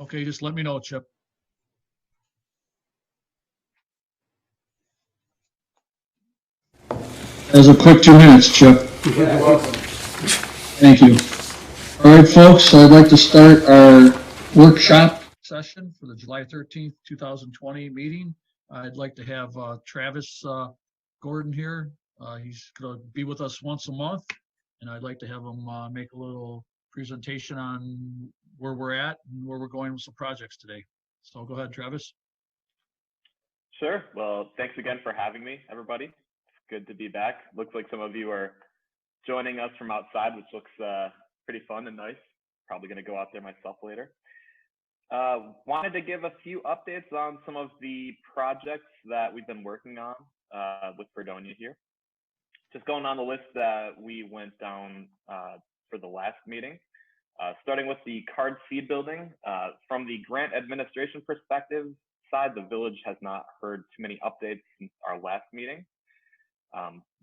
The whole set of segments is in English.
Okay, just let me know, Chip. As a quick 2 minutes, Chip. You're welcome. Thank you. All right, folks, I'd like to start our workshop session for the July 13th, 2020 meeting. I'd like to have Travis Gordon here. He's going to be with us once a month, and I'd like to have him make a little presentation on where we're at and where we're going with some projects today. So go ahead, Travis. Sure. Well, thanks again for having me, everybody. It's good to be back. Looks like some of you are joining us from outside, which looks pretty fun and nice. Probably going to go out there myself later. Wanted to give a few updates on some of the projects that we've been working on with Fredonia here. Just going on the list that we went down for the last meeting, starting with the card seed building. From the grant administration perspective side, the village has not heard too many updates since our last meeting.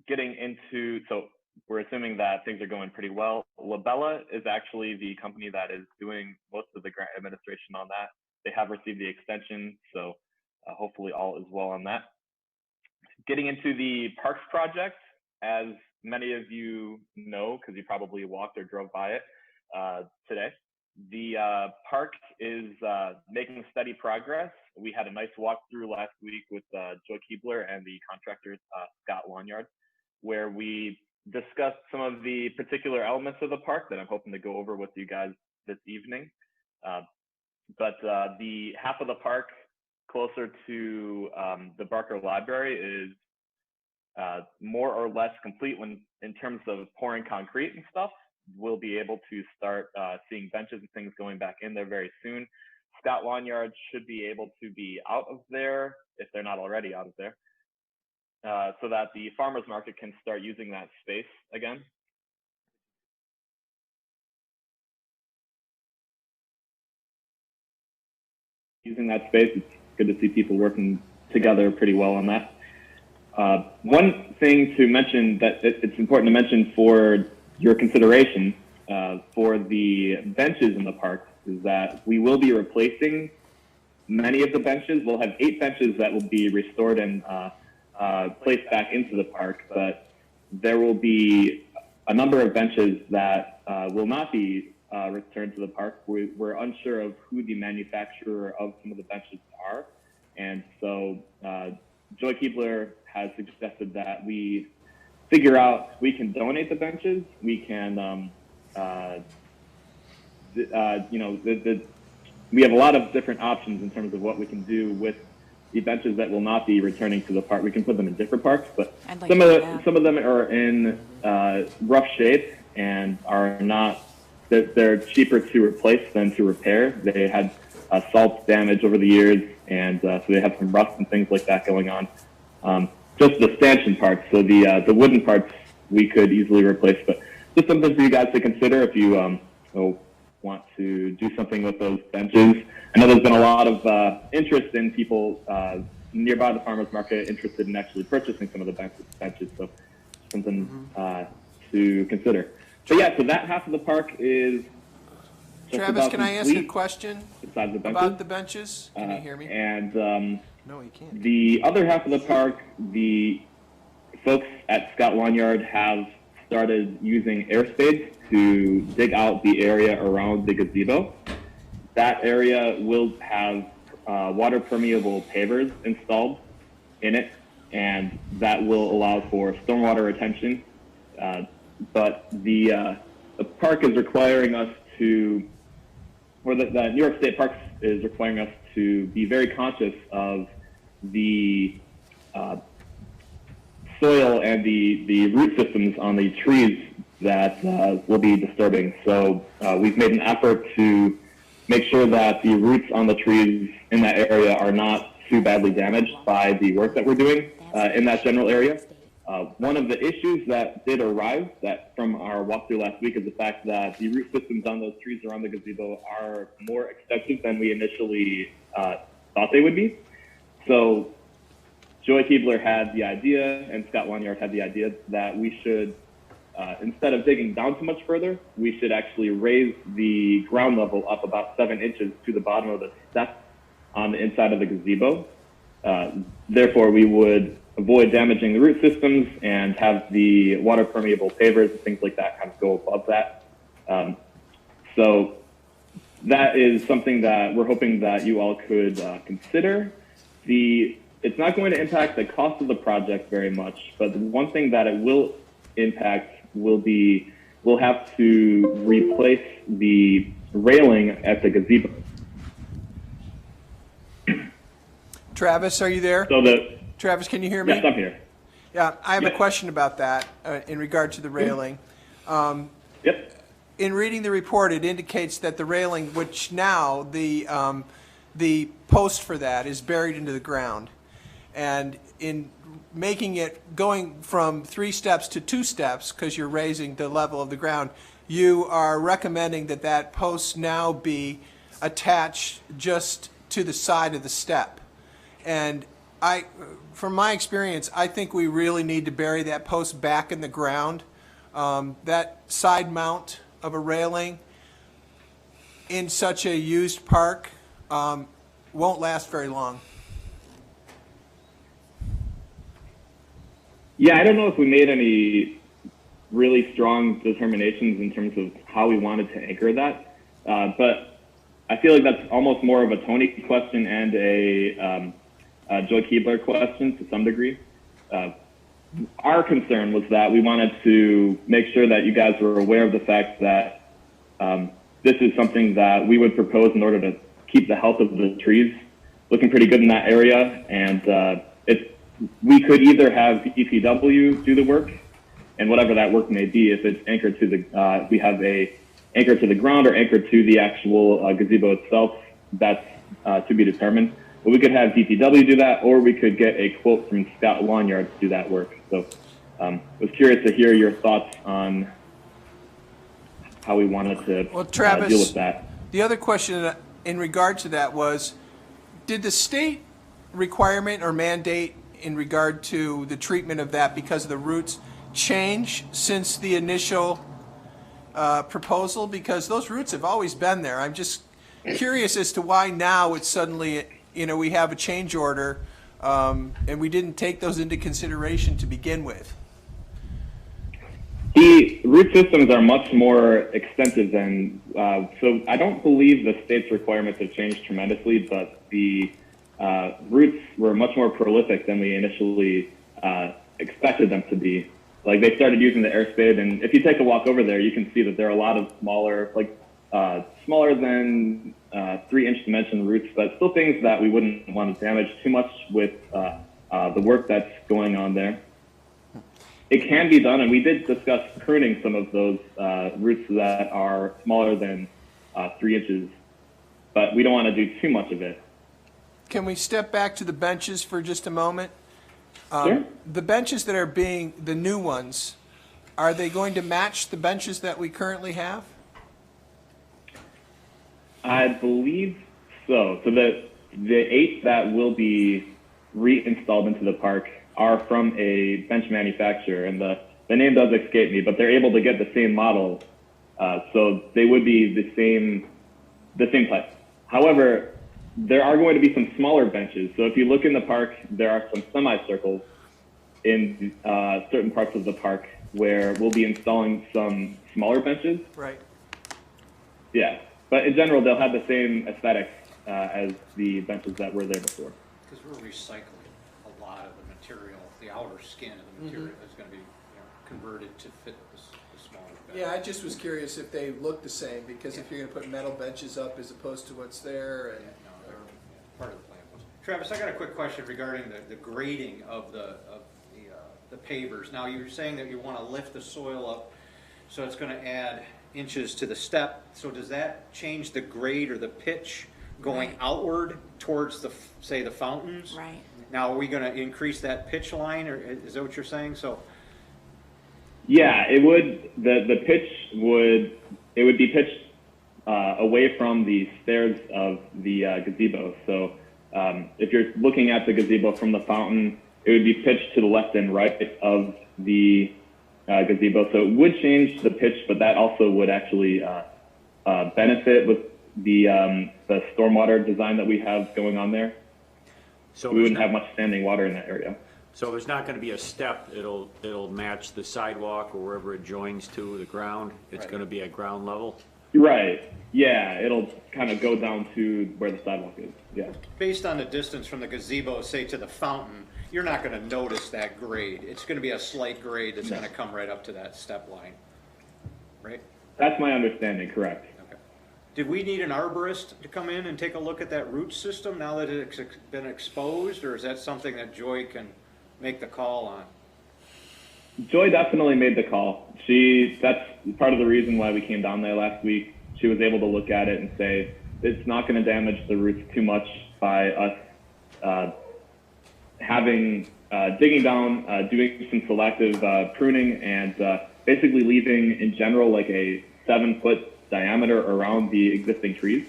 Getting into, so we're assuming that things are going pretty well. Labella is actually the company that is doing most of the grant administration on that. They have received the extension, so hopefully all is well on that. Getting into the parks project, as many of you know, because you probably walked or drove by it today, the park is making steady progress. We had a nice walkthrough last week with Joy Keebler and the contractor, Scott Lanyard, where we discussed some of the particular elements of the park that I'm hoping to go over with you guys this evening. But the half of the park closer to the Barker Library is more or less complete when in terms of pouring concrete and stuff. We'll be able to start seeing benches and things going back in there very soon. Scott Lanyard should be able to be out of there, if they're not already out of there, so that the farmers market can start using that space again. Using that space, it's good to see people working together pretty well on that. One thing to mention that it's important to mention for your consideration for the benches in the park is that we will be replacing many of the benches. We'll have 8 benches that will be restored and placed back into the park, but there will be a number of benches that will not be returned to the park. We're unsure of who the manufacturer of some of the benches are, and so Joy Keebler has suggested that we figure out, we can donate the benches, we can, you know, we have a lot of different options in terms of what we can do with the benches that will not be returning to the park. We can put them in different parks, but like some of them are in rough shape and are not, they're cheaper to replace than to repair. They had salt damage over the years, and so they have some rust and things like that going on. Just the stanchion parts, so the wooden parts we could easily replace, but just something for you guys to consider if you want to do something with those benches. I know there's been a lot of interest in people nearby the farmers market interested in actually purchasing some of the benches, so something to consider. So yeah, so that half of the park is Travis, can I ask a question about the benches? Can you hear me? And no, you can't. The other half of the park, the folks at Scott Lanyard have started using air spades to dig out the area around the gazebo. That area will have water permeable pavers installed in it, and that will allow for stormwater retention. But the park is requiring us to, or the New York State Parks is requiring us to be very conscious of the soil and the root systems on the trees that will be disturbing. So we've made an effort to make sure that the roots on the trees in that area are not too badly damaged by the work that we're doing in that general area. One of the issues that did arise that from our walkthrough last week is the fact that the root systems on those trees around the gazebo are more extensive than we initially thought they would be. So Joy Keebler had the idea, and Scott Lanyard had the idea that we should instead of digging down too much further, we should actually raise the ground level up about 7 inches to the bottom of the step on the inside of the gazebo. Therefore, we would avoid damaging the root systems and have the water permeable pavers and things like that kind of go above that. So that is something that we're hoping that you all could consider. It's not going to impact the cost of the project very much, but the one thing that it will impact will be we'll have to replace the railing at the gazebo. Travis, are you there? Travis, can you hear me? Yes, I'm here. Yeah, I have a question about that in regard to the railing. Yep. In reading the report, it indicates that the railing, which now the post for that is buried into the ground. And in making it going from 3 steps to 2 steps, because you're raising the level of the ground, you are recommending that that post now be attached just to the side of the step. And from my experience, I think we really need to bury that post back in the ground. That side mount of a railing in such a used park won't last very long. Yeah, I don't know if we made any really strong determinations in terms of how we wanted to anchor that, but I feel like that's almost more of a Tony question and a Joe Keebler question to some degree. Our concern was that we wanted to make sure that you guys were aware of the fact that this is something that we would propose in order to keep the health of the trees looking pretty good in that area. And we could either have EPW do the work, and whatever that work may be, if it's anchored to the, we have a anchor to the ground or anchored to the actual gazebo itself, that's to be determined. But we could have DPW do that, or we could get a quote from Scott Lawnyard to do that work. So I was curious to hear your thoughts on how we wanted to Travis, deal with that. The other question in regard to that was, did the state requirement or mandate in regard to the treatment of that because of the roots change since the initial proposal? Because those roots have always been there. I'm just curious as to why now it's suddenly, we have a change order and we didn't take those into consideration to begin with. The root systems are much more extensive than, so I don't believe the state's requirements have changed tremendously, but the roots were much more prolific than we initially expected them to be. Like, they started using the air spade, and if you take a walk over there, you can see that there are a lot of smaller, smaller than 3-inch dimension roots, but still things that we wouldn't want to damage too much with the work that's going on there. It can be done, and we did discuss pruning some of those roots that are smaller than 3 inches, but we don't want to do too much of it. Can we step back to the benches for just a moment? Sure. The benches that are being, the new ones, are they going to match the benches that we currently have? I believe so. So the 8 that will be reinstalled into the park are from a bench manufacturer, and the name does escape me, but they're able to get the same model, so they would be the same type. However, there are going to be some smaller benches. So if you look in the park, there are some semicircles in certain parts of the park where we'll be installing some smaller benches. Right. Yeah, but in general, they'll have the same aesthetics as the benches that were there before. Because we're recycling a lot of the material, the outer skin of the material is going to be converted to fit the smaller bench. Yeah, I just was curious if they look the same, because if you're going to put metal benches up as opposed to what's there. And, part of the plan was. Travis, I got a quick question regarding the grading of the pavers. Now, you're saying that you want to lift the soil up, so it's going to add inches to the step. So does that change the grade or the pitch going outward towards the, say, the fountains? Right. Now, are we going to increase that pitch line, or is that what you're saying? So. Yeah, it would. The pitch would be pitched away from the stairs of the gazebo. So if you're looking at the gazebo from the fountain, it would be pitched to the left and right of the gazebo. So it would change the pitch, but that also would actually benefit with the stormwater design that we have going on there. So We wouldn't have much standing water in that area. So there's not going to be a step, it'll match the sidewalk or wherever it joins to the ground? It's Right. going to be at ground level? Right. Yeah, it'll kind of go down to where the sidewalk is. Yeah. Based on the distance from the gazebo, say to the fountain, you're not gonna notice that grade. It's gonna be a slight grade that's gonna come right up to that step line, right? That's my understanding, correct. Okay. Did we need an arborist to come in and take a look at that root system now that it's been exposed, or is that something that Joy can make the call on? Joy definitely made the call. That's part of the reason why we came down there last week. She was able to look at it and say, it's not going to damage the roots too much by us digging down, doing some selective pruning, and basically leaving in general like a 7-foot diameter around the existing trees.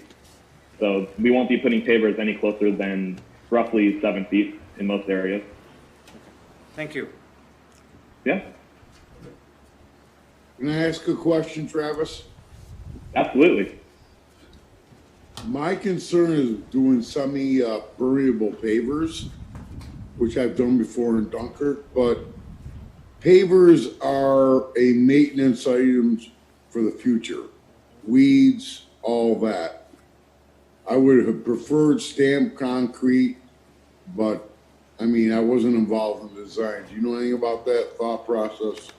So we won't be putting pavers any closer than roughly 7 feet in most areas. Thank you. Yeah, Can I ask a question, Travis? absolutely. My concern is doing semi-permeable pavers, which I've done before in Dunkirk, but pavers are a maintenance item for the future. Weeds, all that. I would have preferred stamped concrete, but I mean, I wasn't involved in the design. Do you know anything about that thought process?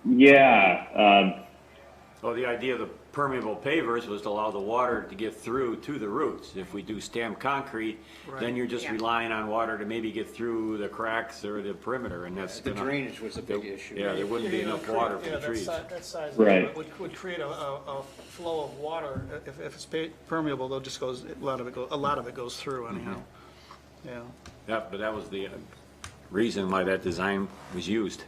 Yeah, Well, the idea of the permeable pavers was to allow the water to get through to the roots. If we do stamped concrete, then you're just relying on water to maybe get through the cracks or the perimeter, and that's The gonna, drainage was a big issue. yeah, there wouldn't be enough water for the trees. That size Right. would create a flow of water. If it's permeable, they'll just goes, a lot of it goes through anyhow. Yeah. Yeah, but that was the reason why that design was used.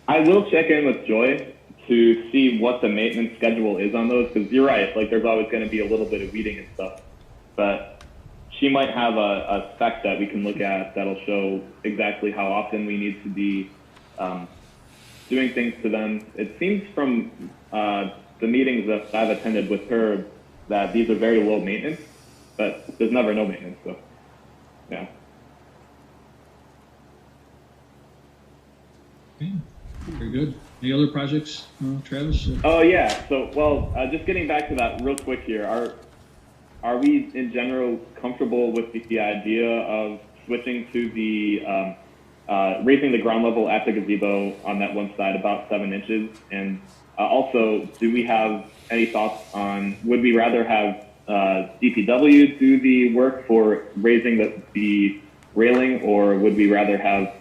I will check in with Joy to see what the maintenance schedule is on those, because you're right, like there's always going to be a little bit of weeding and stuff, but she might have a spec that we can look at that'll show exactly how often we need to be doing things to them. It seems from the meetings that I've attended with her that these are very low maintenance, but there's never no maintenance, so yeah. Okay, very good. Any other projects, Travis? Oh yeah. So well, just getting back to that real quick here. Are we in general comfortable with the idea of switching to the raising the ground level at the gazebo on that one side about 7 inches? And also, do we have any thoughts on, would we rather have DPW do the work for raising the railing, or would we rather have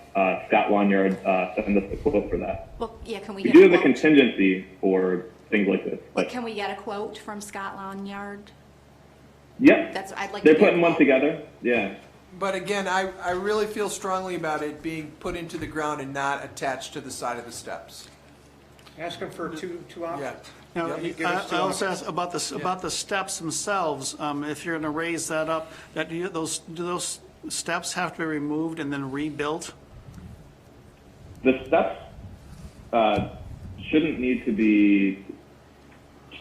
Scott Lanyard send us a quote for that? Well, yeah, can we We get do a have a quote? contingency for things like this. Well, But can we get a quote from Scott Lanyard? yep, That's, I'd like. they're to get a putting one quote. together. Yeah. But again, I really feel strongly about it being put into the ground and not attached to the side of the steps. Ask them for two options. Yeah. Now, Yep. Give us two I also options. asked about the steps themselves. If you're gonna raise that up, do those steps have to be removed and then rebuilt? The steps shouldn't need to be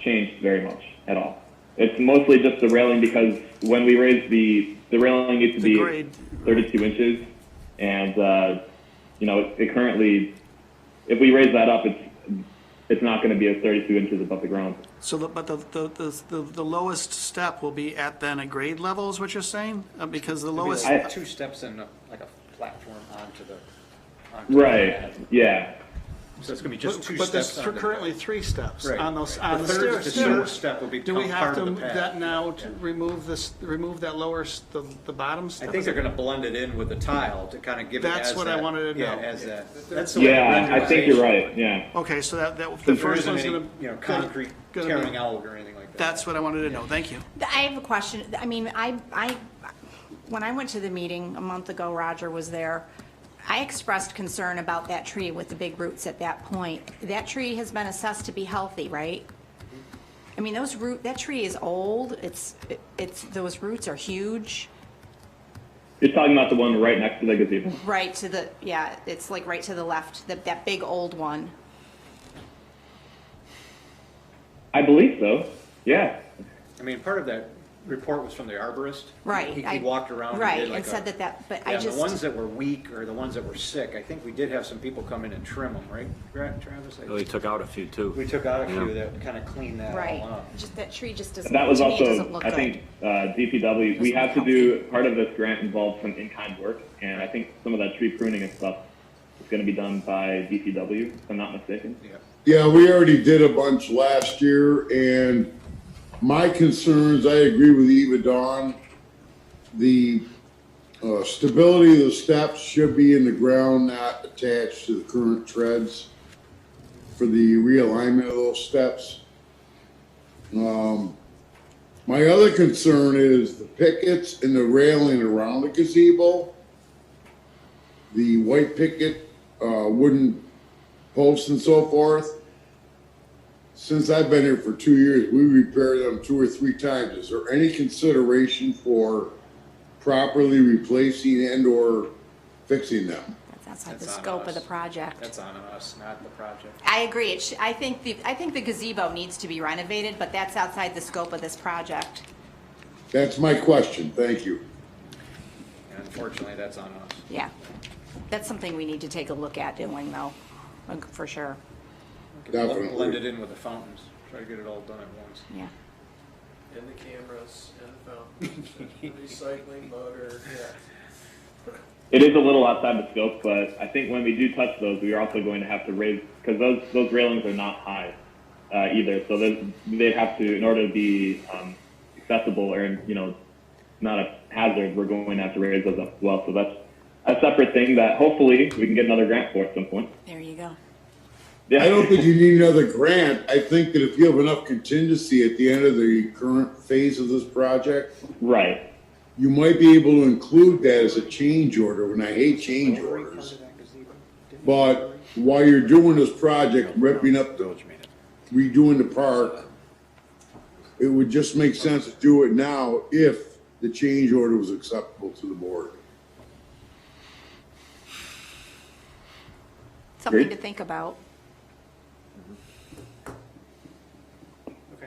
changed very much at all. It's mostly just the railing, because when we raise the railing needs to The be grade. 32 inches, and it currently, if we raise that up, it's not going to be 32 inches above the ground. So, but the lowest step will be at then a grade level, is what you're saying? Because the lowest, I- Two steps in like a platform onto the Right. pad. Yeah. So it's gonna be just two but there's steps. on the- currently 3 steps Right. on those, The on the third stairs. step will Do we become have part to, of the pad. that now to remove that lower, the bottom I step? think they're gonna blend it in with the tile to kind of give it That's as what I that- wanted to Yeah, know. as that. That's the way Yeah, I think you're renderization right. would. Yeah. Okay, so that, the There first isn't one's any, gonna. concrete gonna be- tearing out or anything like that. That's what I wanted to know, thank you. I have a question. I mean, when I went to the meeting a month ago, Roger was there. I expressed concern about that tree with the big roots at that point. That tree has been assessed to be healthy, right? I mean, that tree is old. Those roots are huge. You're talking about the one right next to the gazebo. Right to the, yeah, it's like right to the left, that big old one. I believe so. Yeah. I mean, part of that report was from the arborist. Right. He walked around and Right, did like and said but yeah, I and just. the ones that were weak or the ones that were sick, I think we did have some people come in and trim them, right, Travis? Well, he took out a few too. We took out a few Yeah. that kind of cleaned that Right, all up. just that tree just doesn't, That was to me, it also, doesn't look I good. think, DPW, we have to do, part of this grant involves some in-kind work, and I think some of that tree pruning and stuff is gonna be done by DPW, if I'm not mistaken. Yeah. Yeah, we already did a bunch last year, and my concerns, I agree with Eva Dawn. The stability of the steps should be in the ground, not attached to the current treads for the realignment of those steps. My other concern is the pickets and the railing around the gazebo. The white picket, wooden posts and so forth. Since I've been here for 2 years, we repaired them 2 or 3 times. Is there any consideration for properly replacing and or fixing them? That's outside the That's on scope of us. the project. That's on us, not the project. I agree, I think the gazebo needs to be renovated, but that's outside the scope of this project. That's my question. Thank you. And unfortunately, that's on us. Yeah, that's something we need to take a look at doing though, for sure, We can Definitely. blend it in with the fountains, try to get it all done at once. yeah. And the cameras, and the fountains, and the recycling motor, yeah. It is a little outside the scope, but I think when we do touch those, we are also going to have to raise, because those railings are not high either. So they'd have to, in order to be accessible or, not a hazard, we're going to have to raise those up as well. So that's a separate thing that hopefully we can get another grant for at some point. There you go. Yeah. I don't think you need another grant. I think that if you have enough contingency at the end of the current phase of this project, Right. you might be able to include that as a change order, and I hate change orders. But while you're doing this project, ripping up redoing the park, it would just make sense to do it now if the change order was acceptable to the board. Something Great. to think about. Okay.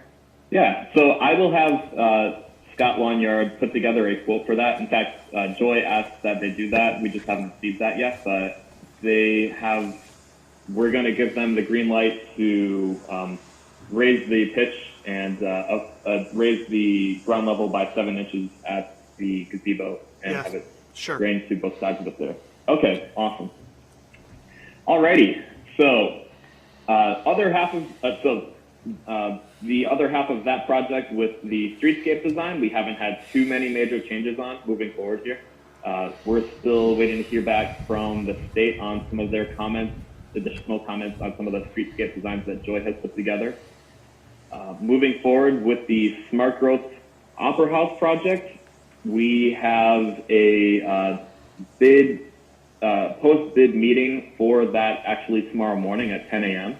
Yeah, so I will have Scott Lanyard put together a quote for that. In fact, Joy asked that they do that. We just haven't received that yet, but we're going to give them the green light to raise the pitch and raise the ground level by 7 inches at the gazebo and Yeah, have it sure. drained to both sides of it there. Okay, awesome. Alrighty, so the other half of that project with the streetscape design, we haven't had too many major changes on moving forward here. We're still waiting to hear back from the state on some of their comments, additional comments on some of the streetscape designs that Joy has put together. Moving forward with the Smart Growth Opera House project, we have a post-bid meeting for that actually tomorrow morning at 10 a.m.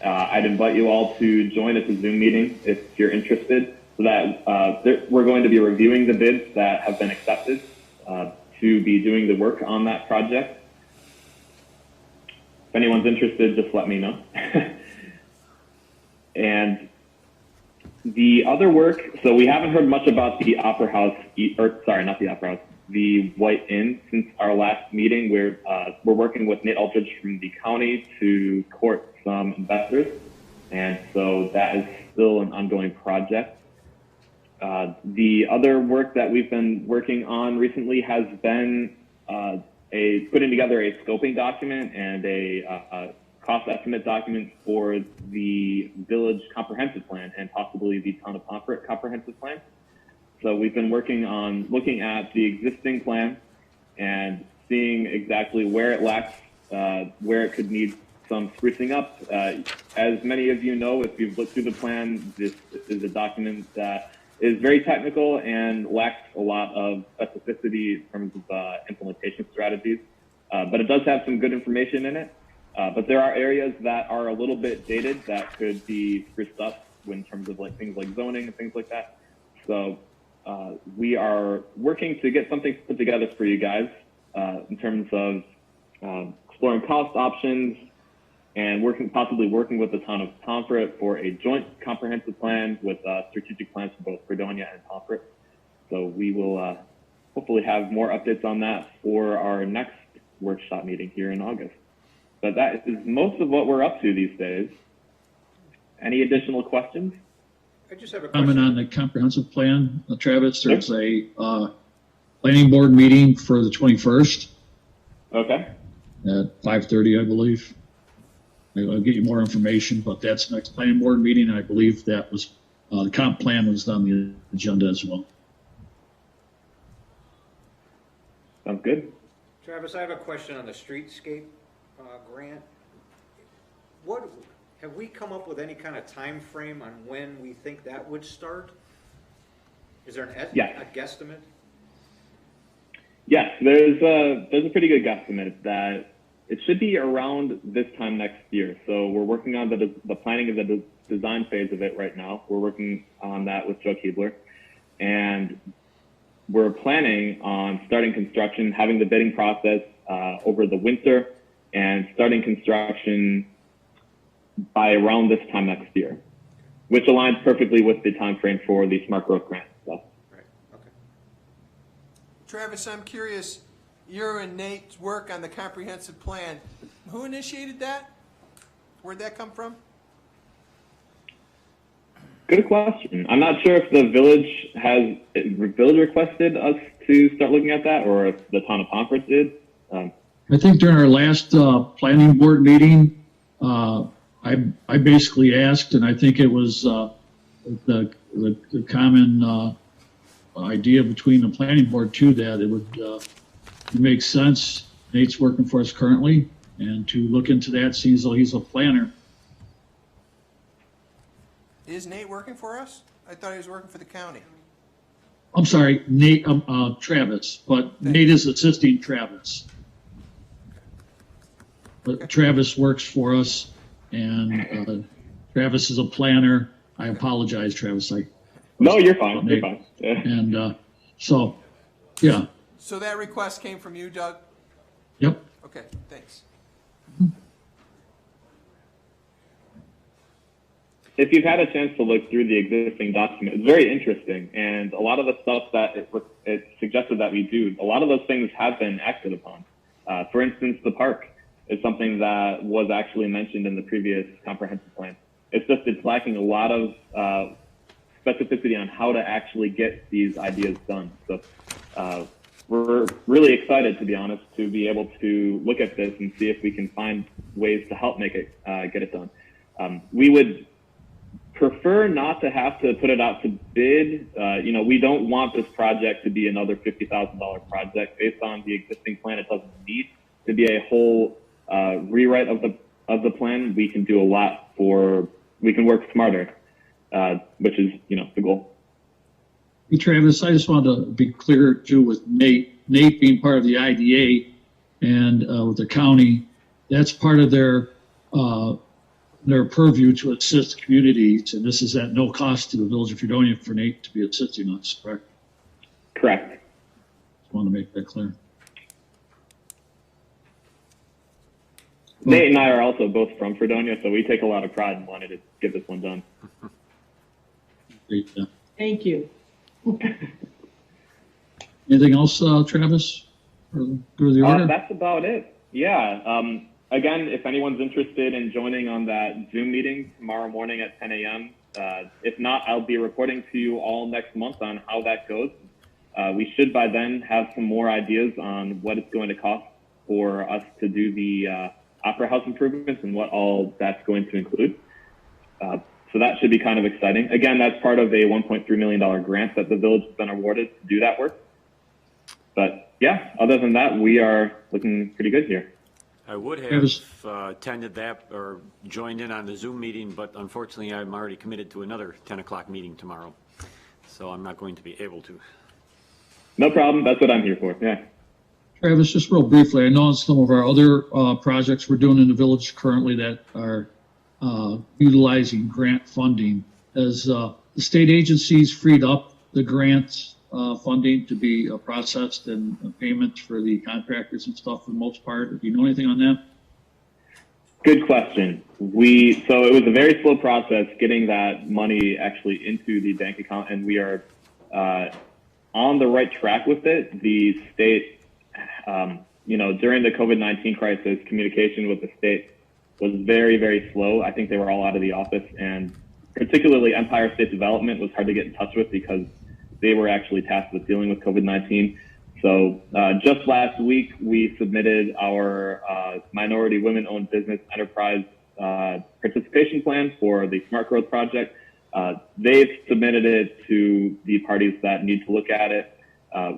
I'd invite you all to join at the Zoom meeting if you're interested, so that we're going to be reviewing the bids that have been accepted to be doing the work on that project. If anyone's interested, just let me know. And the other work, so we haven't heard much about the Opera House, not the Opera House, the White Inn since our last meeting. We're working with Nate Aldridge from the county to court some investors, and so that is still an ongoing project. The other work that we've been working on recently has been putting together a scoping document and a cost estimate document for the village comprehensive plan and possibly the town of Pomfret comprehensive plan. So we've been working on looking at the existing plan and seeing exactly where it lacks, where it could need some sprucing up. As many of you know, if you've looked through the plan, this is a document that is very technical and lacks a lot of specificity in terms of implementation strategies. But it does have some good information in it. But there are areas that are a little bit dated that could be spruced up in terms of things like zoning and things like that. So we are working to get something put together for you guys in terms of exploring cost options and possibly working with the town of Pomfret for a joint comprehensive plan with strategic plans for both Fredonia and Pomfret. So we will hopefully have more updates on that for our next workshop meeting here in August. But that is most of what we're up to these days. Any additional questions? I just have a question. Comment on the comprehensive plan, Travis. There's a planning board meeting for the 21st Okay. at 5:30, I believe. I'll get you more information, but that's next planning board meeting. I believe that was the comp plan was on the agenda as well. Sounds good. Travis, I have a question on the streetscape grant. What, have we come up with any kind of time frame on when we think that would start? Is there Yes. a guesstimate? Yes, there's a pretty good guesstimate that it should be around this time next year. So we're working on the planning of the design phase of it right now. We're working on that with Joe Keebler, and we're planning on starting construction, having the bidding process over the winter, and starting construction by around this time next year, which aligns perfectly with the time frame for the smart growth grant stuff. Right, okay. Travis, I'm curious, your and Nate's work on the comprehensive plan, who initiated that? Where'd that come from? Good question. I'm not sure if the village requested us to start looking at that, or if the town of Pomfret did. I think during our last planning board meeting, I basically asked, and I think it was the common idea between the planning board too, that it would make sense. Nate's working for us currently, and to look into that, seems though he's a planner. Is Nate working for us? I thought he was working for the county. I'm sorry, Nate, Travis, but Nate is assisting Travis. But Travis works for us, and Travis is a planner. I apologize, Travis. No, you're fine. You're fine. Yeah. And so, yeah. So that request came from you, Doug? Yep. Okay, thanks. If you've had a chance to look through the existing document, it's very interesting. And a lot of the stuff that it suggested that we do, a lot of those things have been acted upon. For instance, the park is something that was actually mentioned in the previous comprehensive plan. It's lacking a lot of specificity on how to actually get these ideas done. So we're really excited, to be honest, to be able to look at this and see if we can find ways to help make it get it done. We would prefer not to have to put it out to bid. We don't want this project to be another $50,000 project. Based on the existing plan, it doesn't need to be a whole rewrite of the plan. We can do a lot we can work smarter, which is, the goal. Hey, Travis, I just wanted to be clear too with Nate being part of the IDA and with the county. That's part of their purview to assist communities, and this is at no cost to the village of Fredonia for Nate to be assisting us, correct? Correct. Just want to make that clear. Nate and I are also both from Fredonia, so we take a lot of pride in wanting to get this one done. Great, yeah. Thank you. Anything else, Travis? Or go to the order? That's about it. Yeah. Again, if anyone's interested in joining on that Zoom meeting tomorrow morning at 10 a.m., if not, I'll be reporting to you all next month on how that goes. We should by then have some more ideas on what it's going to cost for us to do the Opera House improvements and what all that's going to include. So that should be kind of exciting. Again, that's part of a $1.3 million grant that the village has been awarded to do that work. But yeah, other than that, we are looking pretty good here. I would have attended that or joined in on the Zoom meeting, but unfortunately I'm already committed to another 10 o'clock meeting tomorrow. So I'm not going to be able to. No problem. That's what I'm here for. Yeah. Travis, just real briefly, I know some of our other projects we're doing in the village currently that are utilizing grant funding. As the state agencies freed up the grant funding to be processed and payments for the contractors and stuff for the most part? Do you know anything on that? Good question. So it was a very slow process getting that money actually into the bank account, and we are on the right track with it. The state, during the COVID-19 crisis, communication with the state was very, very slow. I think they were all out of the office, and particularly Empire State Development was hard to get in touch with because they were actually tasked with dealing with COVID-19. So just last week, we submitted our minority women-owned business enterprise participation plan for the Smart Growth Project. They've submitted it to the parties that need to look at it.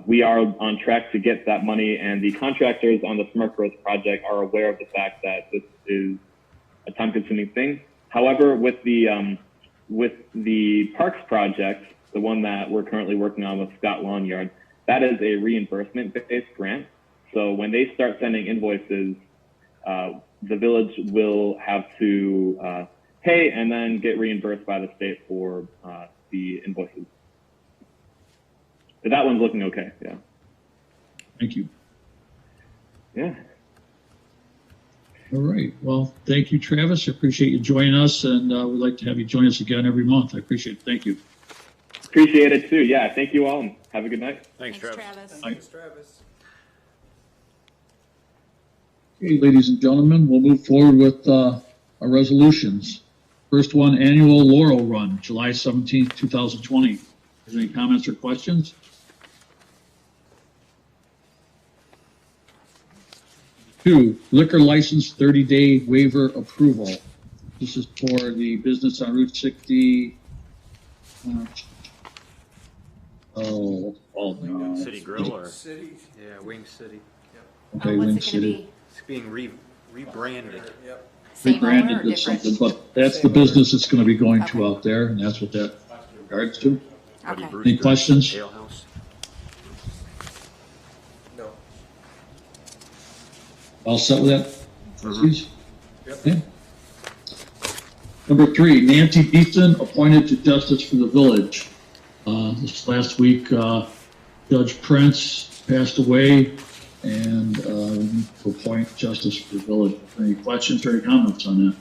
We are on track to get that money, and the contractors on the Smart Growth Project are aware of the fact that this is a time-consuming thing. However, with the Parks Project, the one that we're currently working on with Scott Lawn Yard, that is a reimbursement-based grant. So when they start sending invoices, the village will have to pay and then get reimbursed by the state for the invoices. But that one's looking okay, yeah. Thank you. Yeah. All right. Well, thank you, Travis. I appreciate you joining us, and we'd like to have you join us again every month. I appreciate it. Thank you. Appreciate it too. Yeah, thank you all, and have a good night. Thanks, Travis. Thanks, Travis. Okay, ladies and gentlemen, we'll move forward with our resolutions. First one, annual Laurel Run, July 17th, 2020. Is there any comments or questions? Two, liquor license 30-day waiver approval. This is for the business on Route 60. City Grill or? City, Yeah, Wing City. Okay, What's Wing it gonna City. be? It's being rebranded. yep. Same owner or Rebranded as different? something, but that's the business it's gonna be going to out there, and that's what that regards to. Buddy Okay. Brewster's questions? Ale House. No. All set with that? Trustees? Yep. Okay. Number three, Nancy Beeson appointed to justice for the village. This last week, Judge Prince passed away, and we need to appoint justice for the village. Any questions or any comments on that?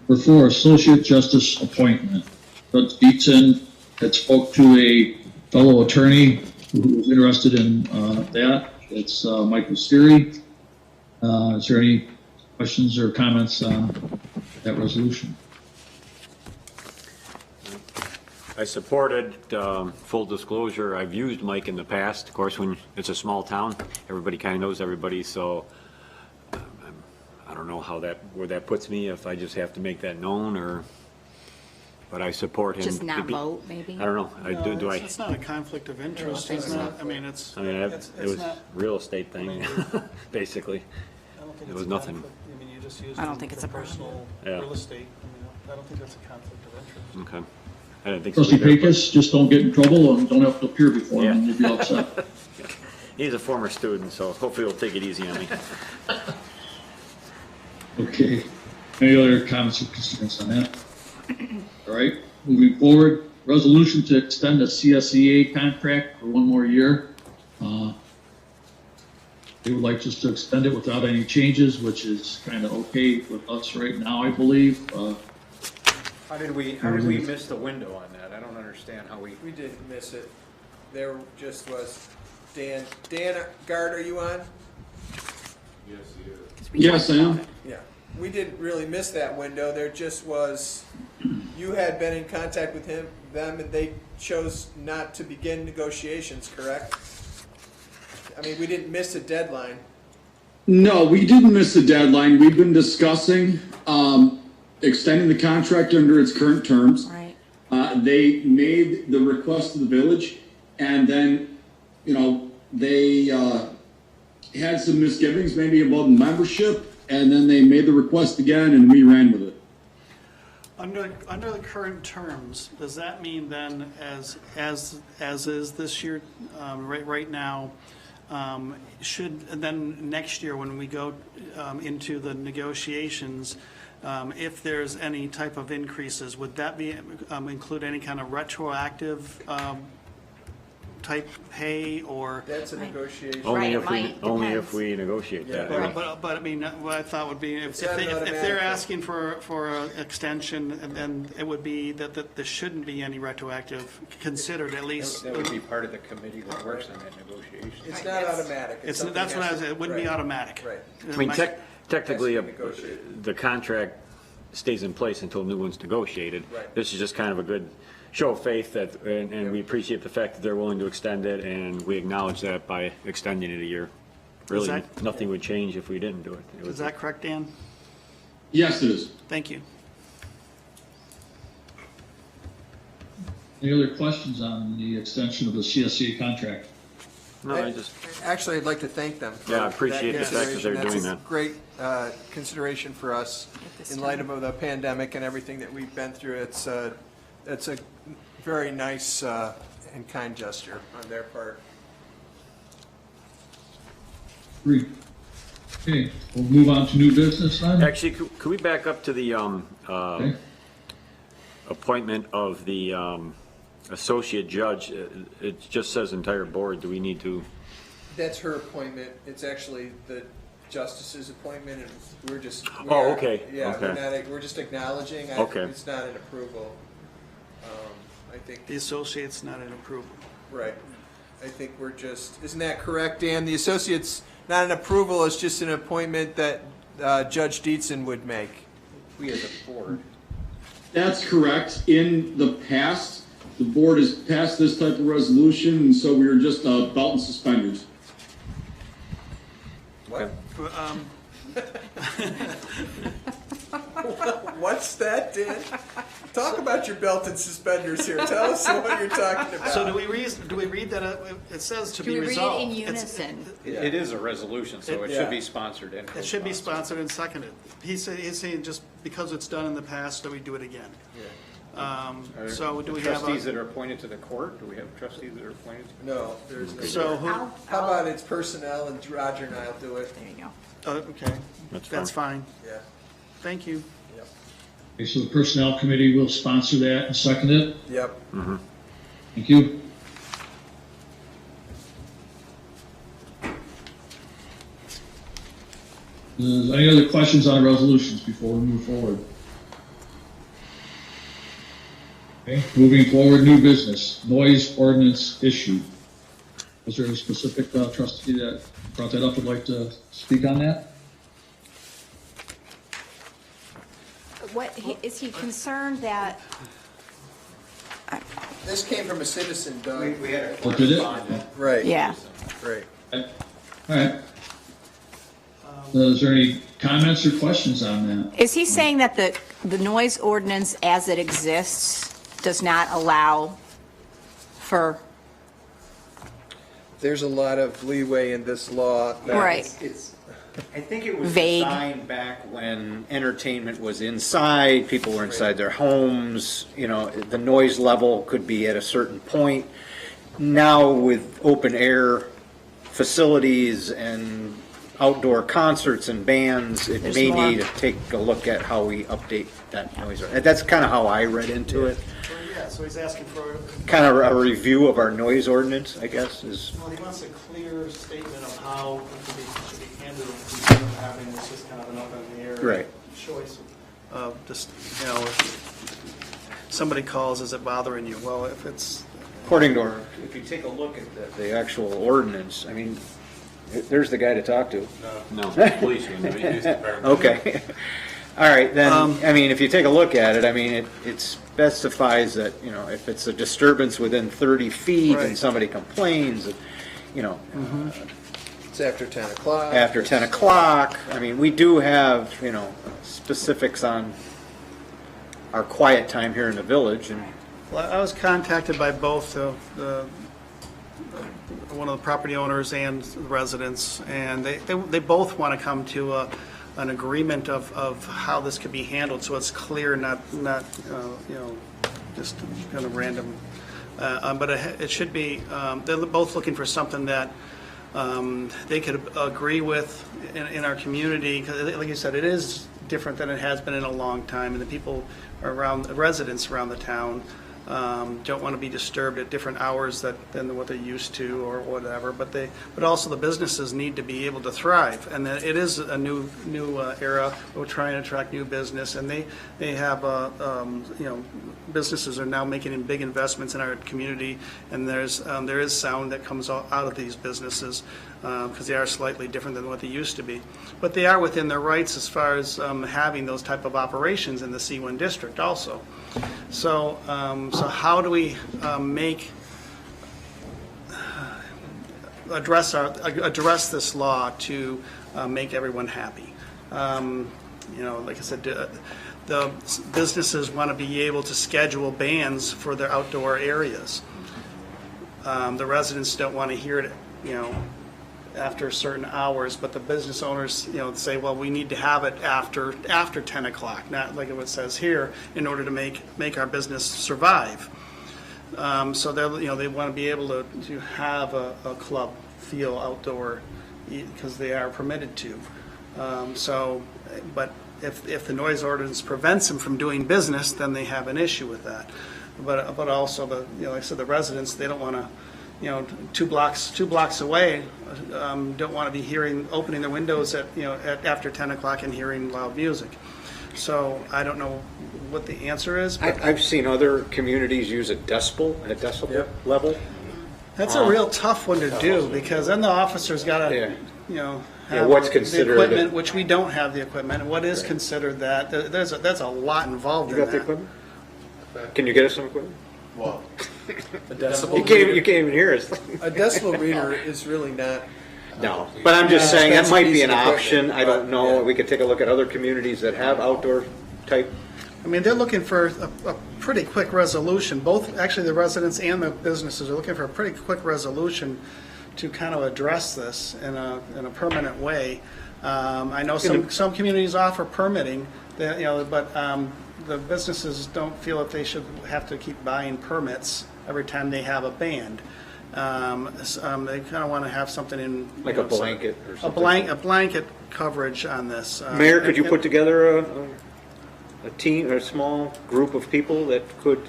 Number four, associate justice appointment. Judge Beeson had spoke to a fellow attorney who was interested in that. It's Michael Siri. Is there any questions or comments on that resolution? I supported, full disclosure, I've used Mike in the past. Of course, when it's a small town, everybody kind of knows everybody, so I don't know where that puts me, if I just have to make that known, or, but I support him. Just to not be- vote, maybe? I don't know, do I? It's not a conflict of interest, isn't it? I mean, it's. I mean, it's it was not- real estate thing, I mean, basically. I don't think It it's was a nothing. conflict. I mean, you just use I don't it think it's for a problem. personal Yeah. real estate. I mean, I don't think that's a conflict of interest. Okay. I didn't think so Trustee either, but Pecos, just don't get in trouble and don't have to appear before him, and Yeah. you'll be upset. he's a former student, so hopefully he'll take it easy on me. Okay. Any other comments or concerns on that? All right, moving forward, resolution to extend a CSEA contract for one more year. They would like just to extend it without any changes, which is kind of okay with us right now, I believe. How did we miss the window on that? I don't understand how we. We didn't miss it. There just was, Dan Gard, are you on? Yes, I am. Yeah. We didn't really miss that window. There just was, you had been in contact with them, and they chose not to begin negotiations, correct? I mean, we didn't miss a deadline. No, we didn't miss the deadline. We've been discussing extending the contract under its current terms. Right. They made the request to the village, and then, they had some misgivings maybe about membership, and then they made the request again, and we ran with it. Under the current terms, does that mean then, as is this year, right now, should then next year when we go into the negotiations, if there's any type of increases, would that be, include any kind of retroactive type pay or? That's a negotiation. Right, it might, Only if depends. we negotiate that. I mean, But I mean, what I thought would be, if It's not an they're automatic. asking for an extension, and then it would be that there shouldn't be any retroactive considered, at least. That would be part of the committee that works on that negotiation. It's not automatic. It's, something that's what I has was, to- it wouldn't be right. automatic. Right. I mean, technically, Has to be negotiated. the contract stays in place until new one's negotiated. Right. This is just kind of a good show of faith that, and we appreciate the fact that they're willing to extend it, and we acknowledge that by extending it a year. Really, that- nothing would change if we didn't do it. It Is would- that correct, Dan? Yes, it is. Thank you. Any other questions on the extension of the CSCA contract? No, I just, Actually, I'd like to thank them. for Yeah, I appreciate that the fact that they're consideration. doing That's a great consideration for us this in light of the pandemic and everything that we've been through. It's a very nice and kind gesture on their part. Agreed. Okay, we'll move on to new business then. actually, could we back up to the Okay. appointment of the associate judge? It just says entire board. Do we need to? That's her appointment. It's actually the justice's appointment, and we're just. we Oh, are- okay, Yeah, okay. we're just acknowledging. Okay. It's not an approval. I think. The associate's not an approval. Right. I think we're just, isn't that correct, Dan? The associate's not an approval, it's just an appointment that Judge Dietzen would make. We as a board. That's correct. In the past, the board has passed this type of resolution, and so we were just belt and suspenders. What? Um, What's that, Dan? Talk about your belt and suspenders here. Tell us what you're talking about. So do we read that, it says to Do be we read it resolved? in It's- unison? It is a resolution, so it Yeah. should be sponsored and It should be co-sponsored. sponsored and seconded. He's saying just because it's done in the past, that we do it again. So do we have Trustees a, that are appointed to the court? Do we have trustees that are appointed? No, there's no. so who, I'll- How I'll- about it's personnel and Roger and I'll do it? There you go. okay, that's fine. Yeah. Thank you. Yep. Okay, so the personnel committee will sponsor that and second it. Yep. Thank you. Any other questions on the resolutions before we move forward? Okay, moving forward, new business, noise ordinance issue. Was there a specific trustee that brought that up would like to speak on that? Is he concerned that, This came from a citizen, Doug. We had a Oh, did it? correspondent. Right. yeah, Right. Okay. All right. Is there any comments or questions on that? is he saying that the noise ordinance as it exists does not allow for, There's a lot of leeway in this law. that- right, I think it was Vague. designed back when entertainment was inside, people were inside their homes, you know, the noise level could be at a certain point. Now with open air facilities and outdoor concerts and bands, it There's may more. need to take a look at how we update that noise. That's kind of how I read into it. Yeah, so he's asking for, Kind of a review of our noise ordinance, I guess, is, well, he wants a clear statement of how it should be handled instead of having this just kind of an up in the air Right. choice of just, you know, if somebody calls, is it bothering you? Well, if it's, according to our, if you take a look at the actual ordinance, I mean, there's the guy to talk to. No, police. Okay. All right, then, I mean, if you take a look at it, I mean, it specifies that, you know, if it's a disturbance within 30 feet and Right. somebody complains, you know, It's after 10 o'clock. after 10 o'clock, I mean, we do have, you know, specifics on our quiet time here in the village, and well, I was contacted by both one of the property owners and the residents, and they both want to come to an agreement of how this could be handled, so it's clear, not you know, just kind of random. But it should be, they're both looking for something that they could agree with in our community, because like you said, it is different than it has been in a long time, and the people around, the residents around the town don't want to be disturbed at different hours than what they're used to or whatever. But also the businesses need to be able to thrive, and it is a new era. We're trying to attract new business, and they have businesses are now making big investments in our community, and there is sound that comes out of these businesses because they are slightly different than what they used to be. But they are within their rights as far as having those type of operations in the C1 district also. So how do we address this law to make everyone happy? Like I said, the businesses want to be able to schedule bands for their outdoor areas. The residents don't want to hear it, after certain hours, but the business owners, say, well, we need to have it after 10 o'clock, not like it says here, in order to make our business survive. So they want to be able to have a club feel outdoor because they are permitted to. But if the noise ordinance prevents them from doing business, then they have an issue with that. But also like I said, the residents, they don't want to. 2 blocks away, don't want to be opening their windows at after 10 o'clock and hearing loud music. So I don't know what the answer is. I've seen other communities use a decibel level. That's a real tough one to do because then the officer's got to, have what's considered the equipment, which we don't have the equipment. And what is considered that? That's a lot involved in that. You got the equipment? Can you get us some equipment? Well, a decibel You can't even hear us. A decibel reader is really not. No, but I'm just saying that might be an expensive option. equipment, I don't but, know. yeah. We could take a look at other communities that have outdoor type. I mean, they're looking for a pretty quick resolution. Both, actually, the residents and the businesses are looking for a pretty quick resolution to kind of address this in a permanent way. I know some communities offer permitting, but the businesses don't feel that they should have to keep buying permits every time they have a band. They kind of want to have something in Like a blanket or something. A blanket coverage on this. Mayor, could you put together a team or a small group of people that could?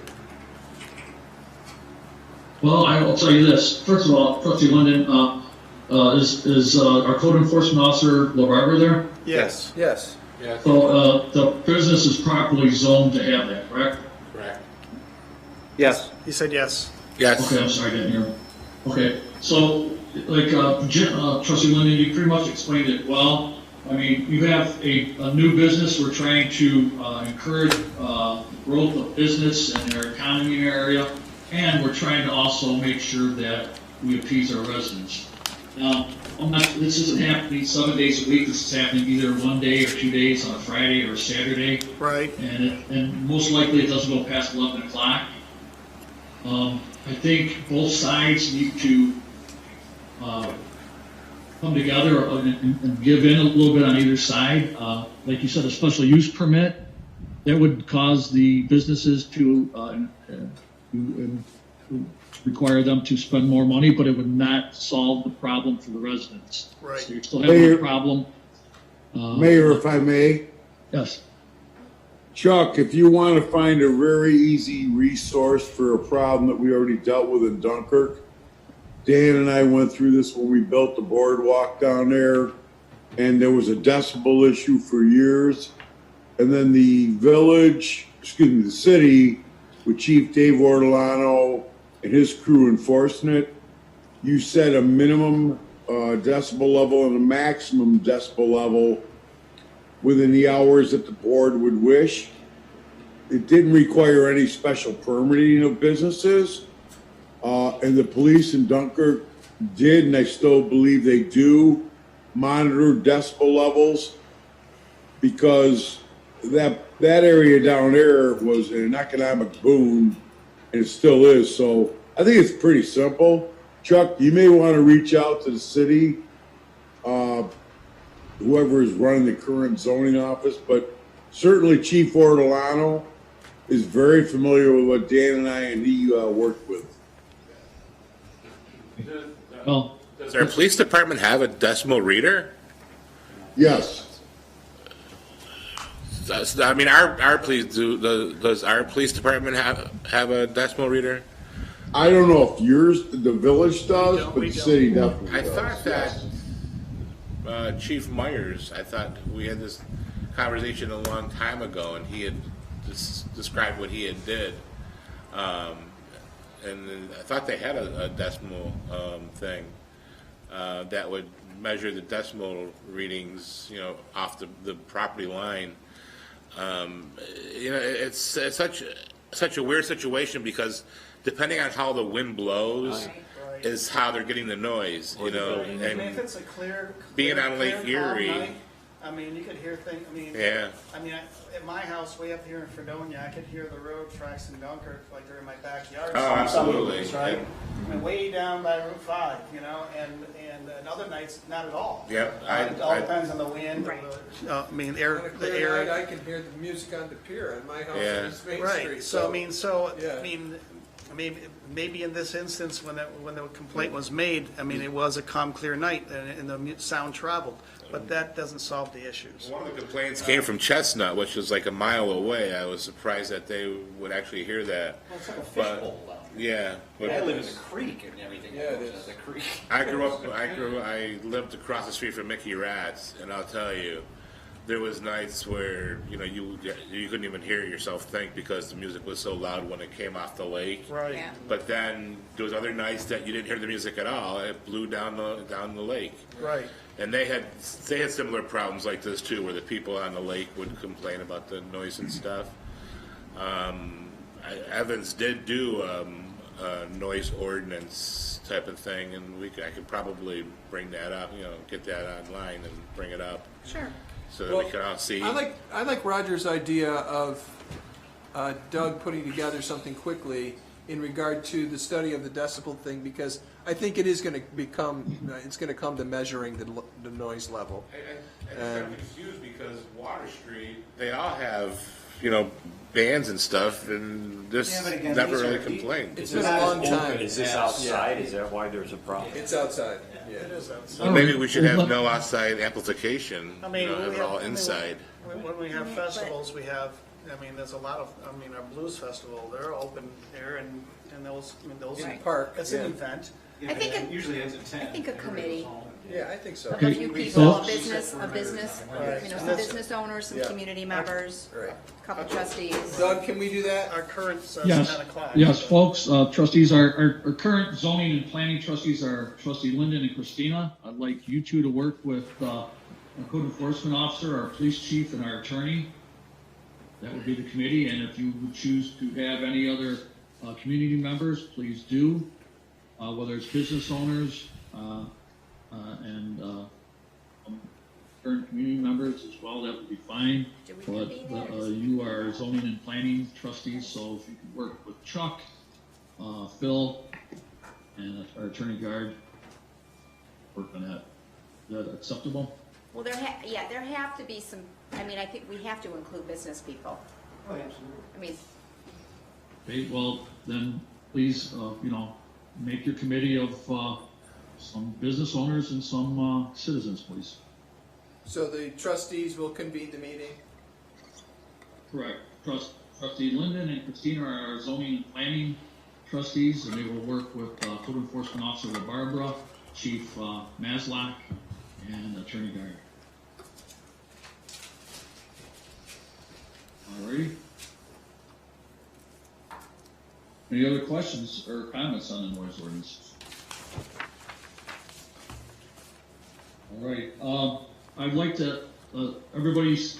Well, I will tell you this. First of all, Trustee Linden, is our code enforcement officer LaBarbera there? Yes. Yes. So the business is properly zoned to have that, correct? Correct. Yes. He said yes. Yes. Okay, I'm sorry, I didn't hear. Okay, so like Trustee Linden, you pretty much explained it well. I mean, you have a new business. We're trying to encourage growth of business and their economy in our area, and we're trying to also make sure that we appease our residents. Now, this isn't happening 7 days a week. This is happening either 1 day or 2 days on a Friday or a Saturday. Right. And most likely it doesn't go past 11 o'clock. I think both sides need to come together and give in a little bit on either side. Like you said, a special use permit, that would cause the businesses to require them to spend more money, but it would not solve the problem for the residents. Right. So you're still having a problem. Mayor, if I may, Yes. Chuck, if you want to find a very easy resource for a problem that we already dealt with in Dunkirk, Dan and I went through this when we built the boardwalk down there, and there was a decibel issue for years. And then the city, with Chief Dave Ortolano and his crew enforcing it, you set a minimum decibel level and a maximum decibel level within the hours that the board would wish. It didn't require any special permitting of businesses. And the police in Dunkirk did, and I still believe they do, monitor decibel levels, because that area down there was an economic boom, and it still is. So I think it's pretty simple. Chuck, you may want to reach out to the city, whoever is running the current zoning office, but certainly Chief Ortolano is very familiar with what Dan and I and he worked with. Well, Does our police department have a decimal reader? Yes. I mean, our police does our police department have a decimal reader? I don't know if yours, the village does, but we the don't. city definitely I does. thought that Chief Myers, I thought we had this conversation a long time ago, and he had described what he had did. And I thought they had a decimal thing that would measure the decimal readings, off the property line. It's such a weird situation because depending on how the wind blows is how they're getting the noise, I mean, if and it's a clear being on Lake calm Erie. night, I mean, you could hear things, Yeah. At my house, way up here in Fredonia, I could hear the road tracks in Dunkirk, like they're in my backyard. Oh, absolutely. Right? And way down by Route 5, and other nights, not at all. Yep. It all depends on the wind. Right. I mean, On a the clear air. night, I can hear the music on the pier on my house Yeah. on East Main Right, Street. so, maybe in this instance, when the complaint was made, it was a calm, clear night, and the sound traveled, but that doesn't solve the issues. One of the complaints came from Chestnut, which was like a mile away. I was surprised that they would actually hear that. Well, it's like a But- fishbowl down there. Yeah, but I live in the creek and everything. Yeah, it goes is. in the creek. I lived across the street from Mickey Rat's, and I'll tell you, there was nights where you couldn't even hear yourself think because the music was so loud when it came off the lake. Right. Yeah. But then there was other nights that you didn't hear the music at all. It blew down the lake. Right. And they had similar problems like this too, where the people on the lake would complain about the noise and stuff. Evans did do a noise ordinance type of thing, and I could probably bring that up, get that online and bring it up Sure. so that we can all see. I like Roger's idea of Doug putting together something quickly in regard to the study of the decibel thing, because I think it is going to come to measuring the noise level. I'm confused because Water Street, they all have, bands and stuff, and this Yeah, but again, never these really are- complained. It's been a long time. Is this outside? Is that why there's a problem? It's outside, yeah. It is outside. Well, maybe we should have no outside amplification, have it all inside. When we have festivals, we have, there's a lot of, our blues festival, they're open there, and those, In the park, it's an yeah. event. I think It usually ends at 10. I think a committee. Yeah, I think so. A few people, a business, some business owners, some Yeah. community members, Right. a couple trustees. Doug, can we do that? Our current says Yes, 10 o'clock. yes, so- folks, trustees, our current zoning and planning trustees are trustee Lyndon and Christina. I'd like you two to work with our code enforcement officer, our police chief, and our attorney. That would be the committee, and if you would choose to have any other community members, please do, whether it's business owners and current community members as well, that would be fine. Do we But convene that, or you are zoning and planning trustees, so if you could work with Chuck, Phil, and our attorney guard, work on that. Is that acceptable? Well, there have to be some, I think we have to include business people. Oh, absolutely. Okay, well, then please, make your committee of some business owners and some citizens, please. So the trustees will convene the meeting? Correct. Trustee Lyndon and Christina are our zoning and planning trustees, and they will work with Code Enforcement Officer Barbara, Chief Maslach, and Attorney Guard. Alrighty. Any other questions or comments on the noise ordinance? All right. I'd like to, everybody's,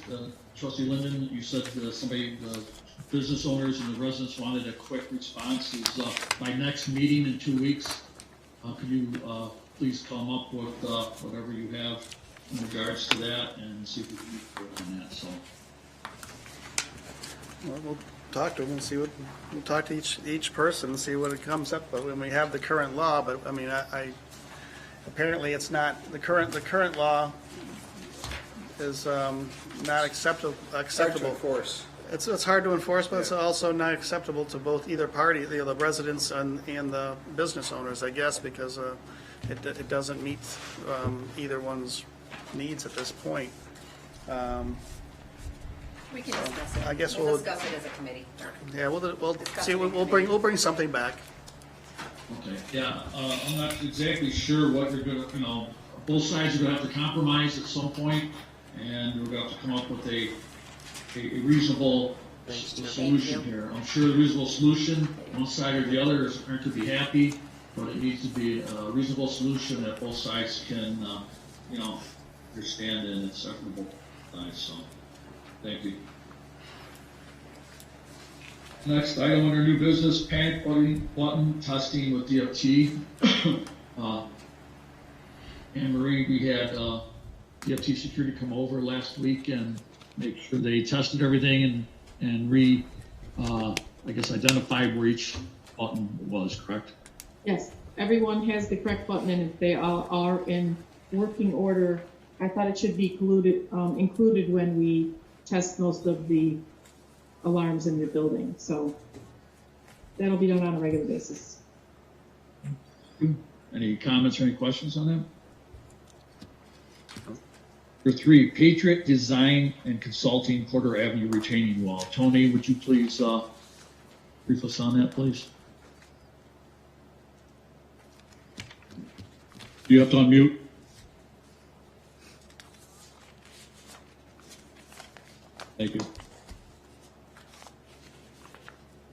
Trustee Lyndon, you said somebody, the business owners and the residents wanted a quick response. Is my next meeting in 2 weeks, could you please come up with whatever you have in regards to that and see if we can move forward on that, so. Well, we'll talk to them and see what, we'll talk to each person and see what it comes up with. When we have the current law, but I apparently it's not, the current law is not acceptable. Hard to enforce. It's hard to enforce, but it's also not acceptable to both either party, the residents and the business owners, I guess, because it doesn't meet either one's needs at this point. We can discuss it. I guess We'll we'll- discuss it as a committee. Yeah, we'll see, we'll bring something back. Okay, yeah, I'm not exactly sure what you're gonna, both sides are gonna have to compromise at some point, and we're gonna have to come up with a reasonable solution here. I'm sure the reasonable solution, one side or the other aren't to be happy, but it needs to be a reasonable solution that both sides can, understand and acceptable sides, so, thank you. Next item under new business, panic button testing with DFT. Anne Marie, we had DFT security come over last week and make sure they tested everything and identified where each button was, correct? Yes, everyone has the correct button, and if they all are in working order, I thought it should be included when we test most of the alarms in the building. So that'll be done on a regular basis. Any comments or any questions on that? Number 3, Paytrik Design and Consulting, Porter Avenue retaining wall. Tony, would you please brief us on that, please? You have to unmute. Thank you.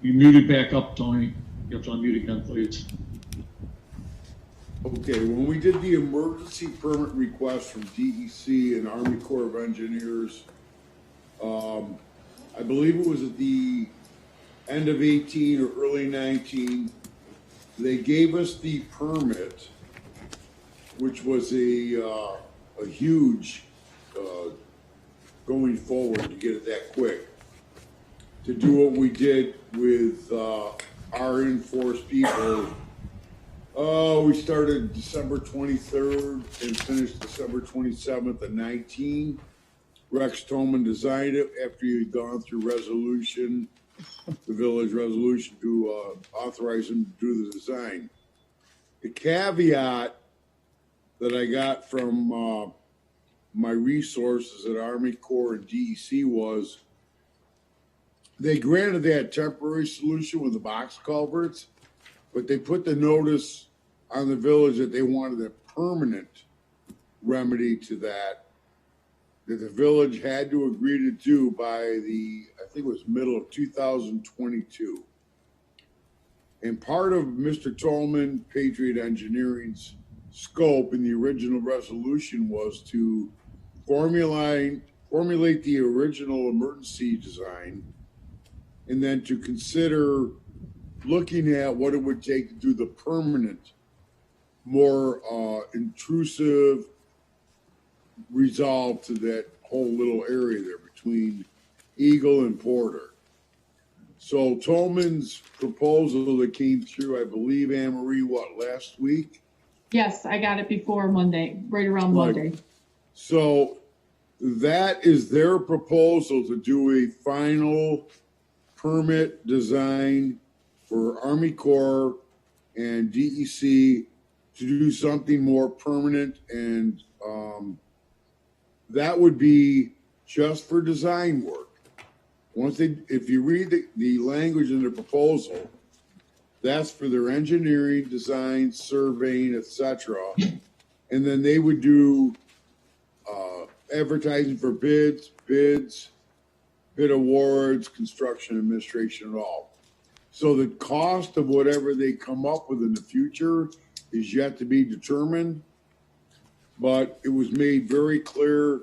You muted back up, Tony. You have to unmute again, please. Okay, when we did the emergency permit request from DEC and Army Corps of Engineers, I believe it was at the end of 18 or early 19, they gave us the permit, which was a huge going forward to get it that quick, to do what we did with our enforced people. We started December 23rd and finished December 27th of 19. Rex Tolman designed it after he had gone through resolution, the village resolution to authorize him to do the design. The caveat that I got from my resources at Army Corps and DEC was they granted that temporary solution with the box culverts, but they put the notice on the village that they wanted a permanent remedy to that the village had to agree to do by I think it was middle of 2022. And part of Mr. Tolman, Patriot Engineering's scope in the original resolution was to formulate the original emergency design and then to consider looking at what it would take to do the permanent, more intrusive resolve to that whole little area there between Eagle and Porter. So Tolman's proposal that came through, I believe, Anne Marie, last week? Yes, I got it before Monday, right around Monday. So that is their proposal to do a final permit design for Army Corps and DEC to do something more permanent, and that would be just for design work. If you read the language in the proposal, that's for their engineering, design, surveying, etc. And then they would do advertising for bids, bid awards, construction administration, and all. So the cost of whatever they come up with in the future is yet to be determined, but it was made very clear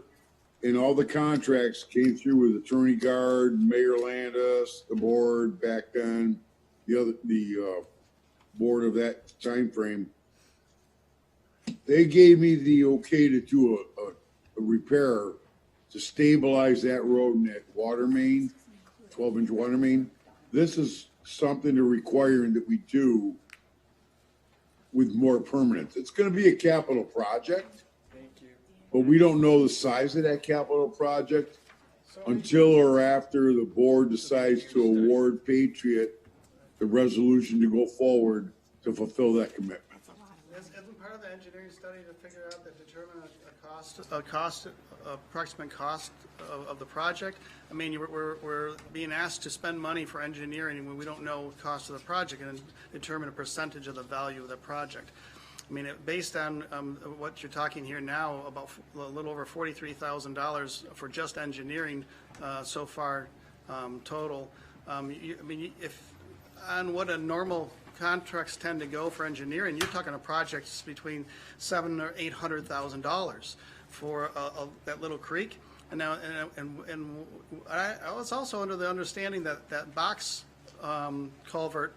in all the contracts came through with Attorney Guard, Mayor Landis, the board back then, the board of that time frame. They gave me the okay to do a repair to stabilize that road and that water main, 12-inch water main. This is something they're requiring that we do with more permanence. It's going to be a capital project, but we don't know the size of that capital project until or after the board decides to award Patriot the resolution to go forward to fulfill that commitment. Isn't part of the engineering study to figure out, determine approximate cost of the project? I mean, we're being asked to spend money for engineering when we don't know the cost of the project and determine a percentage of the value of the project. I mean, based on what you're talking here now, about a little over $43,000 for just engineering so far total. I mean, if on what a normal contracts tend to go for engineering, you're talking a projects between $700,000 or $800,000 for that little creek. And now, and I was also under the understanding that that box culvert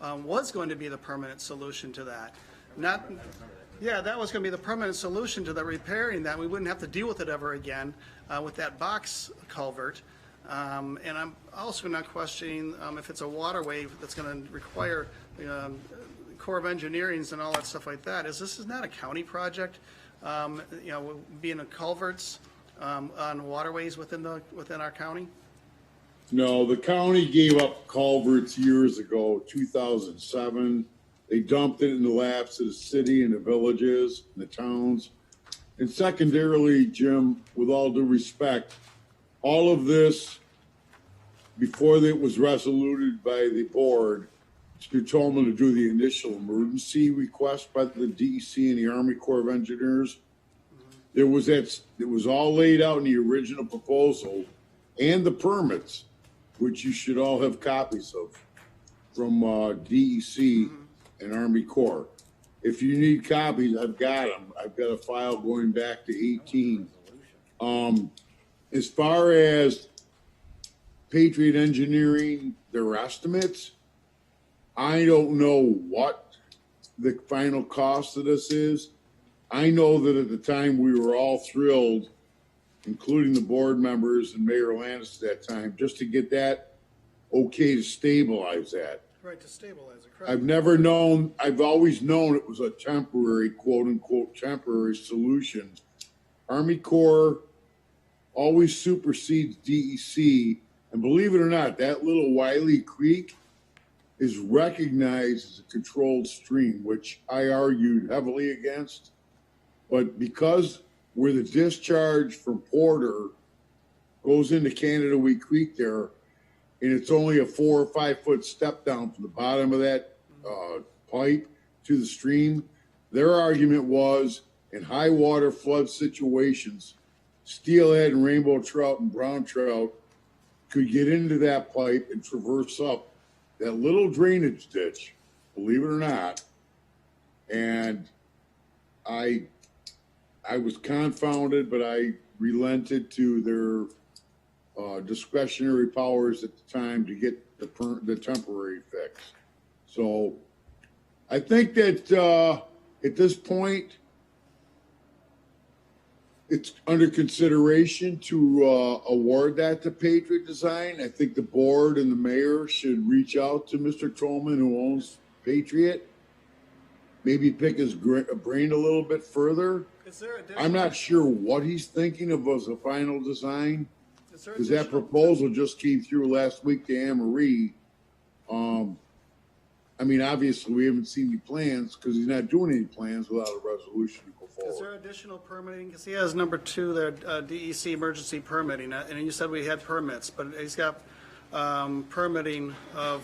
was going to be the permanent solution to that. Not, yeah, that was going to be the permanent solution to the repairing that. We wouldn't have to deal with it ever again with that box culvert. And I'm also not questioning if it's a waterway that's going to require Corps of Engineerings and all that stuff like that. This is not a county project, you know, being a culverts on waterways within our county? No, the county gave up culverts years ago, 2007. They dumped it in the laps of the city and the villages and the towns. And secondarily, Jim, with all due respect, all of this, before it was resoluted by the board, Mr. Tolman to do the initial emergency request by the DEC and the Army Corps of Engineers. It was all laid out in the original proposal and the permits, which you should all have copies of from DEC and Army Corps. If you need copies, I've got them. I've got a file going back to 18. As far as Patriot Engineering, their estimates, I don't know what the final cost of this is. I know that at the time we were all thrilled, including the board members and Mayor Landis at that time, just to get that okay to stabilize that. Right, to stabilize it, correct. I've always known it was a temporary, quote unquote, temporary solution. Army Corps always supersedes DEC, and believe it or not, that little Wiley Creek is recognized as a controlled stream, which I argued heavily against. But because where the discharge from Porter goes into Canada Wheat Creek there, and it's only a 4 or 5 foot step down from the bottom of that pipe to the stream, their argument was in high water flood situations, steelhead and rainbow trout and brown trout could get into that pipe and traverse up that little drainage ditch, believe it or not. And I was confounded, but I relented to their discretionary powers at the time to get the temporary fix. So I think that at this point, it's under consideration to award that to Paytrik Design. I think the board and the mayor should reach out to Mr. Tolman, who owns Patriot, maybe pick his brain a little bit further. I'm not sure what he's thinking of as a final design, because that proposal just came through last week to Anne Marie. I mean, obviously, we haven't seen any plans because he's not doing any plans without a resolution to go forward. Is there additional permitting? Because he has number 2 there, DEC emergency permitting, and you said we had permits, but he's got permitting of,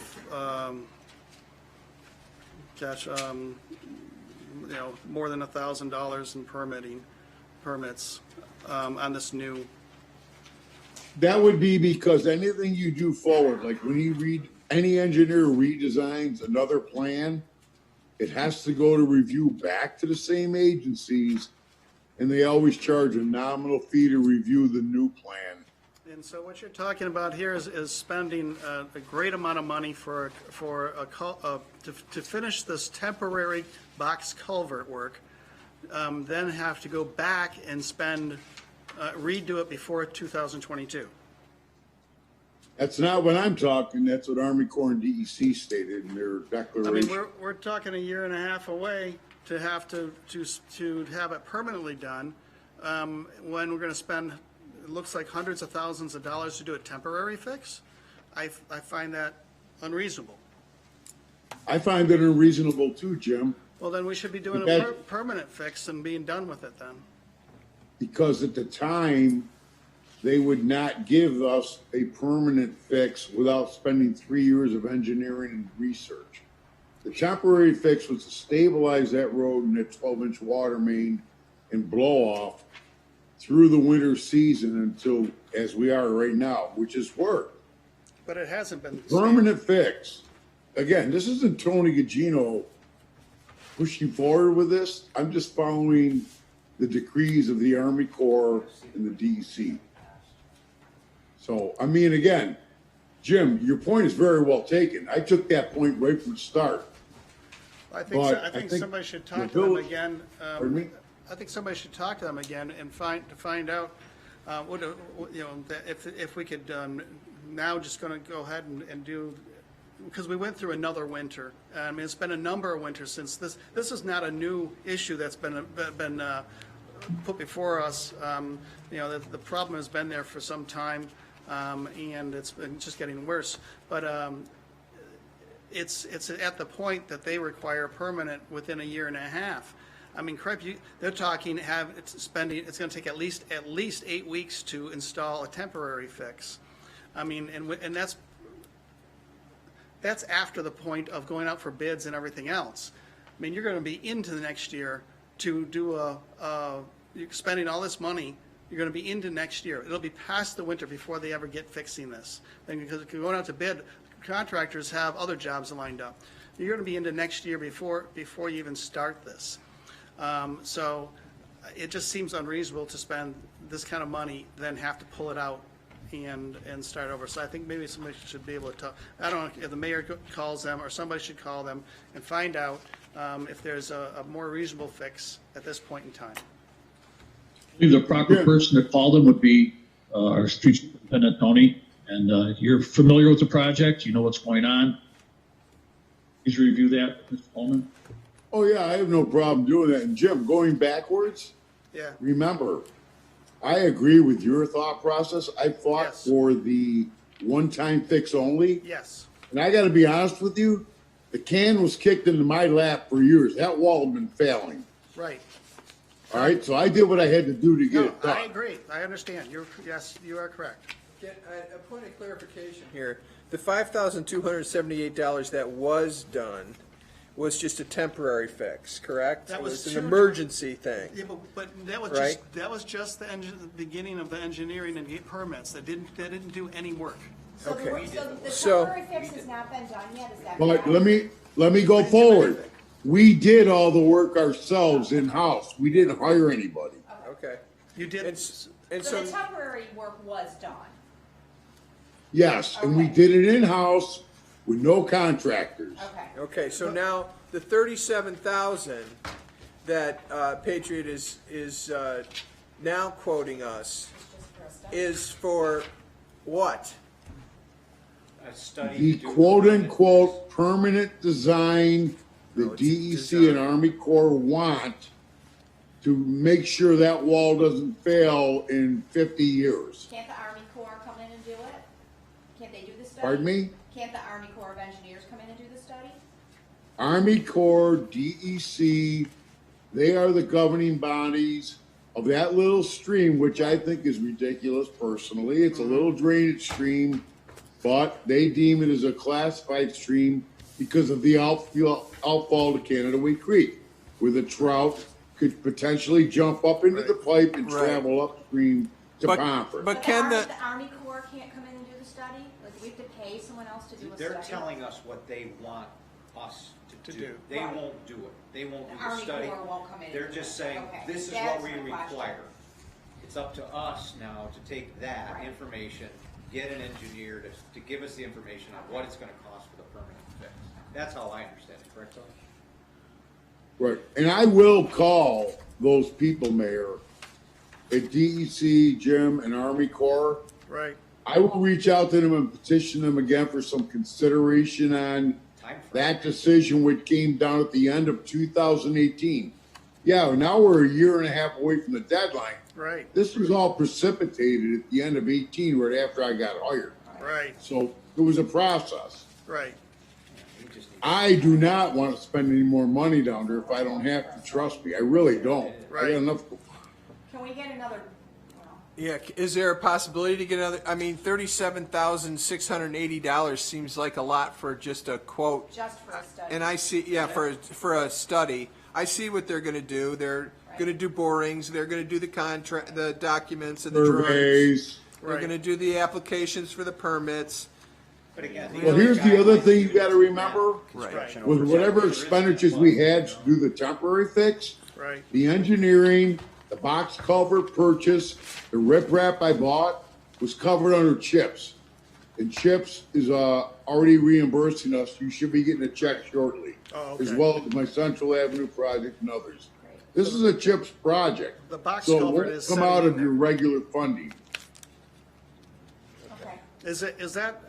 you know, more than $1,000 in permits on this new. That would be because anything you do forward, like when you any engineer redesigns another plan, it has to go to review back to the same agencies, and they always charge a nominal fee to review the new plan. And so what you're talking about here is spending a great amount of money to finish this temporary box culvert work, then have to go back and redo it before 2022. That's not what I'm talking. That's what Army Corps and DEC stated in their declaration. I mean, we're talking a year and a half away to have to have it permanently done, when we're going to spend, it looks like hundreds of thousands of dollars to do a temporary fix. I find that unreasonable. I find that unreasonable too, Jim. Well, then we should be doing But a permanent fix and being done with it then. because at the time, they would not give us a permanent fix without spending 3 years of engineering and research. The temporary fix was to stabilize that road and that 12-inch water main and blow off through the winter season until, as we are right now, which is work. But it hasn't been. Permanent fix. Again, this isn't Tony Gagino pushing forward with this. I'm just following the decrees of the Army Corps and the DEC. So, I mean, again, Jim, your point is very well taken. I took that point right from the start. I think somebody should talk to them again. Pardon me? I think somebody should talk to them again and find out what if we could now just going to go ahead and do, because we went through another winter. I mean, it's been a number of winters since this. This is not a new issue that's been put before us. The problem has been there for some time, and it's been just getting worse. But it's at the point that they require permanent within a year and a half. I mean, they're talking it's going to take at least 8 weeks to install a temporary fix. I mean, and that's after the point of going out for bids and everything else. I mean, you're going to be into the next year to do you're spending all this money. You're going to be into next year. It'll be past the winter before they ever get fixing this. And because going out to bid, contractors have other jobs lined up. You're going to be into next year before you even start this. So it just seems unreasonable to spend this kind of money, then have to pull it out and start over. So I think maybe somebody should be able to talk. I don't know if the mayor calls them or somebody should call them and find out if there's a more reasonable fix at this point in time. I believe the proper person to call them would be our street superintendent, Tony. And you're familiar with the project. You know what's going on. Please review that, Mr. Coleman. Oh, yeah, I have no problem doing that. And Jim, going backwards, Yeah. remember, I agree with your thought process. I fought Yes. for the one-time fix only. Yes. And I got to be honest with you, the can was kicked into my lap for years. That wall had been failing. Right. All right, so I did what I had to do to get No, it done. I agree. I understand. Yes, you are correct. Get a point of clarification here. The $5,278 that was done was just a temporary fix, correct? That It was an two- emergency thing. Yeah, but that was Right. just the beginning of the engineering and get permits. That didn't do any work. Okay. So the So- temporary fix has not been done yet, is that But correct? let me go forward. We did all the work ourselves in-house. We didn't hire anybody. Okay. You did. And So so, the temporary work was done. Yes, and we Okay. did it in-house with no contractors. Okay. okay, so now the 37,000 that Patriot is now quoting us is for what? A study The to do- quote-unquote permanent design the No, it's DEC and Army Corps want to make sure that wall doesn't fail in 50 years. Can't the Army Corps come in and do it? Can't they do the study? Pardon me? Can't the Army Corps of Engineers come in and do the study? Army Corps, DEC, they are the governing bodies of that little stream, which I think is ridiculous personally. It's a little drainage stream, but they deem it as a classified stream because of the outfall to Canada Creek, where the trout could potentially jump up into the pipe and Right. travel upstream to Pomfret. But can the The Army Corps can't come in and do the study? Like, we have to pay someone else to do a study? They're telling us what they want us to To do. do. They Right. won't do it. They won't The do the Army study. Corps won't come in and They're do just it. saying, Okay. this is That's what we my question. require. It's up to us now to take that Right. information, get an engineer to give us the information on what it's gonna cost for the permanent fix. That's how I understand it, correct, Tony? Right, and I will call those people, Mayor, at DEC, Jim, and Army Corps. Right. I will reach out to them and petition them again for some consideration on Time frame. that decision which came down at the end of 2018. Yeah, now we're a year and a half away from the deadline. Right. This was all precipitated at the end of 18, right after I got hired. Right. So it was a process. Right. I do not want to spend any more money down there if I don't have to. Trust me, I really don't. I Right. got enough. Can we get another, Yeah, is there a possibility to get another, I mean, $37,680 seems like a lot for just a quote. just for a study? And I see, yeah, for a study. I see what they're gonna do. They're gonna do borings, they're gonna do the contract, the documents and the drawings. Surveys. They're Right. gonna do the applications for the permits. But again, Well, here's the other thing you got to remember. Right. With whatever expenditures we had to do the temporary fix, Right. the engineering, the box culvert purchase, the riprap I bought was covered under CHIPS. And CHIPS is already reimbursing us. You should be getting a check shortly. Oh, As okay. well as my Central Avenue project and others. This is a CHIPS project. The box So it culvert won't is come sitting out in of your there. regular funding. Okay. Is that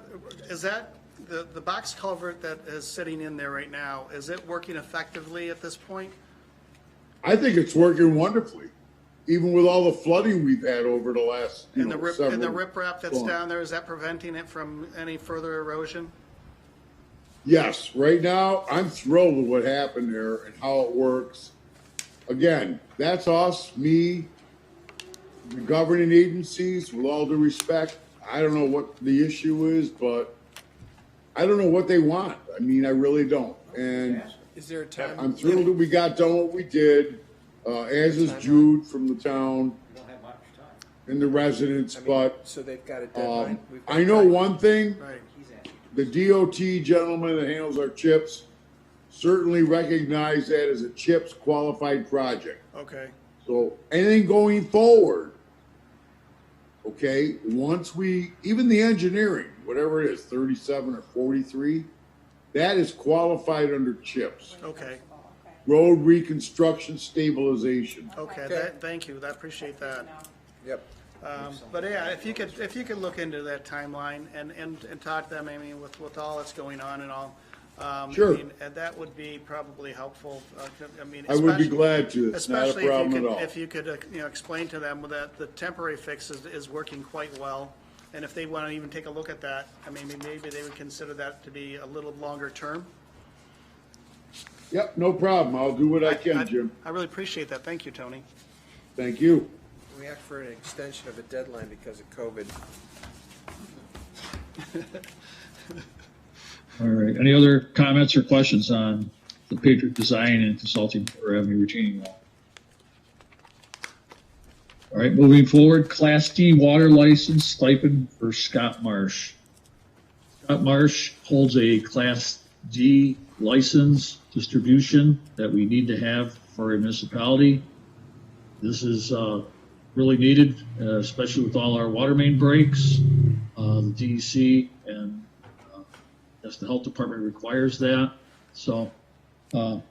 the box culvert that is sitting in there right now, is it working effectively at this point? I think it's working wonderfully, even with all the flooding we've had over the last, And the several. riprap that's storms. down there, is that preventing it from any further erosion? Yes, right now, I'm thrilled with what happened there and how it works. Again, that's us, me, the governing agencies, with all due respect. I don't know what the issue is, but I don't know what they want. I mean, I really don't. And Is there a time? I'm thrilled that we got done what we did, as is Jude from the town we don't have much time. and the residents, but, So they've got a deadline. We've got I know time. one thing. Right. He's asking. The DOT gentleman that handles our chips certainly recognized that as a chips qualified project. Okay. So anything going forward, okay, once we, even the engineering, whatever it is, 37 or 43, that is qualified under chips. Okay. Road reconstruction stabilization. Okay. Okay. Thank you. I appreciate that. Yep. But yeah, if you could look into that timeline and talk to them, I mean, with all that's going on and all. Sure. I mean, and that would be probably helpful. I mean, I would be especially- glad to. It's not a Especially problem at all. if you could, explain to them that the temporary fix is working quite well. And if they want to even take a look at that, I mean, maybe they would consider that to be a little longer term. Yep, no problem. I'll do what I can, Jim. I really appreciate that. Thank you, Tony. Thank you. We asked for an extension of a deadline because of COVID. All right, any other comments or questions on the Paytrik design and consulting for Avenue retaining wall? All right, moving forward, Class D water license stipend for Scott Marsh. Scott Marsh holds a Class D license distribution that we need to have for a municipality. This is really needed, especially with all our water main breaks. The DEC and yes, the health department requires that. So, are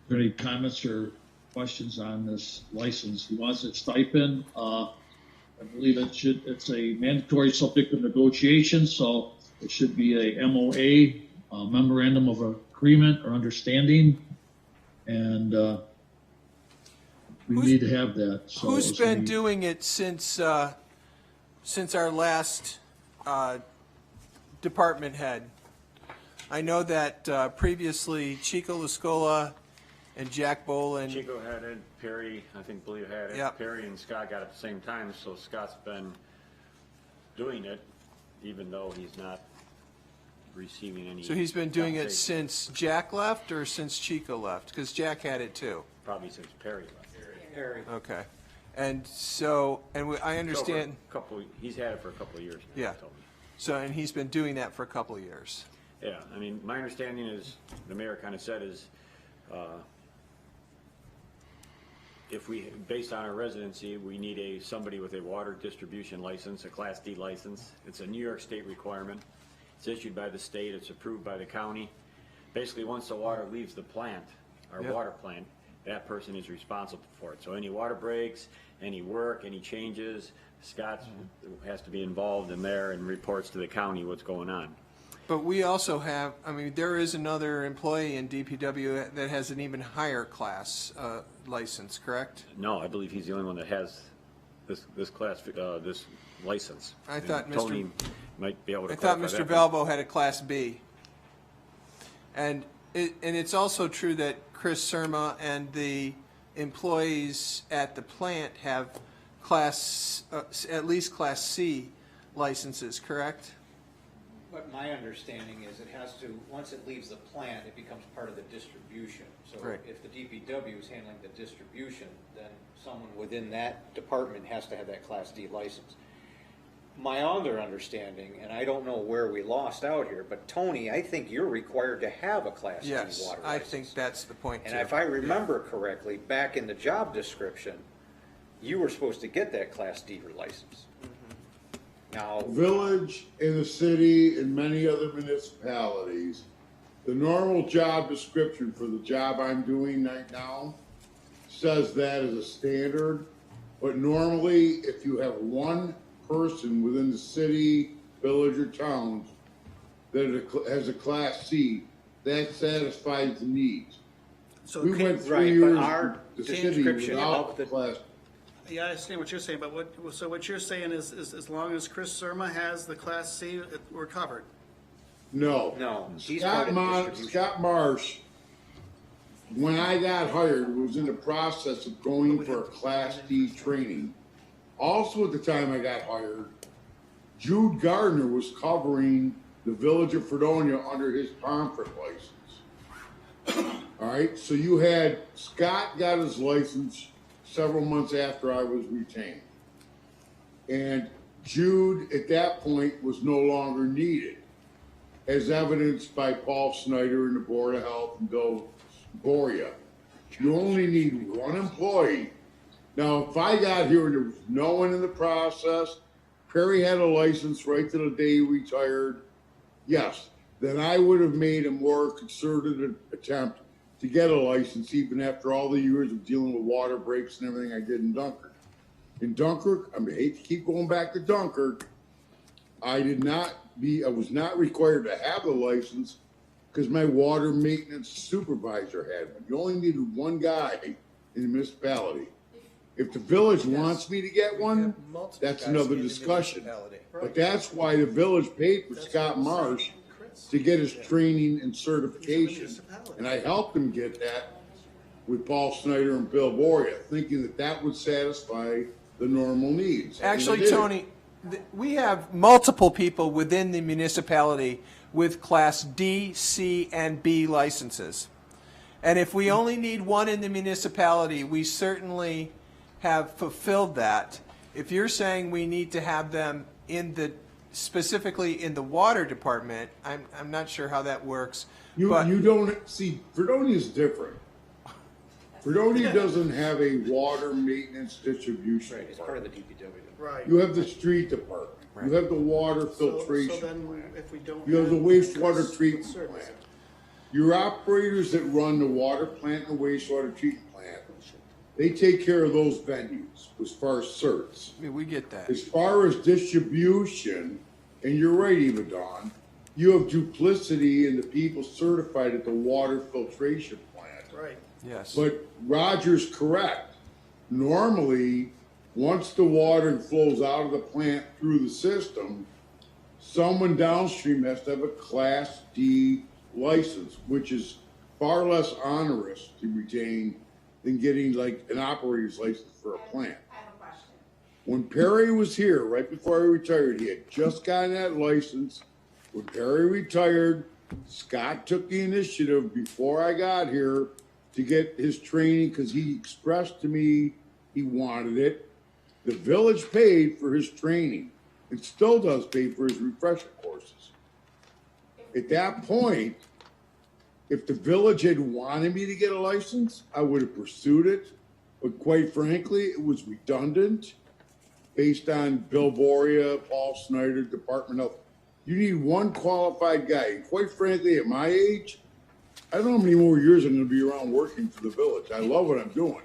there any comments or questions on this license? He wants a stipend. I believe it's a mandatory subject of negotiation, so it should be a MOA, memorandum of agreement or understanding, and we need to have that. So Who's it's been gonna be- doing it since our last department head? I know that previously Chico Lascola and Jack Boland. Chico had it, Perry, I think, had it. Yep. Perry and Scott got it at the same time, so Scott's been doing it, even though he's not receiving any. So he's been doing it compensation. since Jack left or since Chico left? Because Jack had it too. Probably since Perry left. Harry. Okay. And so, I understand, He's had it for a couple of years now, Yeah. he told me. so, and he's been doing that for a couple of years. Yeah, I mean, my understanding is, the mayor kind of said is, if we, based on our residency, we need somebody with a water distribution license, a Class D license. It's a New York State requirement. It's issued by the state, it's approved by the county. Basically, once the water leaves the plant, our Yep. water plant, that person is responsible for it. So any water breaks, any work, any changes, Scott has to be involved in there and reports to the county what's going on. But we also have, there is another employee in DPW that has an even higher class license, correct? No, I believe he's the only one that has this class, this license. I thought And Mr. Tony might be able to I thought clarify Mr. that. Valvo had a class B. And it's also true that Chris Surma and the employees at the plant have at least Class C licenses, correct? But my understanding is it has to, once it leaves the plant, it becomes part of the distribution. So Right. if the DPW is handling the distribution, then someone within that department has to have that Class D license. My other understanding, and I don't know where we lost out here, but Tony, I think you're required to have a Class D water Yes, license. I think that's the point too. And if I remember correctly, back in the job description, you were supposed to get that Class D license. Now, Village, in the city, and many other municipalities, the normal job description for the job I'm doing right now says that as a standard, but normally, if you have one person within the city, village, or town that has a Class C, that satisfies the needs. So We can- went 3 right, but years, our the city transcription without of the the- Class. Yeah, I understand what you're saying, but what you're saying is as long as Chris Surma has the Class C, we're covered. No. no, he's part of the distribution. Scott Marsh, when I got hired, was in the process of going for a Class D training. Also at the time I got hired, Jude Gardner was covering the village of Fredonia under his Pomfret license. All right, so you had, Scott got his license several months after I was retained. And Jude, at that point, was no longer needed, as evidenced by Paul Snyder and the Board of Health and Bill Boria. You only need one employee. Now, if I got here and there was no one in the process, Perry had a license right to the day he retired, yes, then I would have made a more concerted attempt to get a license even after all the years of dealing with water breaks and everything I did in Dunkirk. In Dunkirk, I hate to keep going back to Dunkirk, I was not required to have the license because my water maintenance supervisor had one. You only needed one guy in the municipality. If the village wants me to get one, that's another discussion. But that's why the village paid for Scott Marsh to get his training and certification. And I helped him get that with Paul Snyder and Bill Boria, thinking that that would satisfy the normal needs. Actually, Tony, we have multiple people within the municipality with Class D, C, and B licenses. And if we only need one in the municipality, we certainly have fulfilled that. If you're saying we need to have them specifically in the water department, I'm not sure how that works. You don't see, Fredonia is different. Fredonia doesn't have a water maintenance distribution Right, it's part of the department. DPW. Right. You have the street department. You have the water So filtration. then if we don't. You have the have wastewater Chris treatment service, plant. Your operators that run the water plant and the wastewater treatment plant, they take care of those venues as far as certs. I mean, we get that. As far as distribution, and you're right, Eva Dawn, you have duplicity in the people certified at the water filtration plant. Right. Yes. But Roger's correct. Normally, once the water flows out of the plant through the system, someone downstream has to have a Class D license, which is far less onerous to retain than getting like an operator's license for a plant. I have a question. When Perry was here, right before he retired, he had just gotten that license. When Perry retired, Scott took the initiative before I got here to get his training because he expressed to me he wanted it. The village paid for his training. It still does pay for his refresher courses. At that point, if the village had wanted me to get a license, I would have pursued it. But quite frankly, it was redundant based on Bill Boria, Paul Snyder, Department of Health. You need one qualified guy. And quite frankly, at my age, I don't know how many more years I'm going to be around working for the village. I love what I'm doing.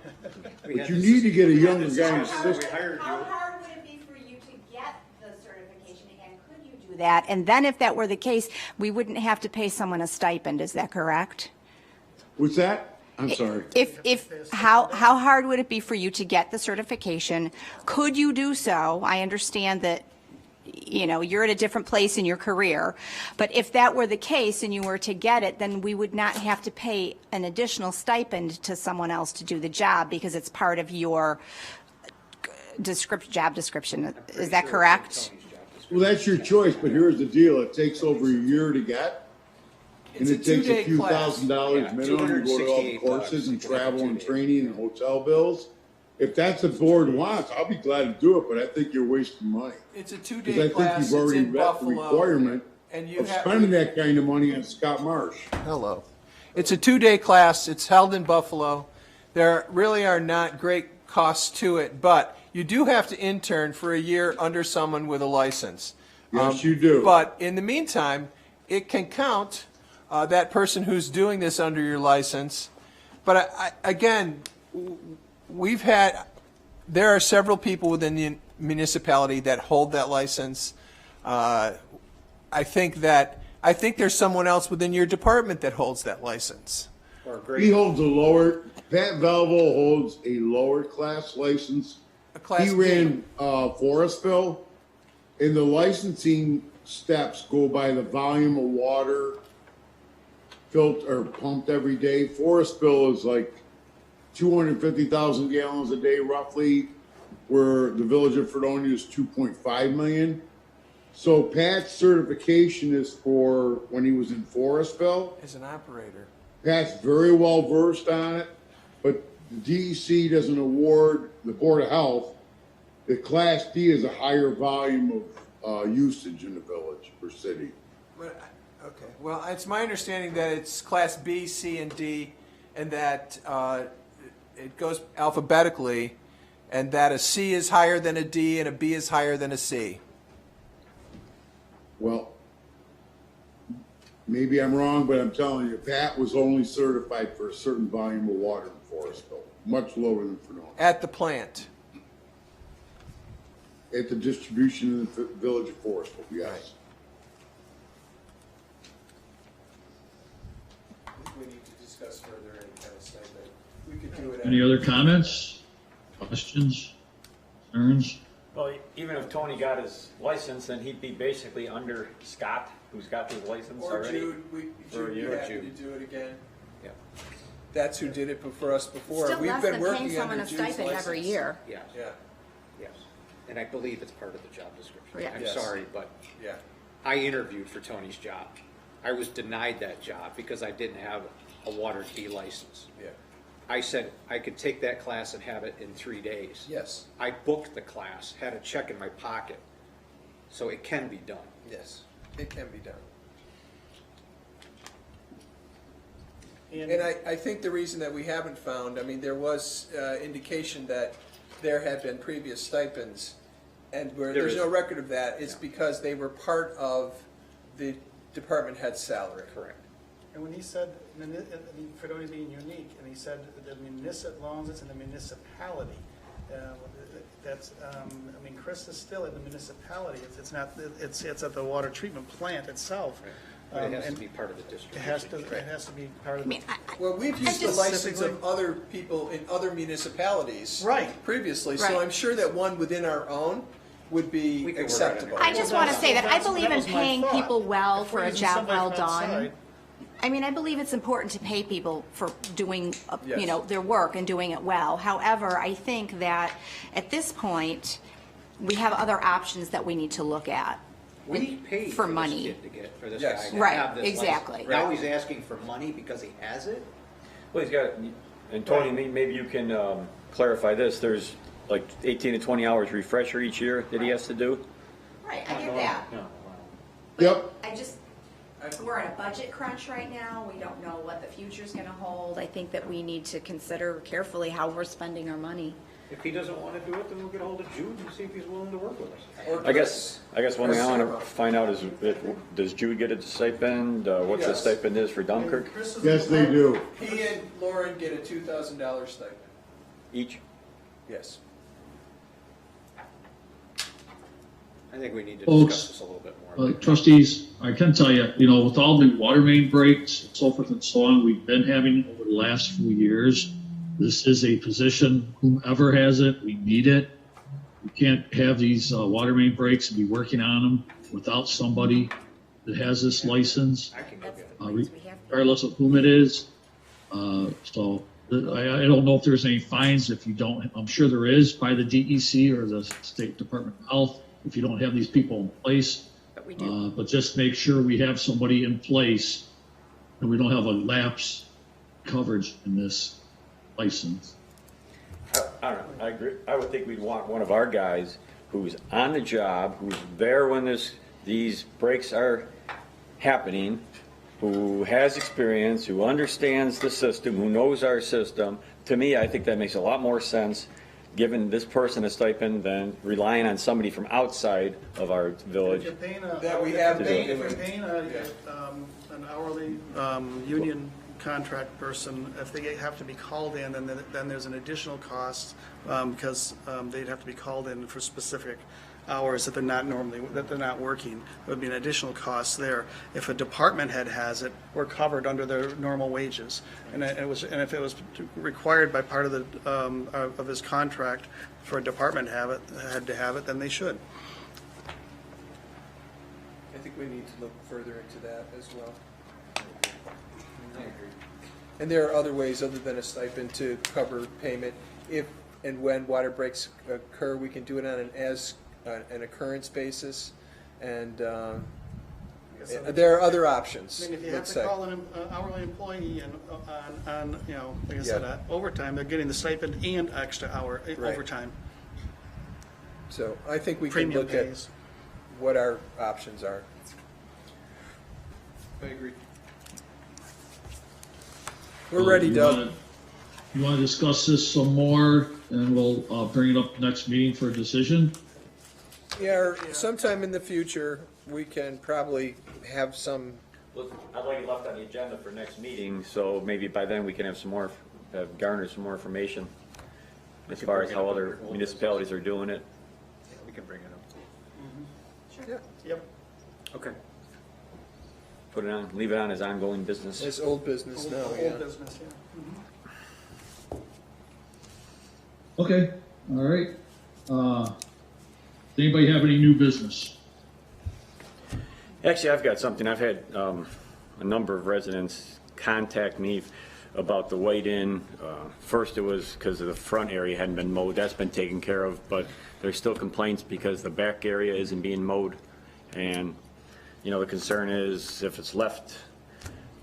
But you need to get a younger guy in the system. How hard would it be for you to get the certification again? Could you do that? And then if that were the case, we wouldn't have to pay someone a stipend, is that correct? What's that? I'm sorry. How hard would it be for you to get the certification? Could you do so? I understand that you know, you're at a different place in your career. But if that were the case and you were to get it, then we would not have to pay an additional stipend to someone else to do the job because it's part of your job description. Is that correct? Well, that's your choice, but here's the deal. It takes over a year to get. And It's it a takes a two-day few class. $1,000s minimum to go to all the courses and travel and training and hotel bills. If that's the board wants, I'll be glad to do it, but I think you're wasting money. It's a Because two-day I class. think It's you've already in met the Buffalo. requirement And you of have, spending that kind of money on Scott Marsh. hello. It's a two-day class. It's held in Buffalo. There really are not great costs to it, but you do have to intern for a year under someone with a license. Yes, you do. But in the meantime, it can count that person who's doing this under your license. But again, there are several people within the municipality that hold that license. I think there's someone else within your department that holds that license. He holds Pat Valvo holds a lower class license. A class He ran Forestville, and the licensing steps go by the volume of water filter or pumped every day. Forestville is like 250,000 gallons a day roughly, where the village of Fredonia is 2.5 million. So Pat's certification is for when he was in Forestville. As an operator. Pat's very well versed on it, but the DEC doesn't award the Board of Health. The Class D is a higher volume of usage in the village or city. Okay, well, it's my understanding that it's Class B, C, and D, and that it goes alphabetically, and that a C is higher than a D and a B is higher than a C. Well, maybe I'm wrong, but I'm telling you, Pat was only certified for a certain volume of water in Forestville, much lower than Fredonia. At the plant. At the distribution in the village of Forestville, yes. We need to discuss further any kind of statement. We could do it. Any other comments, questions, concerns? Well, even if Tony got his license, then he'd be basically under Scott, who's got his license Or already. Jude, Or Jude, you. be happy to do it again. Yeah. That's who did it for us before. Still We've less been than working paying someone under a Jude's stipend every license. year. Yes, Yeah, yes. And I believe it's part of the job description. Yeah. I'm Yes. sorry, but yeah. I interviewed for Tony's job. I was denied that job because I didn't have a water D license. Yeah. I said I could take that class and have it in 3 days. Yes, I booked the class, had a check in my pocket, so it can be done. yes, it can be done. And And I think the reason that we haven't found, I mean, there was indication that there had been previous stipends, and where There there's is. no record of that, it's because they were part of the department head's salary. Correct. And when he said, Fredonia being unique, and he said the municipal, as long as it's in the municipality, that's, I mean, Chris is still in the municipality. It's not, it's at the water treatment plant itself. But it has to And be part of the district. It has to be part I of mean, the. Well, we've used the just- license of other people in other municipalities. Right. Previously, Right. so I'm sure that one within our own would be We can work acceptable. on it. I just want to say that I That believe in was my paying thought. people well If for we're a using job somebody well from done. outside, I mean, I believe it's important to pay people for doing, Yes. you know, their work and doing it well. However, I think that at this point, we have other options that we need to look at. We paid For for money. this kid to get, for this Yes. guy to Right, have this exactly. license. Now he's asking for money because he has it? Well, he's got, and Tony, maybe you can clarify this. There's like 18 to 20 hours refresher each year that he has to do. Right, I get that. Yep. I just, we're in a budget crunch right now. We don't know what the future's going to hold. I think that we need to consider carefully how we're spending our money. If he doesn't want to do it, then we'll get a hold of Jude and see if he's willing to work with us. I guess one thing I want to find out is, does Jude get a stipend? What the Yes. stipend is for Dunkirk Chris is- Yes, they do. He and Lauren get a $2,000 stipend. each? Yes. I think we need to Folks, discuss this a little bit more. Trustees, I can tell you, you know, with all the water main breaks, and so forth and so on, we've been having over the last few years, this is a position, whomever has it, we need it. You can't have these water main breaks and be working on them without somebody that has this license, regardless of whom it is. So I don't know if there's any fines if you don't. I'm sure there is by the DEC or the State Department of Health if you don't have these people in place. But we do. But just make sure we have somebody in place and we don't have a lapse coverage in this license. I don't know, I agree. I would think we'd want one of our guys who's on the job, who's there when these breaks are happening, who has experience, who understands the system, who knows our system. To me, I think that makes a lot more sense, giving this person a stipend than relying on somebody from outside of our village. If you're paying That we have if been you're doing. paying an hourly union contract person, if they have to be called in, then there's an additional cost because they'd have to be called in for specific hours that they're not working. There would be an additional cost there. If a department head has it, we're covered under their normal wages. And if it was required by part of of his contract for a department head to have it, then they should. I think we need to look further into that as well. And there are other ways other than a stipend to cover payment. If and when water breaks occur, we can do it on an occurrence basis, and there are other options. I mean, if you have let's to say. call an hourly employee and on like I said, overtime, they're getting the stipend and extra hour overtime. So I think we can Premium look pays. at what our options are. I agree. We're ready, Doug. You want to discuss this some more, and we'll bring it up next meeting for a decision? Yeah, or sometime in the future, we can probably have some. I'd like it left on the agenda for next meeting, so maybe by then we can have garner some more information as far as how other municipalities are doing it. Yeah, we can bring it up. Yeah. Yep. Okay. Put it on, leave it on as ongoing business. It's old business now, yeah. Old business, yeah. Okay, all right. Does anybody have any new business? Actually, I've got something. I've had a number of residents contact me about the White Inn. First, it was because of the front area hadn't been mowed. That's been taken care of, but there's still complaints because the back area isn't being mowed. And, you know, the concern is if it's left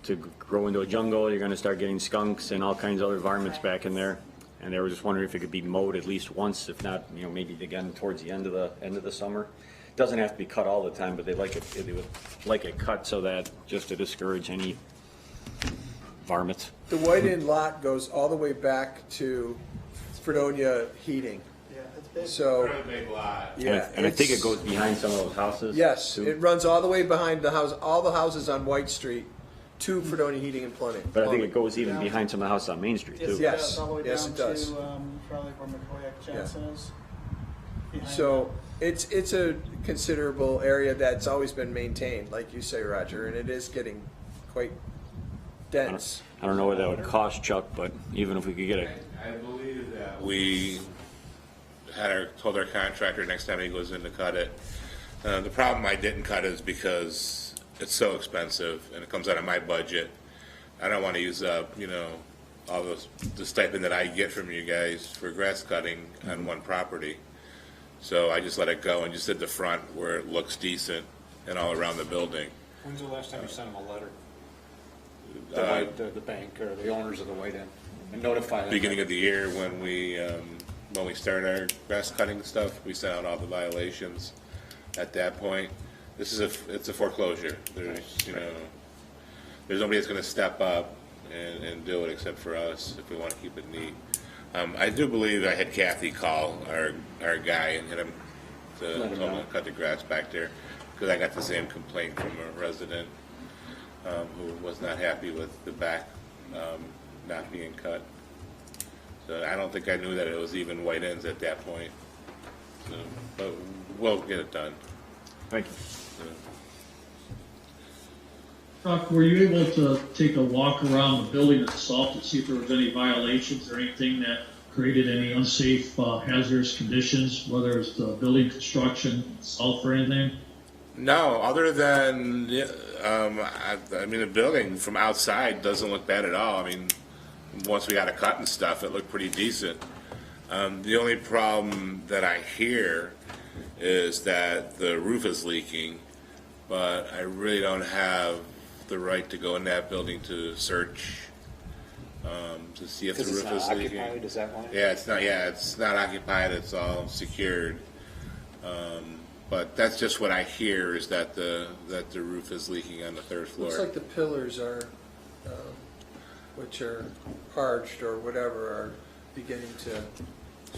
to grow into a jungle, you're going to start getting skunks and all kinds of other varmints back in there. And they were just wondering if it could be mowed at least once, if not, you know, maybe again towards the end of the summer. Doesn't have to be cut all the time, but they would like it cut so that just to discourage any varmints. The White Inn lot goes all the way back to Fredonia heating. Yeah, it's big. So, Big lot. yeah. And I think it it's- goes behind some of those houses. Yes, too. it runs all the way behind the house, all the houses on White Street to Fredonia Heating and Plumbing. But I think it goes even behind some of the houses on Main Street too. Yes. It's all the way Yes, down it does. to probably where McCoyak Johnson is. Behind So it's a considerable area that's always been maintained, like you say, Roger, and it is getting quite dense. I don't know what that would cost, Chuck, but even if we could get it. I believe that we told our contractor next time he goes in to cut it. The problem I didn't cut is because it's so expensive and it comes out of my budget. I don't want to use up, you know, all the stipend that I get from you guys for grass cutting on one property. So I just let it go and just did the front where it looks decent and all around the building. When's the last time you sent them a letter? The bank or the owners of the White Inn and notify them? Beginning of the year when we start our grass cutting stuff, we sent out all the violations at that point. It's a foreclosure. There's nobody that's going to step up and do it except for us if we want to keep it neat. I do believe I had Kathy call our guy and hit him to tell him to cut the grass back there because I got the same complaint from a resident who was not happy with the back not being cut. So I don't think I knew that it was even White Inns at that point. So, but we'll get it done. Thank you. Chuck, were you able to take a walk around the building itself to see if there was any violations or anything that created any unsafe, hazardous conditions, whether it's the building construction, itself or anything? No, other than, I mean, the building from outside doesn't look bad at all. I mean, once we got a cut and stuff, it looked pretty decent. The only problem that I hear is that the roof is leaking, but I really don't have the right to go in that building to search, to see if the roof is leaking. Occupied, is that why? Yeah, it's not occupied, it's all secured. But that's just what I hear, is that the roof is leaking on the third floor. Looks like the pillars are, which are parched or whatever, are beginning to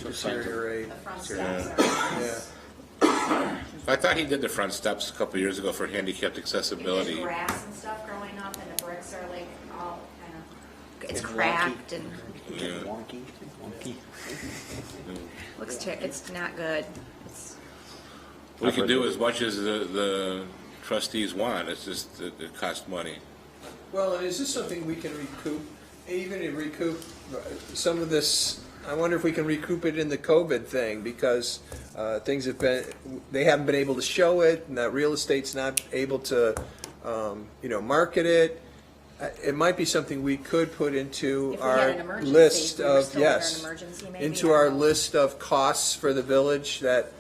deteriorate. The front steps Yeah. I thought he did the front steps a couple years ago for handicapped accessibility. There's grass and stuff growing up, and the bricks are like all kind of, it's cracked and Wonky. it's not good. It's, We can do as much as the trustees want, it's just that it costs money. Well, and is this something we can recoup, some of this? I wonder if we can recoup it in the COVID thing, because things have been, they haven't been able to show it, and that real estate's not able to, market it. It might be something we could put into If we had our an emergency, list if we were of, still under an yes, emergency, maybe, into I our don't know. list of costs for the village that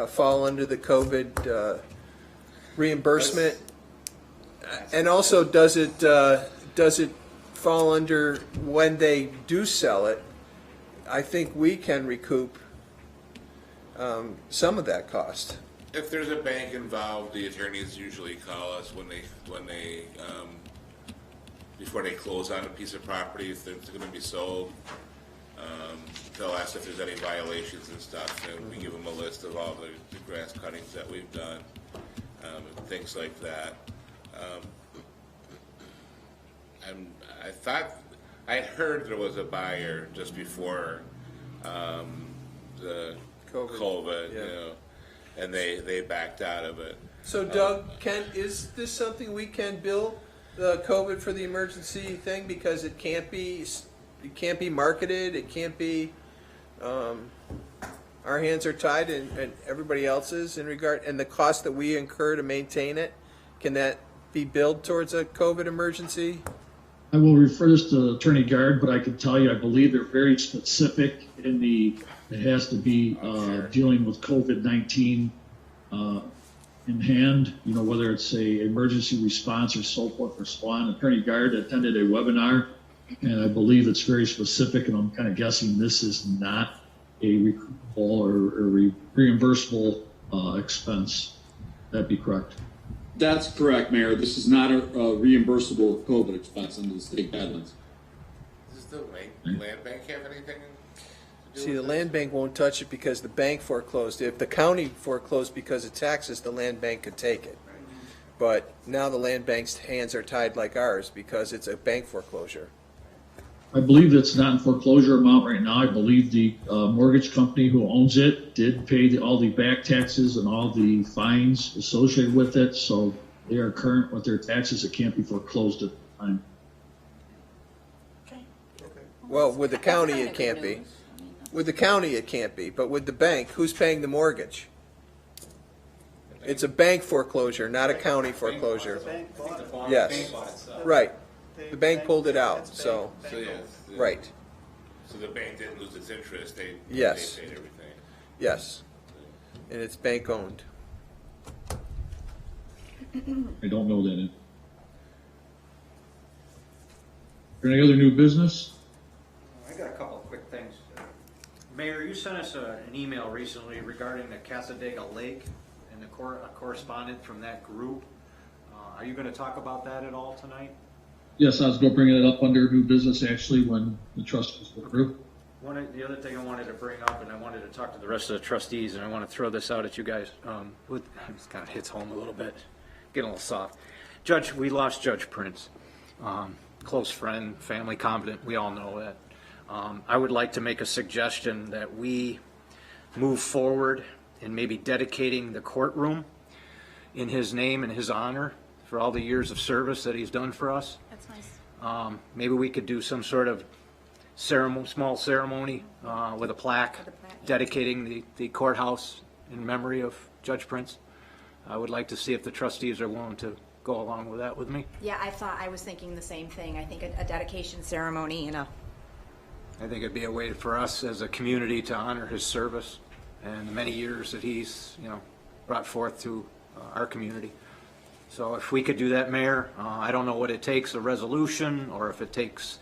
fall under the COVID reimbursement. And also, does it fall under, when they do sell it, I think we can recoup some of that cost. If there's a bank involved, the attorneys usually call us when they before they close on a piece of property, if it's going to be sold. They'll ask if there's any violations and stuff, and we give them a list of all the grass cuttings that we've done, and things like that. I thought, I had heard there was a buyer just before the COVID, yeah. and they backed out of it. So Doug, is this something we can bill the COVID for the emergency thing, because it can't be marketed, it can't be, our hands are tied and everybody else's in regard, and the cost that we incur to maintain it, can that be billed towards a COVID emergency? I will refer this to Attorney Guard, but I can tell you, I believe they're very specific in it has to be dealing with COVID-19 in hand, whether it's a emergency response or so forth or so on. Attorney Guard attended a webinar, and I believe it's very specific, and I'm kind of guessing this is not a recoupable or reimbursable expense. That'd be correct. That's correct, Mayor. This is not a reimbursable COVID expense under the state guidelines. Does the land bank have anything to do See, the with land bank won't touch it because the bank foreclosed. If the county foreclosed because of taxes, the land bank could take it. But now the land bank's hands are tied like ours because it's a bank foreclosure. I believe it's not in foreclosure amount right now. I believe the mortgage company who owns it did pay all the back taxes and all the fines associated with it, so they are current with their taxes. It can't be foreclosed at the time. Well, with the county, it can't be. With the county, it can't be, but with the bank, who's paying the mortgage? It's a bank foreclosure, not a county foreclosure. Yes, right. The bank pulled it out, so, right, So the bank didn't lose its interest, Yes. they paid everything. yes. And it's bank-owned. I don't know that. Is there any other new business? I got a couple of quick things. Mayor, you sent us an email recently regarding the Casadega Lake and a correspondent from that group. Are you going to talk about that at all tonight? Yes, I was going to bring it up under new business, actually, when the trustees go through. The other thing I wanted to bring up, and I wanted to talk to the rest of the trustees, and I want to throw this out at you guys. It kind of hits home a little bit, getting a little soft. Judge, we lost Judge Prince, close friend, family competent. We all know that. I would like to make a suggestion that we move forward in maybe dedicating the courtroom in his name and his honor for all the years of service that he's done for us. That's nice. Maybe we could do some sort of small ceremony with a plaque dedicating the courthouse in memory of Judge Prince. I would like to see if the trustees are willing to go along with that with me. Yeah, I was thinking the same thing. I think a dedication ceremony and I think it'd be a way for us as a community to honor his service and the many years that he's, brought forth to our community. So if we could do that, Mayor, I don't know what it takes, a resolution, or if it takes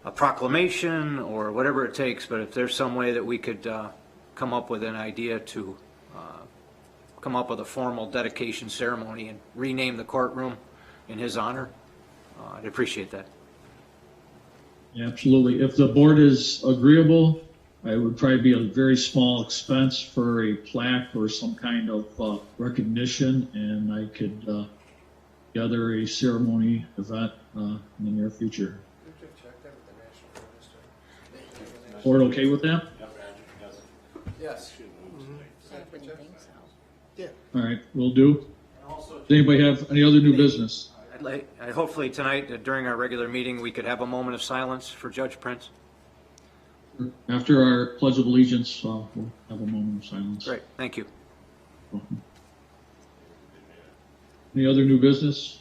a proclamation, or whatever it takes, but if there's some way that we could come up with an idea to come up with a formal dedication ceremony and rename the courtroom in his honor, I'd appreciate that. Yeah, absolutely. If the board is agreeable, it would probably be a very small expense for a plaque or some kind of recognition, and I could gather a ceremony event in the near future. Board okay with that? Yes. Yeah. All right, will do. Does anybody have any other new business? Hopefully tonight, during our regular meeting, we could have a moment of silence for Judge Prince. After our Pledge of Allegiance, we'll have a moment of silence. Great, thank you. Any other new business?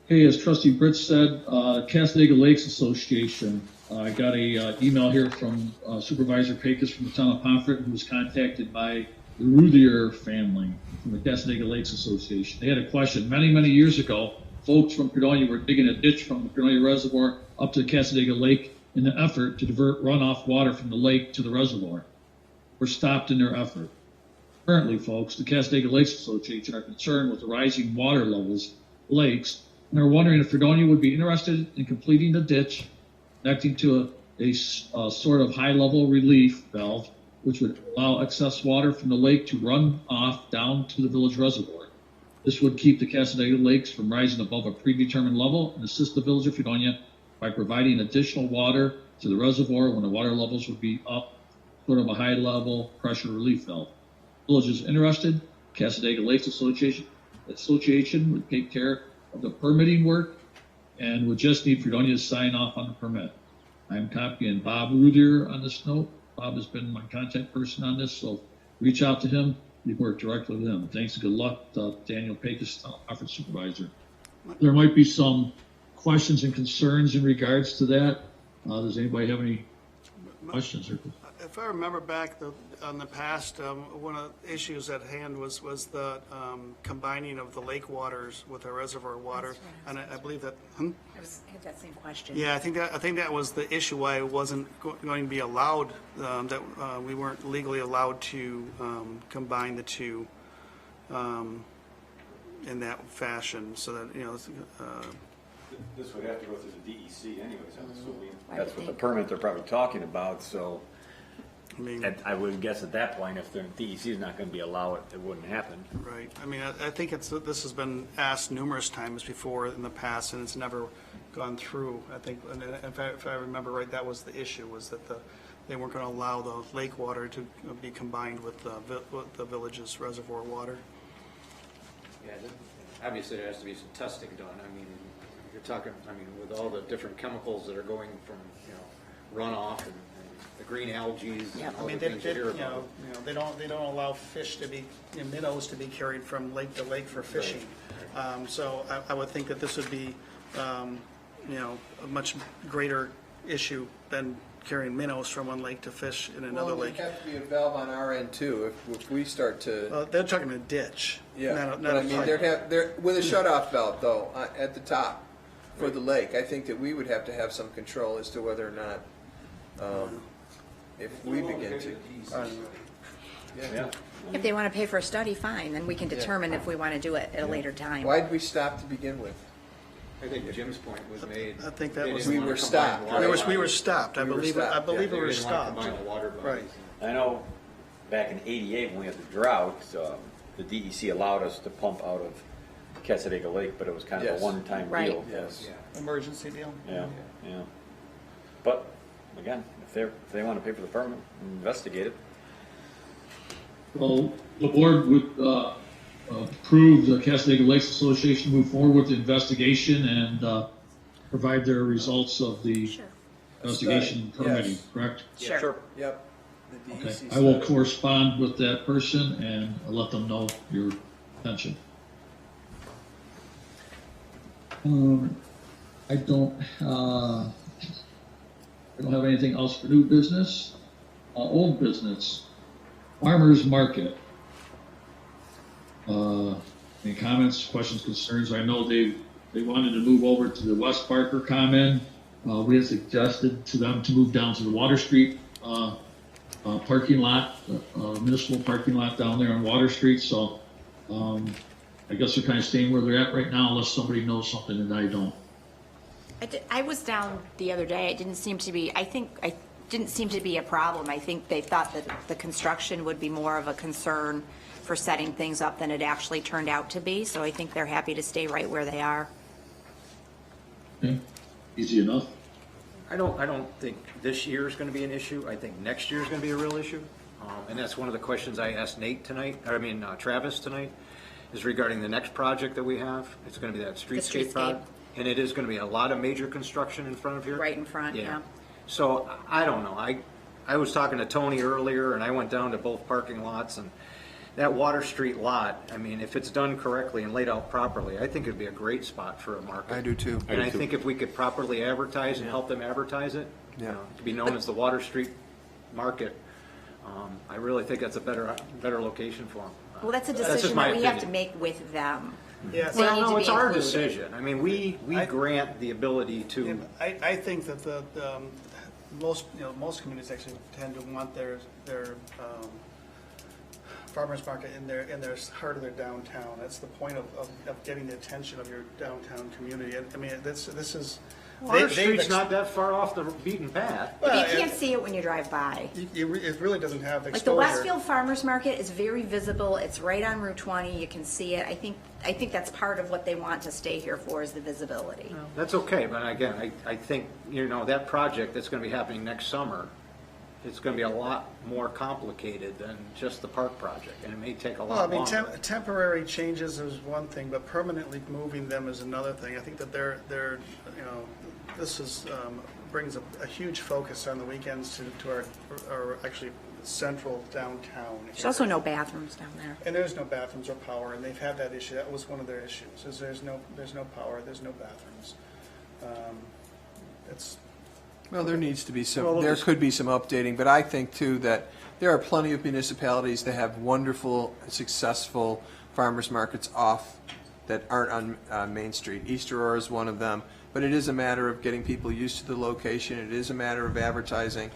Okay, as Trustee Britt said, Cassadaga Lakes Association. I got a email here from Supervisor Paytrik from the town of Pomfret, who was contacted by the Ruthier family from the Cassadaga Lakes Association. They had a question. Many years ago, folks from Fredonia were digging a ditch from the Fredonia Reservoir up to the Cassadaga Lake in the effort to divert runoff water from the lake to the reservoir. Were stopped in their effort. Currently, folks, the Cassadaga Lakes Association are concerned with the rising water levels of lakes, and are wondering if Fredonia would be interested in completing the ditch connecting to a sort of high-level relief valve, which would allow excess water from the lake to run off down to the village reservoir. This would keep the Cassadaga Lakes from rising above a predetermined level and assist the village of Fredonia by providing additional water to the reservoir when the water levels would be up, sort of a high-level pressure relief valve. The village is interested. Cassadaga Lakes Association would take care of the permitting work and would just need Fredonia to sign off on the permit. I'm copying Bob Ruthier on this note. Bob has been my contact person on this, so reach out to him. You work directly with him. Thanks and good luck, Daniel Paytrik, Office Supervisor. There might be some questions and concerns in regards to that. Does anybody have any questions? If I remember back on the past, one of the issues at hand was the combining of the lake waters with the reservoir water, and I believe that. I had that same question. Yeah, I think that was the issue why it wasn't going to be allowed. That we weren't legally allowed to combine the two in that fashion. So that this would have to go through the DEC anyways, I'm assuming. That's what the permit they're probably talking about, so. I mean, I would guess at that point, if the DEC is not going to be allowed, it wouldn't happen. Right. I mean, I think this has been asked numerous times before in the past, and it's never gone through. I think, and if I remember right, that was the issue, was that they weren't going to allow the lake water to be combined with the village's reservoir water. Yeah, obviously there has to be some testing done. I mean, you're talking, with all the different chemicals that are going from, runoff and the green algae. Yeah. I mean, they don't allow fish to be, minnows to be carried from lake to lake for fishing. Right. So I would think that this would be, a much greater issue than carrying minnows from one lake to fish in another lake. Well, there'd have to be a valve on our end too if we start to. They're talking a ditch. Yeah, not a pipe. there with a shutoff valve though at the top for the lake. I think that we would have to have some control as to whether or not. If we begin to. Yeah. If they want to pay for a study, fine, then we can determine if we want to do it at a later time. Why did we stop to begin with? I think Jim's point was made. I think that was. We were stopped. We were stopped. I believe we were stopped. Right. I know back in '88 when we had the drought, the DEC allowed us to pump out of Cassadaga Lake, but it was kind of a one-time deal. Yes. Emergency deal. Yeah. But again, if they want to pay for the permit, investigate it. Well, the board would approve the Cassadaga Lakes Association move forward with the investigation and provide their results of the Sure. investigation and permitting, Yes. correct? Sure. Yep. The Okay, DEC I will study. correspond with that person and let them know your intention. I don't have anything else for new business. Old business, farmers market. Any comments, questions, concerns? I know they wanted to move over to the West Parker Common. We had suggested to them to move down to the Water Street parking lot, municipal parking lot down there on Water Street. So I guess they're kind of staying where they're at right now, unless somebody knows something and I don't. I was down the other day. It didn't seem to be, didn't seem to be a problem. I think they thought that the construction would be more of a concern for setting things up than it actually turned out to be. So I think they're happy to stay right where they are. Okay, easy enough. I don't think this year is going to be an issue. I think next year is going to be a real issue. And that's one of the questions I asked Travis tonight, is regarding the next project that we have. It's going to be that streetscape project. And it is going to be a lot of major construction in front of here. Right in front, yeah. So I don't know. I was talking to Tony earlier, and I went down to both parking lots, and that Water Street lot, I mean, if it's done correctly and laid out properly, I think it'd be a great spot for a market. I do too. And I think if we could properly advertise and help them advertise it, to be known as the Water Street Market, I really think that's a better location for them. Well, that's a just decision my that we have to opinion. make with them. Yeah, They Well, need to no, be it's our included. decision. I mean, we grant the ability to. I think that the most communities actually tend to want their farmers market in their heart of their downtown. That's the point of getting the attention of your downtown community. I mean, this is. Water Street's not that far off the beaten path. But you can't see it when you drive by. It really doesn't have Like exposure. the Westfield Farmers Market is very visible. It's right on Route 20. You can see it. I think that's part of what they want to stay here for, is the visibility. That's okay, but again, I think, that project that's going to be happening next summer, it's going to be a lot more complicated than just the park project, and it may take a lot longer. Temporary changes is one thing, but permanently moving them is another thing. I think that this is brings a huge focus on the weekends to our actually central downtown. There's also no bathrooms down there. And there's no bathrooms or power, and they've had that issue. That was one of their issues, is there's no power, there's no bathrooms. Well, there needs to be some, Well, there could be some updating, but I think too that there are plenty of municipalities that have wonderful, successful farmers markets that aren't on Main Street. East Aurora is one of them, but it is a matter of getting people used to the location. It is a matter of advertising.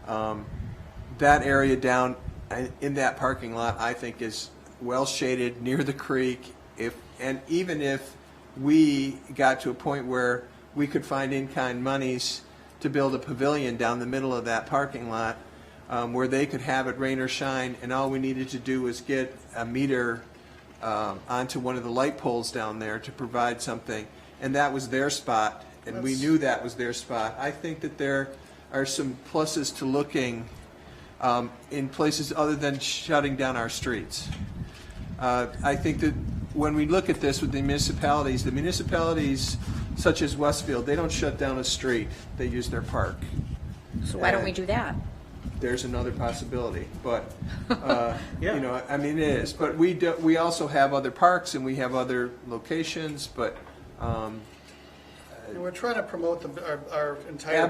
That area down in that parking lot, I think, is well shaded near the creek. Even if we got to a point where we could find in-kind monies to build a pavilion down the middle of that parking lot, where they could have it rain or shine, and all we needed to do was get a meter onto one of the light poles down there to provide something, and that was their spot, and we knew that was their spot. I think that there are some pluses to looking in places other than shutting down our streets. I think that when we look at this with the municipalities such as Westfield, they don't shut down a street, they use their park. So why don't we do that? There's another possibility, but I mean, it is. But we also have other parks and we have other locations, but And we're trying to promote our entire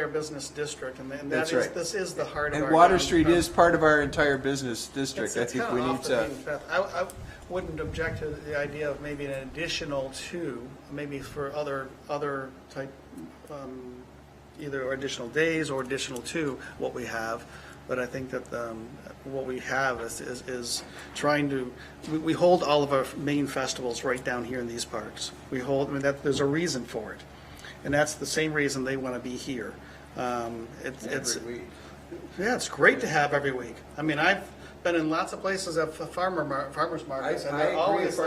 business district, and that That's is right. this is the heart of and our Water downtown. Street is part of our entire business district. I think we need to. I wouldn't object to the idea of maybe an additional two, maybe for other type, either additional days or additional two, what we have. But I think that what we have is trying to, we hold all of our main festivals right down here in these parks. There's a reason for it. And that's the same reason they want to be here. Every week. Yeah, it's great to have every week. I mean, I've been in lots of places at farmers markets, and they're always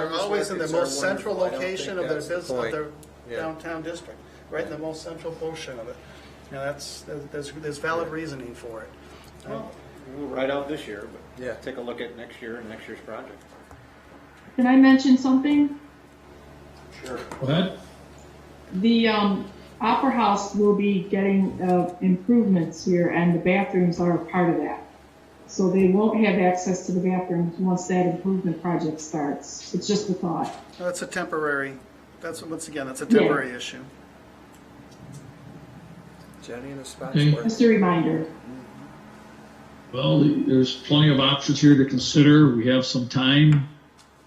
in the most central location of their business, of their downtown district, right in the most central portion of it. There's valid reasoning for it. Well, we'll ride out this year, but take a look at next year and next year's project. Can I mention something? Sure. Go ahead. The Opera House will be getting improvements here, and the bathrooms are a part of that. So they won't have access to the bathrooms once that improvement project starts. It's just a thought. That's a temporary, once again, that's a temporary issue. Jenny in the spot. Okay. Just a reminder. Well, there's plenty of options here to consider. We have some time.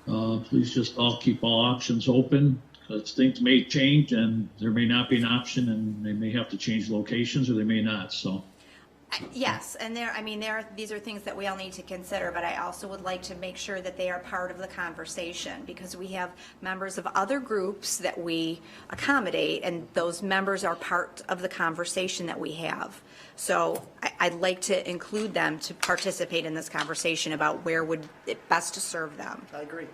Please just all keep all options open, because things may change and there may not be an option, and they may have to change locations or they may not, so. Yes, and these are things that we all need to consider, but I also would like to make sure that they are part of the conversation, because we have members of other groups that we accommodate, and those members are part of the conversation that we have. So I'd like to include them to participate in this conversation about where would it best to serve them. I agree.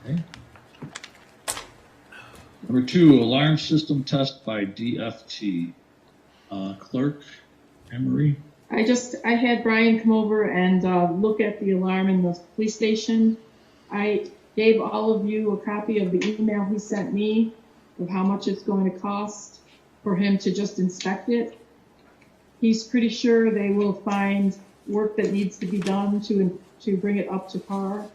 Okay. Number 2, alarm system test by DFT. Clerk, Emery. I had Brian come over and look at the alarm in the police station. I gave all of you a copy of the email he sent me of how much it's going to cost for him to just inspect it. He's pretty sure they will find work that needs to be done to bring it up to par.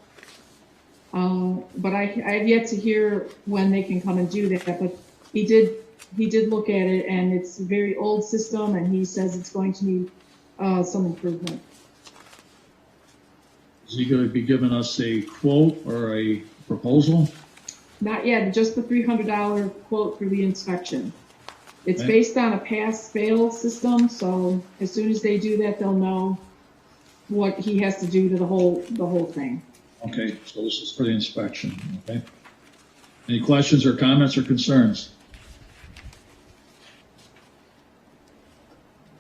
But I have yet to hear when they can come and do that. But he did look at it, and it's a very old system, and he says it's going to need some improvement. Is he going to be giving us a quote or a proposal? Not yet, just the $300 quote for the inspection. It's Okay. based on a pass-fail system, so as soon as they do that, they'll know what he has to do to the whole thing. Okay, so this is for the inspection, okay? Any questions or comments or concerns?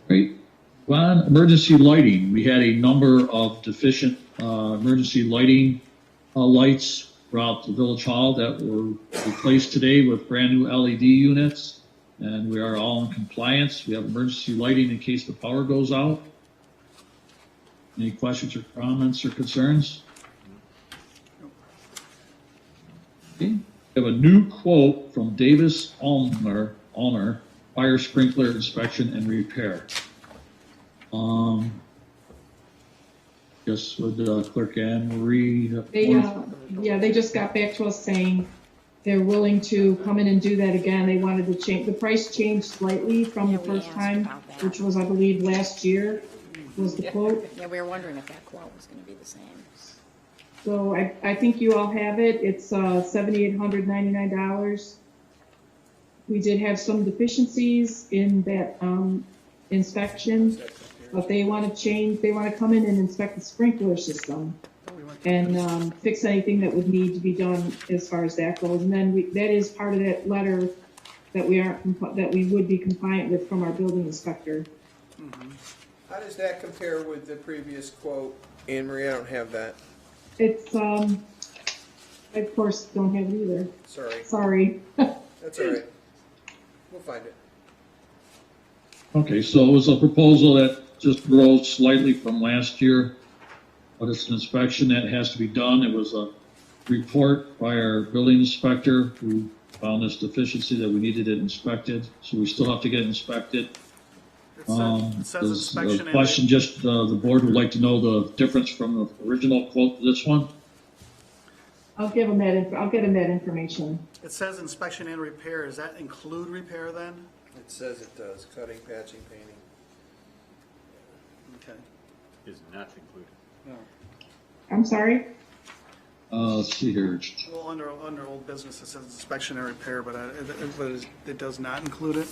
Great. On emergency lighting, we had a number of deficient emergency lighting lights throughout the village hall that were replaced today with brand new LED units, and we are all in compliance. We have emergency lighting in case the power goes out. Any questions or comments or concerns? Okay. We have a new quote from Davis Ulmer, fire sprinkler inspection and repair. Guess with Clerk Anne Marie. They just got back to us saying they're willing to come in and do that again. They wanted to change, the price changed slightly from the first time, which was, I believe, last year was the quote. Yeah, we were wondering if that quote was going to be the same. So I think you all have it. It's $7,899. We did have some deficiencies in that inspection, but they want to come in and inspect the sprinkler system and fix anything that would need to be done as far as that goes. And then that is part of that letter that we would be compliant with from our building inspector. How does that compare with the previous quote? Anne Marie, I don't have that. It's, I of course don't have it either. Sorry. That's all right. We'll find it. Okay, so it was a proposal that just rose slightly from last year, but it's an inspection that has to be done. It was a report by our building inspector who found this deficiency that we needed it inspected, so we still have to get it inspected. It says inspection. The question, just the board would like to know the difference from the original quote to this one. I'll get him that information. It says inspection and repair. Does that include repair then? It says it does. Cutting, patching, painting. Okay. Is not included. No. I'm sorry? Let's see here. Well, under old business, it says inspection and repair, but it does not include it.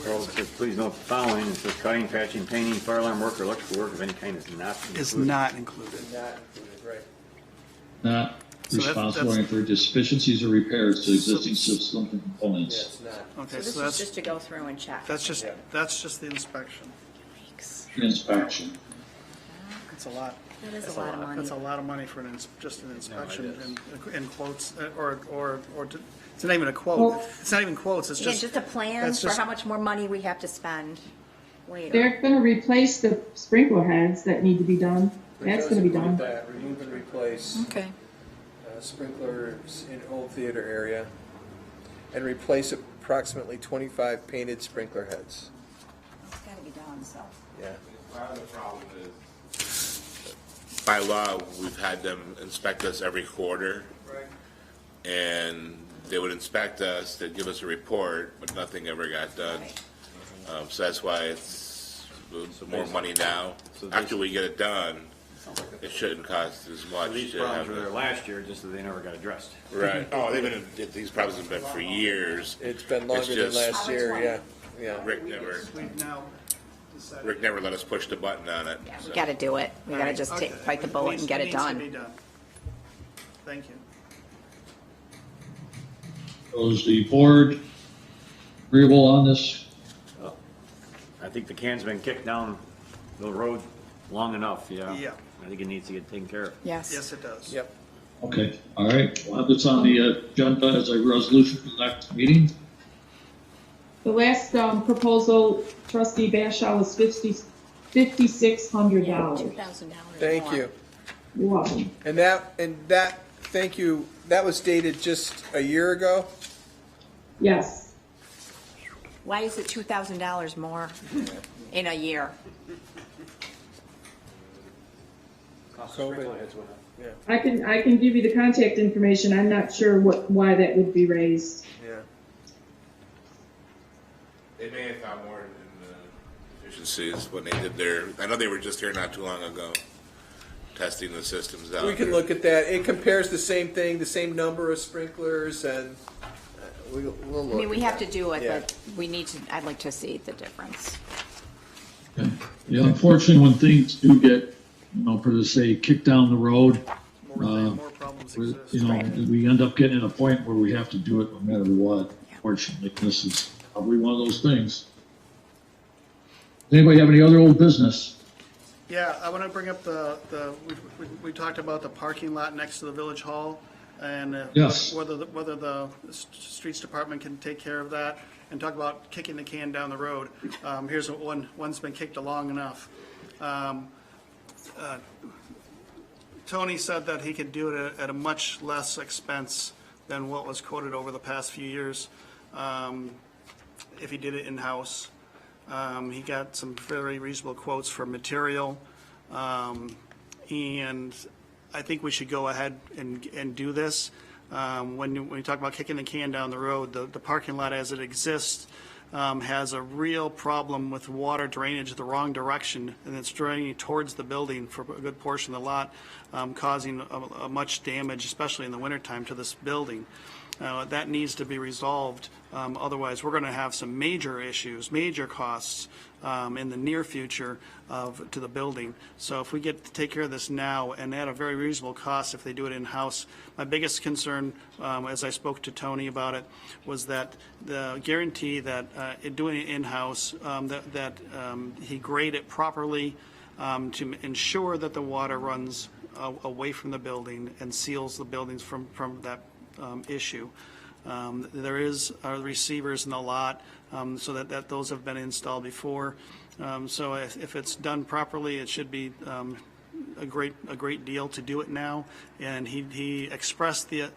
Well, it says, please note the following. It says cutting, patching, painting, fire alarm work, or electrical work of any kind is not included. Is not included. Not included, right. Not So responsible for deficiencies or repairs to existing system components. Yeah, it's not. Okay, So this is just to go through and check. that's just the inspection. Inspection. It's a lot. That is a lot of money. That's a lot of money for just an inspection and quotes it's not even a quote. Well, it's not even quotes. It's Yeah, just just a plan that's for just- how much more money we have to spend later. They're going to replace the sprinkler heads that need to be done. That's going to be done. That. Remove and replace. Okay. sprinklers in Old Theater area and replace approximately 25 painted sprinkler heads. It's gotta be done, so. Yeah. Part of the problem is, by law, we've had them inspect us every quarter. Right. And they would inspect us, they'd give us a report, but nothing ever got done. So that's why it's more money now. After we get it done, it shouldn't cost as much. These to problems have were it. there last year, just that they never got addressed. Right. Oh, these problems have been for years. It's been longer than just- last year, yeah. Yeah. Rick never We've now decided. Rick never let us push the button on it. Yeah, so. we gotta do it. We gotta just Okay. bite the bullet and get it Needs to done. be done. Thank you. Was the board agreeable on this? I think the can's been kicked down the road long enough, yeah. Yeah. I think it needs to get taken care of. Yes. Yes, it does. Yep. Okay, all right. We'll have this on the agenda as a resolution for the next meeting. The last proposal, trustee Bashaw, was $5,600. $2,000. Thank you. You're welcome. And that, thank you, that was dated just a year ago? Yes. Why is it $2,000 more in a year? COVID. Yeah, I can give you the contact information. I'm not sure why that would be raised. yeah. They may have found more in the efficiencies when they did their, I know they were just here not too long ago, testing the systems out. We can look at that. It compares the same thing, the same number of sprinklers, and we'll look. I mean, we at have that. to do it, Yeah. but we need to, I'd like to see the difference. Yeah, unfortunately, when things do get, per se, kicked down the road, More problems exist. we end up getting to a point where we have to do it no matter what. Fortunately, this is probably one of those things. Does anybody have any other old business? Yeah, I want to bring up we talked about the parking lot next to the village hall and Yes. whether the streets department can take care of that and talk about kicking the can down the road. Here's one's been kicked long enough. Tony said that he could do it at a much less expense than what was quoted over the past few years if he did it in-house. He got some very reasonable quotes for material, and I think we should go ahead and do this. When you talk about kicking the can down the road, the parking lot as it exists has a real problem with water drainage the wrong direction, and it's draining towards the building for a good portion of the lot, causing a much damage, especially in the wintertime, to this building. That needs to be resolved. Otherwise, we're going to have some major issues, major costs in the near future to the building. So if we get to take care of this now and at a very reasonable cost if they do it in-house, my biggest concern, as I spoke to Tony about it, was that the guarantee that doing it in-house, that he grade it properly to ensure that the water runs away from the building and seals the buildings from that issue. There is receivers in the lot, so that those have been installed before. So if it's done properly, it should be a great deal to do it now. And he expressed the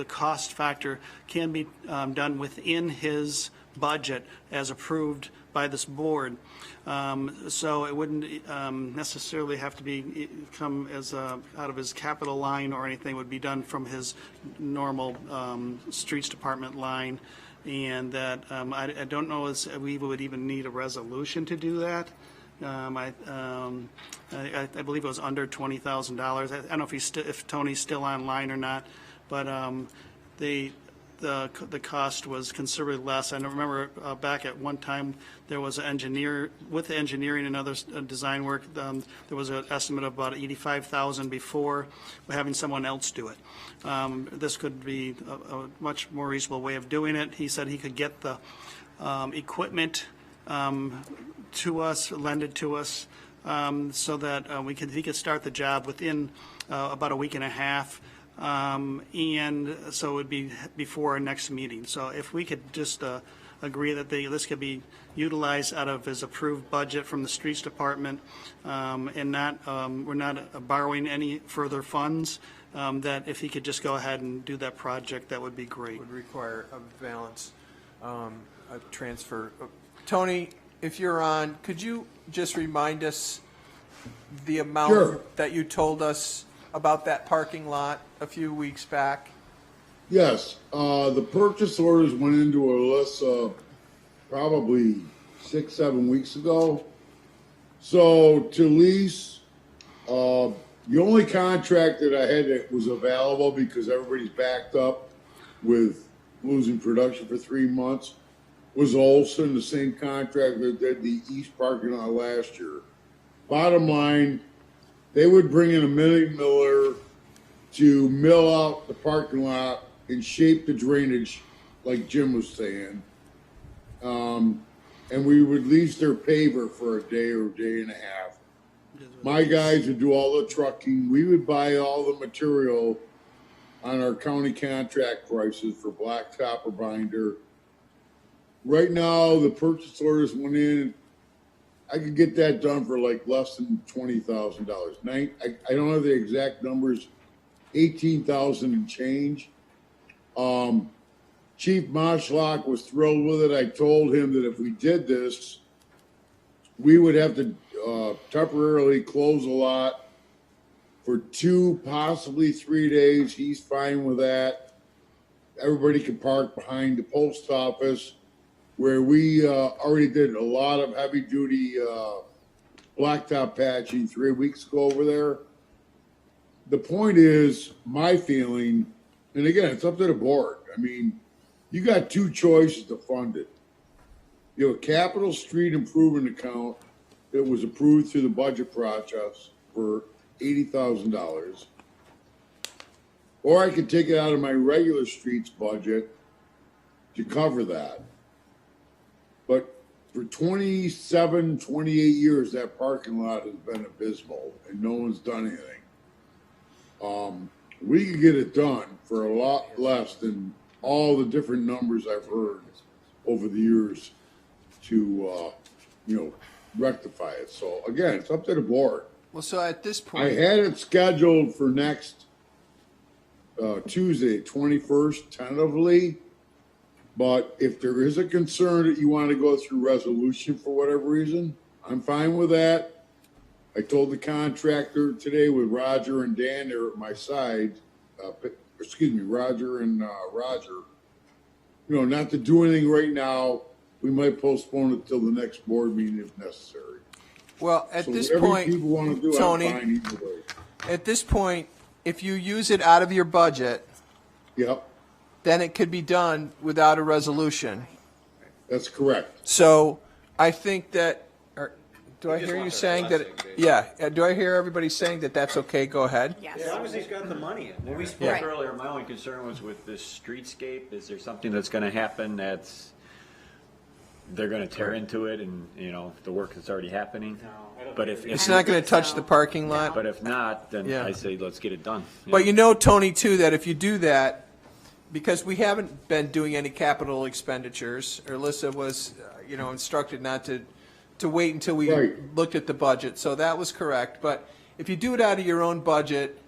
cost factor can be done within his budget as approved by this board. So it wouldn't necessarily have to come as out of his capital line or anything. It would be done from his normal streets department line. And that I don't know if we would even need a resolution to do that. I believe it was under $20,000. I don't know if Tony's still online or not, but the cost was considerably less. I remember back at one time there was an engineer with the engineering and other design work. There was an estimate of about $85,000 before having someone else do it. This could be a much more reasonable way of doing it. He said he could get the equipment to us, lend it to us, so that he could start the job within about a week and a half. And so it would be before our next meeting. So if we could just agree that this could be utilized out of his approved budget from the streets department, and we're not borrowing any further funds, that if he could just go ahead and do that project, that would be great. Would require a balance, a transfer. Tony, if you're on, could you just remind us the amount Sure. that you told us about that parking lot a few weeks back? Yes, the purchase orders went into Alyssa probably 6-7 weeks ago. So to lease, the only contract that I had that was available because everybody's backed up with losing production for 3 months was Olson, the same contract that did the east parking lot last year. Bottom line, they would bring in a milling miller to mill out the parking lot and shape the drainage, like Jim was saying. And we would lease their paver for a day or a day and a half. My guys would do all the trucking. We would buy all the material on our county contract prices for blacktop or binder. Right now, the purchase orders went in. I could get that done for like less than $20,000. I don't have the exact numbers, 18,000 and change. Chief Moshlock was thrilled with it. I told him that if we did this, we would have to temporarily close a lot for 2, possibly 3 days. He's fine with that. Everybody can park behind the post office, where we already did a lot of heavy duty blacktop patching 3 weeks ago over there. The point is, my feeling, and again, it's up to the board. I mean, you got 2 choices to fund it. You have a capital street improvement account that was approved through the budget process for $80,000. Or I could take it out of my regular streets budget to cover that. But for 27, 28 years, that parking lot has been abysmal and no one's done anything. We could get it done for a lot less than all the different numbers I've heard over the years to, rectify it. So again, it's up to the board. Well, so at this I point, had it scheduled for next Tuesday, 21st, tentatively. But if there is a concern that you want to go through resolution for whatever reason, I'm fine with that. I told the contractor today with Roger and Dan, they're at my side, Roger and Roger, not to do anything right now. We might postpone it till the next board meeting if necessary. well, at So this whatever point, people want to do, Tony, I'm fine either way. at this point, if you use it out of your budget, Yep, then it could be done without a resolution. that's correct. So I think that, do I just hear you wants our saying that, blessing, basically. do I hear everybody saying that that's okay, go ahead? Yes. As long as he's got the money in When there. we spoke Right. earlier, my only concern was with this streetscape. Is there something that's gonna happen that's, they're gonna tear into it and, the work that's already happening? But if, It's if, not going think to touch so. the parking lot? but if not, then Yeah. I say, let's get it done. But Tony, too, that if you do that, because we haven't been doing any capital expenditures, or Alyssa was, instructed not to wait until we Right. looked at the budget, so that was correct. But if you do it out of your own budget,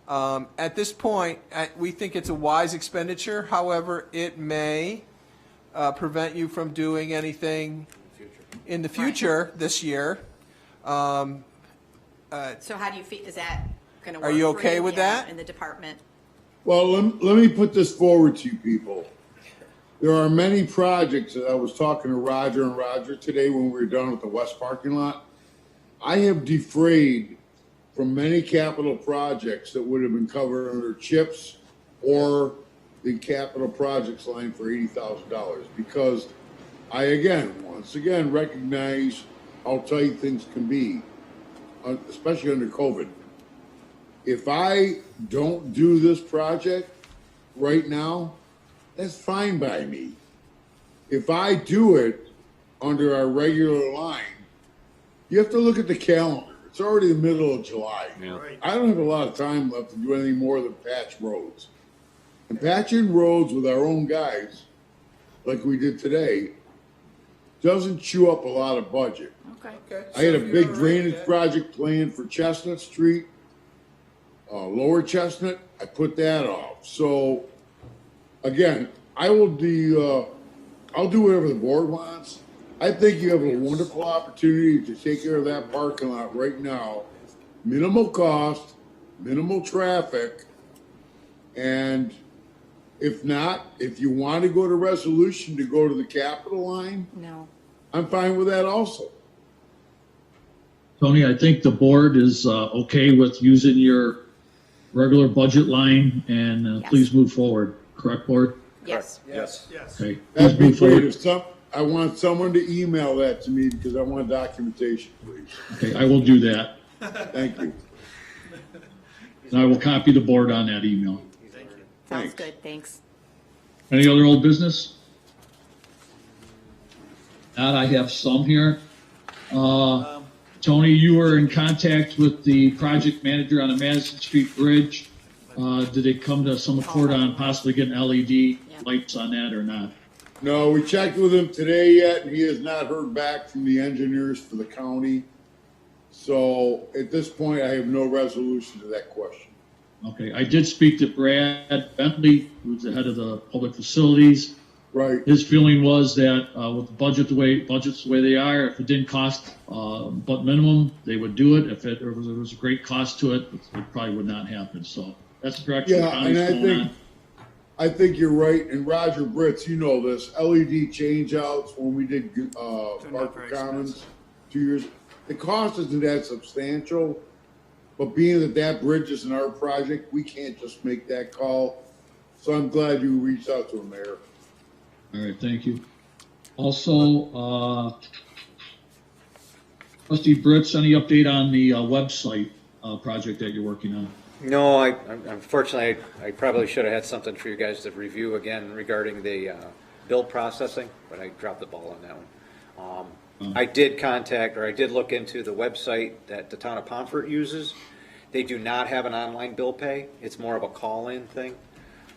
at this point, we think it's a wise expenditure. However, it may prevent you from doing anything in the future this year. So how do you feel, is that going to work? Are you for okay with Yeah, that? in the department? Well, let me put this forward to you people. There are many projects that I was talking to Roger and Roger today when we were done with the west parking lot. I have defrayed from many capital projects that would have been covered under CHIPS or the capital projects line for $80,000 because I once again recognize how tight things can be, especially under COVID. If I don't do this project right now, that's fine by me. If I do it under our regular line, you have to look at the calendar. It's already the middle of July. Yeah. I don't have a lot of time left to do anything more than patch roads. And patching roads with our own guys, like we did today, doesn't chew up a lot of budget. Okay. Okay. I had a So big you're drainage right, project planned for Chestnut Street, Lower Chestnut. I put that off. So again, I'll do whatever the board wants. I think you have a wonderful opportunity to take care of that parking lot right now. Minimal cost, minimal traffic, and if not, if you want to go to resolution to go to the capital line, No. I'm fine with that also. Tony, I think the board is okay with using your regular budget line, and Yes. please move forward. Correct, board? Yes. Yes. Okay. That'd Please be move great. forward. I want someone to email that to me because I want documentation, please. Okay, I will do that. Thank you. And I will copy the board on that email. Sounds Thanks. good, thanks. Any other old business? Not, I have some here. Tony, you were in contact with the project manager on the Madison Street Bridge. Did they come to some accord on possibly getting LED lights on that or not? No, we checked with him today yet, and he has not heard back from the engineers for the county. So at this point, I have no resolution to that question. Okay, I did speak to Brad Bentley, who's the head of the public facilities. Right. His feeling was that with the budgets the way they are, if it didn't cost but minimum, they would do it. If there was a great cost to it, it probably would not happen. So that's the direction the Yeah, county's and going on. I think you're right. And Roger Britz, you know this, LED change outs when we did Barker Commons 2 years. The cost isn't that substantial, but being that that bridge is an art project, we can't just make that call. So I'm glad you reached out to him, Mayor. All right, thank you. Also, Trustee Britz, any update on the website project that you're working on? No, unfortunately, I probably should have had something for you guys to review again regarding the bill processing, but I dropped the ball on that one. I did look into the website that the town of Pomfret uses. They do not have an online bill pay. It's more of a call-in thing.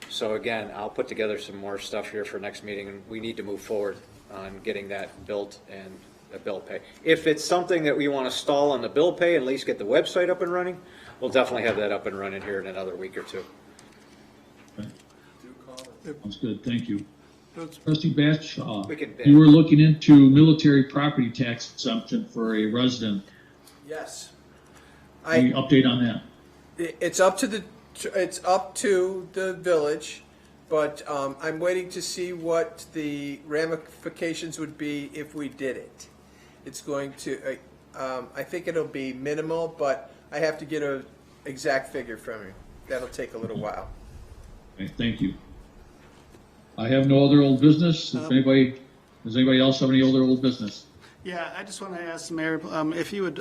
So again, I'll put together some more stuff here for next meeting, and we need to move forward on getting that built and the bill pay. If it's something that we want to stall on the bill pay and at least get the website up and running, we'll definitely have that up and running here in another week or two. Okay. Sounds good, thank you. Trustee Batch, We you were looking into military property tax exemption for a resident. Yes. Any update on that? It's up to the village, but I'm waiting to see what the ramifications would be if we did it. It's going to, I think it'll be minimal, but I have to get an exact figure from you. That'll take a little while. Okay, thank you. I have no other old business. Does anybody else have any other old business? Yeah, I just want to ask the mayor, if you would,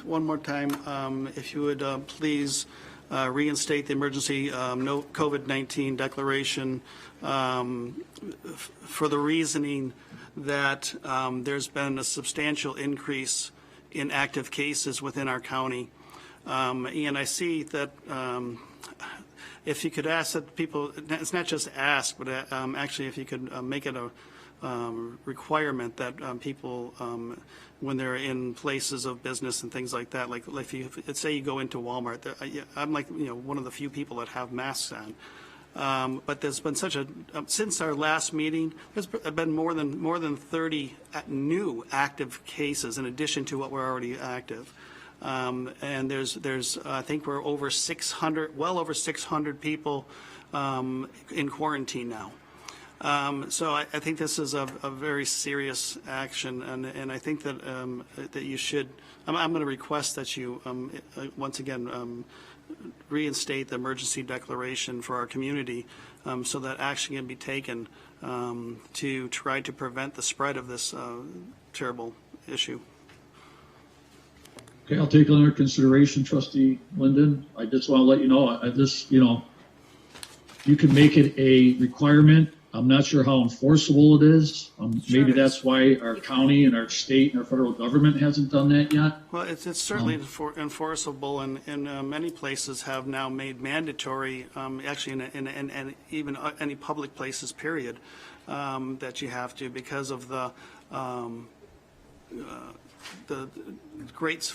one more time, if you would please reinstate the emergency no COVID-19 declaration for the reasoning that there's been a substantial increase in active cases within our county. And I see that if you could ask that people, it's not just ask, but actually if you could make it a requirement that people, when they're in places of business and things like that, like if you say you go into Walmart, I'm like one of the few people that have masks on. But there's been such since our last meeting, there's been more than 30 new active cases in addition to what were already active. And there's I think we're over 600, well over 600 people in quarantine now. So I think this is a very serious action, and I think that that you should. I'm going to request that you once again reinstate the emergency declaration for our community, so that action can be taken to try to prevent the spread of this terrible issue. Okay, I'll take it under consideration, Trustee Linden. I just want to let you know, you can make it a requirement. I'm not sure how enforceable it is. Maybe that's why our county and our state and our federal government hasn't done that yet. Well, it's certainly enforceable, and many places have now made mandatory, actually in even any public places, period, that you have to, because of the the great,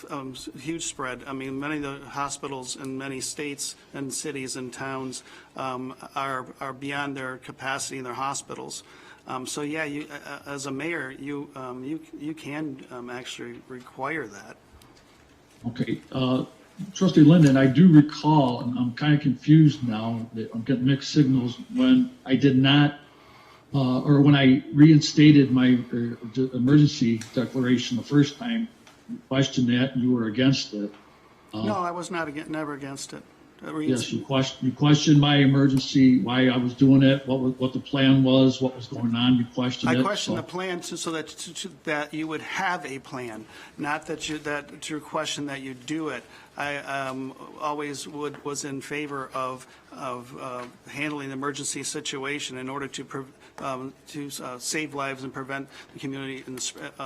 huge spread. I mean, many of the hospitals in many states and cities and towns are beyond their capacity in their hospitals. So yeah, you, as a mayor, you can actually require that. Okay, Trustee Linden, I do recall, and I'm kind of confused now, that I'm getting mixed signals, when I did not, or when I reinstated my emergency declaration the first time, you questioned that, and you were against it. No, I was never against it. Yes, you questioned my emergency, why I was doing it, what the plan was, what was going on, you questioned it. I questioned the plan so that you would have a plan, not that to question that you do it. I always was in favor of handling the emergency situation in order to save lives and prevent the community and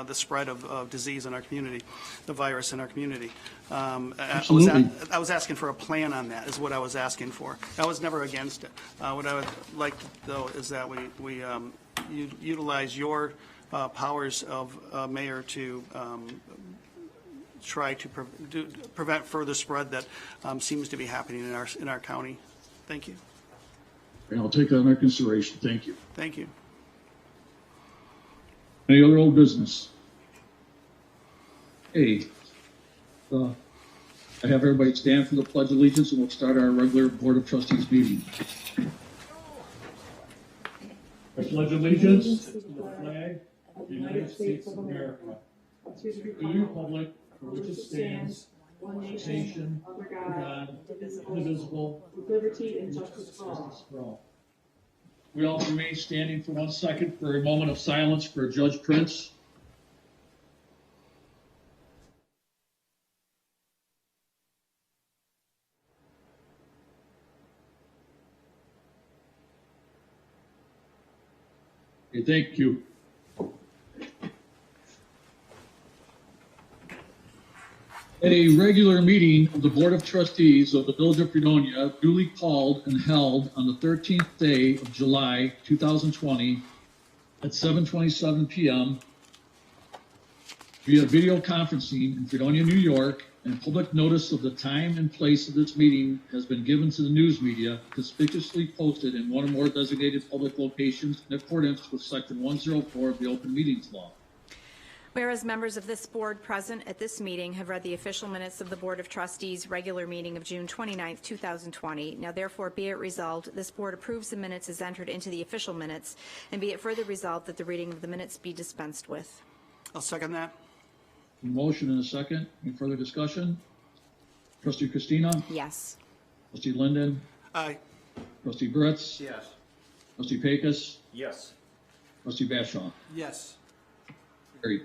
the spread of disease in our community, the virus in our community. Absolutely. I was asking for a plan on that, is what I was asking for. I was never against it. What I would like, though, is that we utilize your powers of mayor to try to prevent further spread that seems to be happening in our county. Thank you. And I'll take that under consideration. Thank you. Thank you. Any other old business? Hey, I have everybody stand for the Pledge of Allegiance, and we'll start our regular Board of Trustees meeting. I pledge allegiance to the flag of the United States of America, to the republic for which it stands, one nation, under God, indivisible, with liberty and justice for all. We all remain standing for 1 second for a moment of silence for Judge Prince. Okay, thank you. A regular meeting of the Board of Trustees of the Village of Fredonia, duly called and held on the 13th day of July 2020 at 7:27 p.m. via video conferencing in Fredonia, New York, and public notice of the time and place of this meeting has been given to the news media, conspicuously posted in one or more designated public locations in accordance with Section 104 of the Open Meetings Law. Whereas members of this board present at this meeting have read the official minutes of the Board of Trustees regular meeting of June 29, 2020. Now therefore be it resolved, this board approves the minutes as entered into the official minutes, and be it further resolved that the reading of the minutes be dispensed with. I'll second that. Motion and a second. Any further discussion? Trustee Christina? Yes. Trustee Linden? Aye. Trustee Britz? Yes. Trustee Pecos? Yes. Trustee Bashaw? Yes. Carried.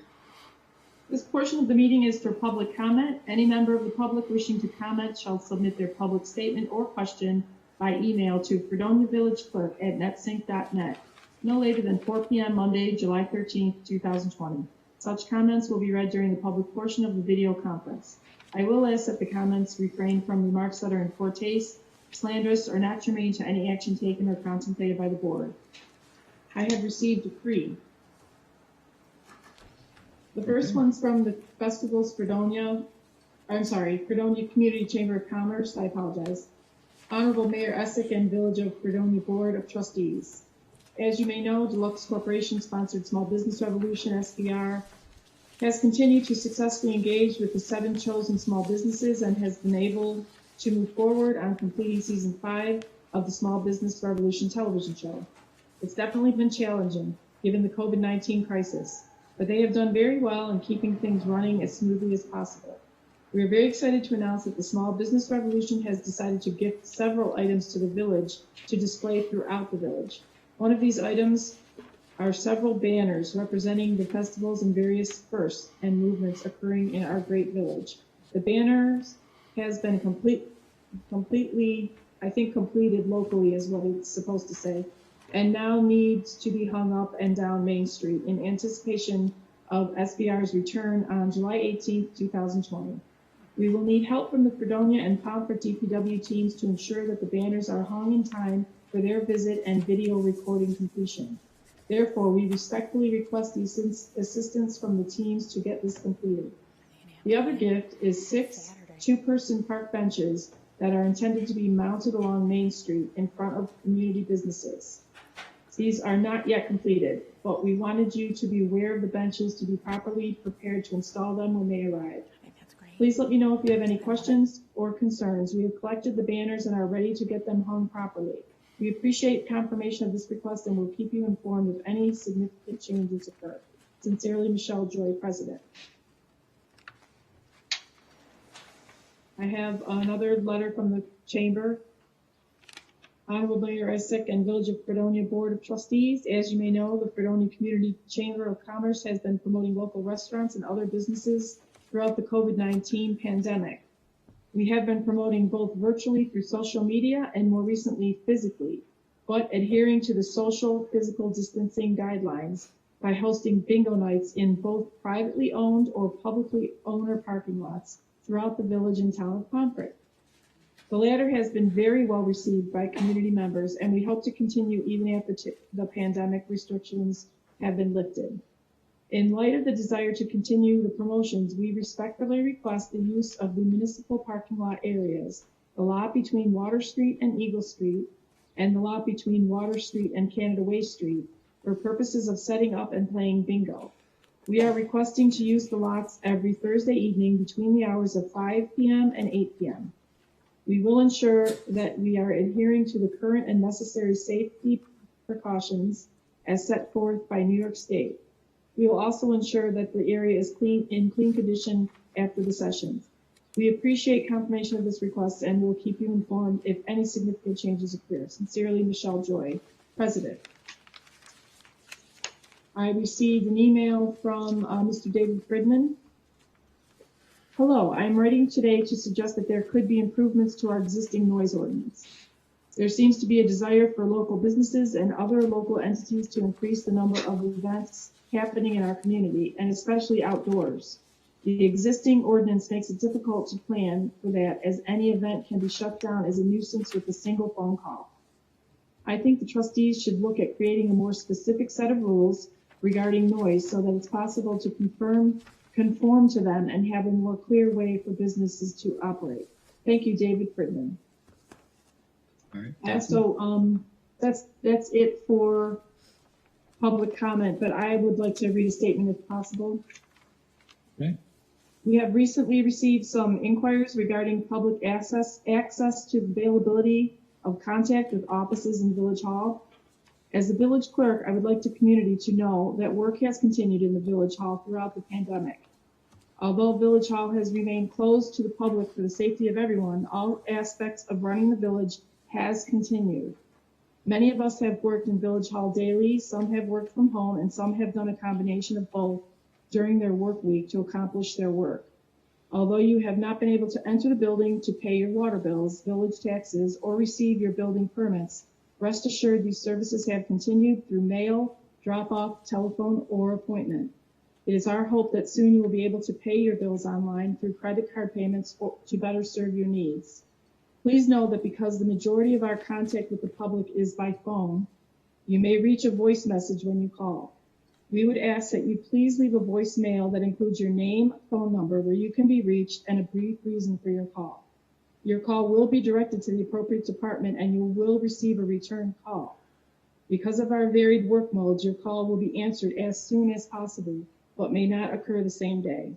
This portion of the meeting is for public comment. Any member of the public wishing to comment shall submit their public statement or question by email to fredoniavillageclerk@netsync.net no later than 4 p.m. Monday, July 13th, 2020. Such comments will be read during the public portion of the video conference. I will ask that the comments refrain from remarks that are in poor taste, slanderous, or not germane to any action taken or contemplated by the board. I have received 3. The first one's from the Festivals Fredonia Community Chamber of Commerce. I apologize. Honorable Mayor Essick and Village of Fredonia Board of Trustees. As you may know, Deluxe Corporation sponsored Small Business Revolution, SBR, has continued to successfully engage with the 7 chosen small businesses and has been able to move forward on completing season 5 of the Small Business Revolution television show. It's definitely been challenging given the COVID-19 crisis, but they have done very well in keeping things running as smoothly as possible. We are very excited to announce that the Small Business Revolution has decided to gift several items to the village to display throughout the village. One of these items are several banners representing the festivals and various firsts and movements occurring in our great village. The banners has been completely, I think completed locally is what it's supposed to say, and now needs to be hung up and down Main Street in anticipation of SBR's return on July 18th, 2020. We will need help from the Fredonia and Pomfret DPW teams to ensure that the banners are hung in time for their visit and video recording completion. Therefore, we respectfully request the assistance from the teams to get this completed. The other gift is 6 two-person park benches that are intended to be mounted along Main Street in front of community businesses. These are not yet completed, but we wanted you to be aware of the benches to be properly prepared to install them when they arrive. Please let me know if you have any questions or concerns. We have collected the banners and are ready to get them hung properly. We appreciate confirmation of this request and will keep you informed if any significant changes occur. Sincerely, Michelle Joy, President. I have another letter from the Chamber. Honorable Mayor Isaac and Village of Fredonia Board of Trustees. As you may know, the Fredonia Community Chamber of Commerce has been promoting local restaurants and other businesses throughout the COVID-19 pandemic. We have been promoting both virtually through social media and more recently physically, but adhering to the social physical distancing guidelines by hosting bingo nights in both privately owned or publicly owned parking lots throughout the village and town of Pomfret. The latter has been very well received by community members, and we hope to continue even after the pandemic restrictions have been lifted. In light of the desire to continue the promotions, we respectfully request the use of the municipal parking lot areas, the lot between Water Street and Eagle Street, and the lot between Water Street and Canada Way Street for purposes of setting up and playing bingo. We are requesting to use the lots every Thursday evening between the hours of 5 p.m. and 8 p.m. We will ensure that we are adhering to the current and necessary safety precautions as set forth by New York State. We will also ensure that the area is in clean condition after the sessions. We appreciate confirmation of this request and will keep you informed if any significant changes occur. Sincerely, Michelle Joy, President. I received an email from Mr. David Friedman. Hello, I'm writing today to suggest that there could be improvements to our existing noise ordinance. There seems to be a desire for local businesses and other local entities to increase the number of events happening in our community, and especially outdoors. The existing ordinance makes it difficult to plan for that, as any event can be shut down as a nuisance with a single phone call. I think the trustees should look at creating a more specific set of rules regarding noise so that it's possible to conform to them and have a more clear way for businesses to operate. Thank you, David Friedman. All right. So that's it for public comment, but I would like to read a statement if possible. Okay. We have recently received some inquiries regarding public access to availability of contact with offices in Village Hall. As the village clerk, I would like the community to know that work has continued in the Village Hall throughout the pandemic. Although Village Hall has remained closed to the public for the safety of everyone, all aspects of running the village has continued. Many of us have worked in Village Hall daily, some have worked from home, and some have done a combination of both during their work week to accomplish their work. Although you have not been able to enter the building to pay your water bills, village taxes, or receive your building permits, rest assured these services have continued through mail, drop-off, telephone, or appointment. It is our hope that soon you will be able to pay your bills online through credit card payments to better serve your needs. Please know that because the majority of our contact with the public is by phone, you may reach a voice message when you call. We would ask that you please leave a voicemail that includes your name, phone number, where you can be reached, and a brief reason for your call. Your call will be directed to the appropriate department and you will receive a return call. Because of our varied work modes, your call will be answered as soon as possible, but may not occur the same day.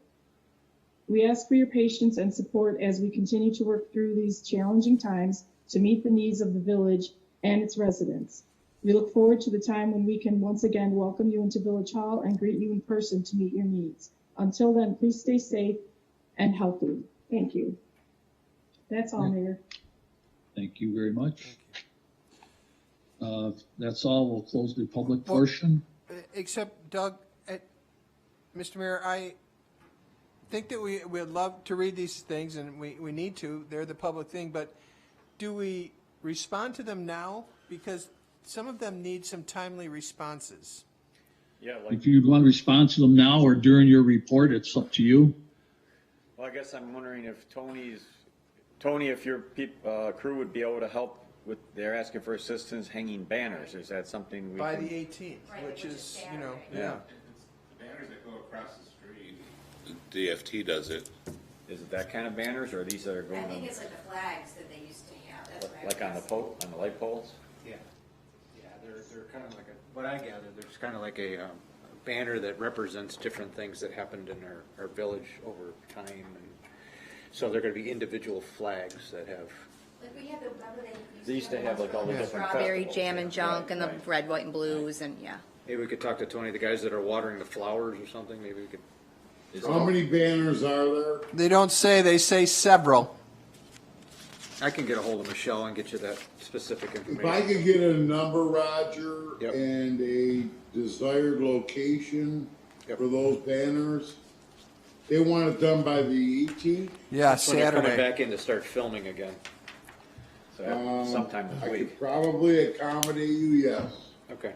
We ask for your patience and support as we continue to work through these challenging times to meet the needs of the village and its residents. We look forward to the time when we can once again welcome you into Village Hall and greet you in person to meet your needs. Until then, please stay safe and healthy. Thank you. That's all, Mayor. Thank you very much. That's all. We'll close the public portion. Except, Doug, Mr. Mayor, I think that we'd love to read these things, and we need to. They're the public thing, but do we respond to them now? Because some of them need some timely responses. Yeah, If you want to respond to them now or during your report, it's up to you. well, I guess I'm wondering if Tony, if your crew would be able to help they're asking for assistance hanging banners. Is that something we By can? the 18th, which is, you know, Yeah. yeah. The banners that go across the street. The DFT does it. Is it that kind of banners, or are these that are going I think on, it's like the flags that they used to have. That's what I like on the on the light poles? Yeah, yeah, they're kind of like what I gather, there's kind of like a banner that represents different things that happened in our village over time, and so they're going to be individual flags that have. Like we had the, remember They used to have like all the different strawberry festivals. jam and junk and the Right. red, white, and blues and yeah. Maybe we could talk to Tony, the guys that are watering the flowers or something. Maybe we could. How many banners are there? They don't say, they say several. I can get a hold of Michelle and get you that specific If information. I could get a number, Roger, Yep. and a desired location Yep. for those banners, they want it done by the 18th. Yeah, That's when they're coming Saturday. back in to start filming again. So sometime this I week. could probably accommodate you, yes. Okay.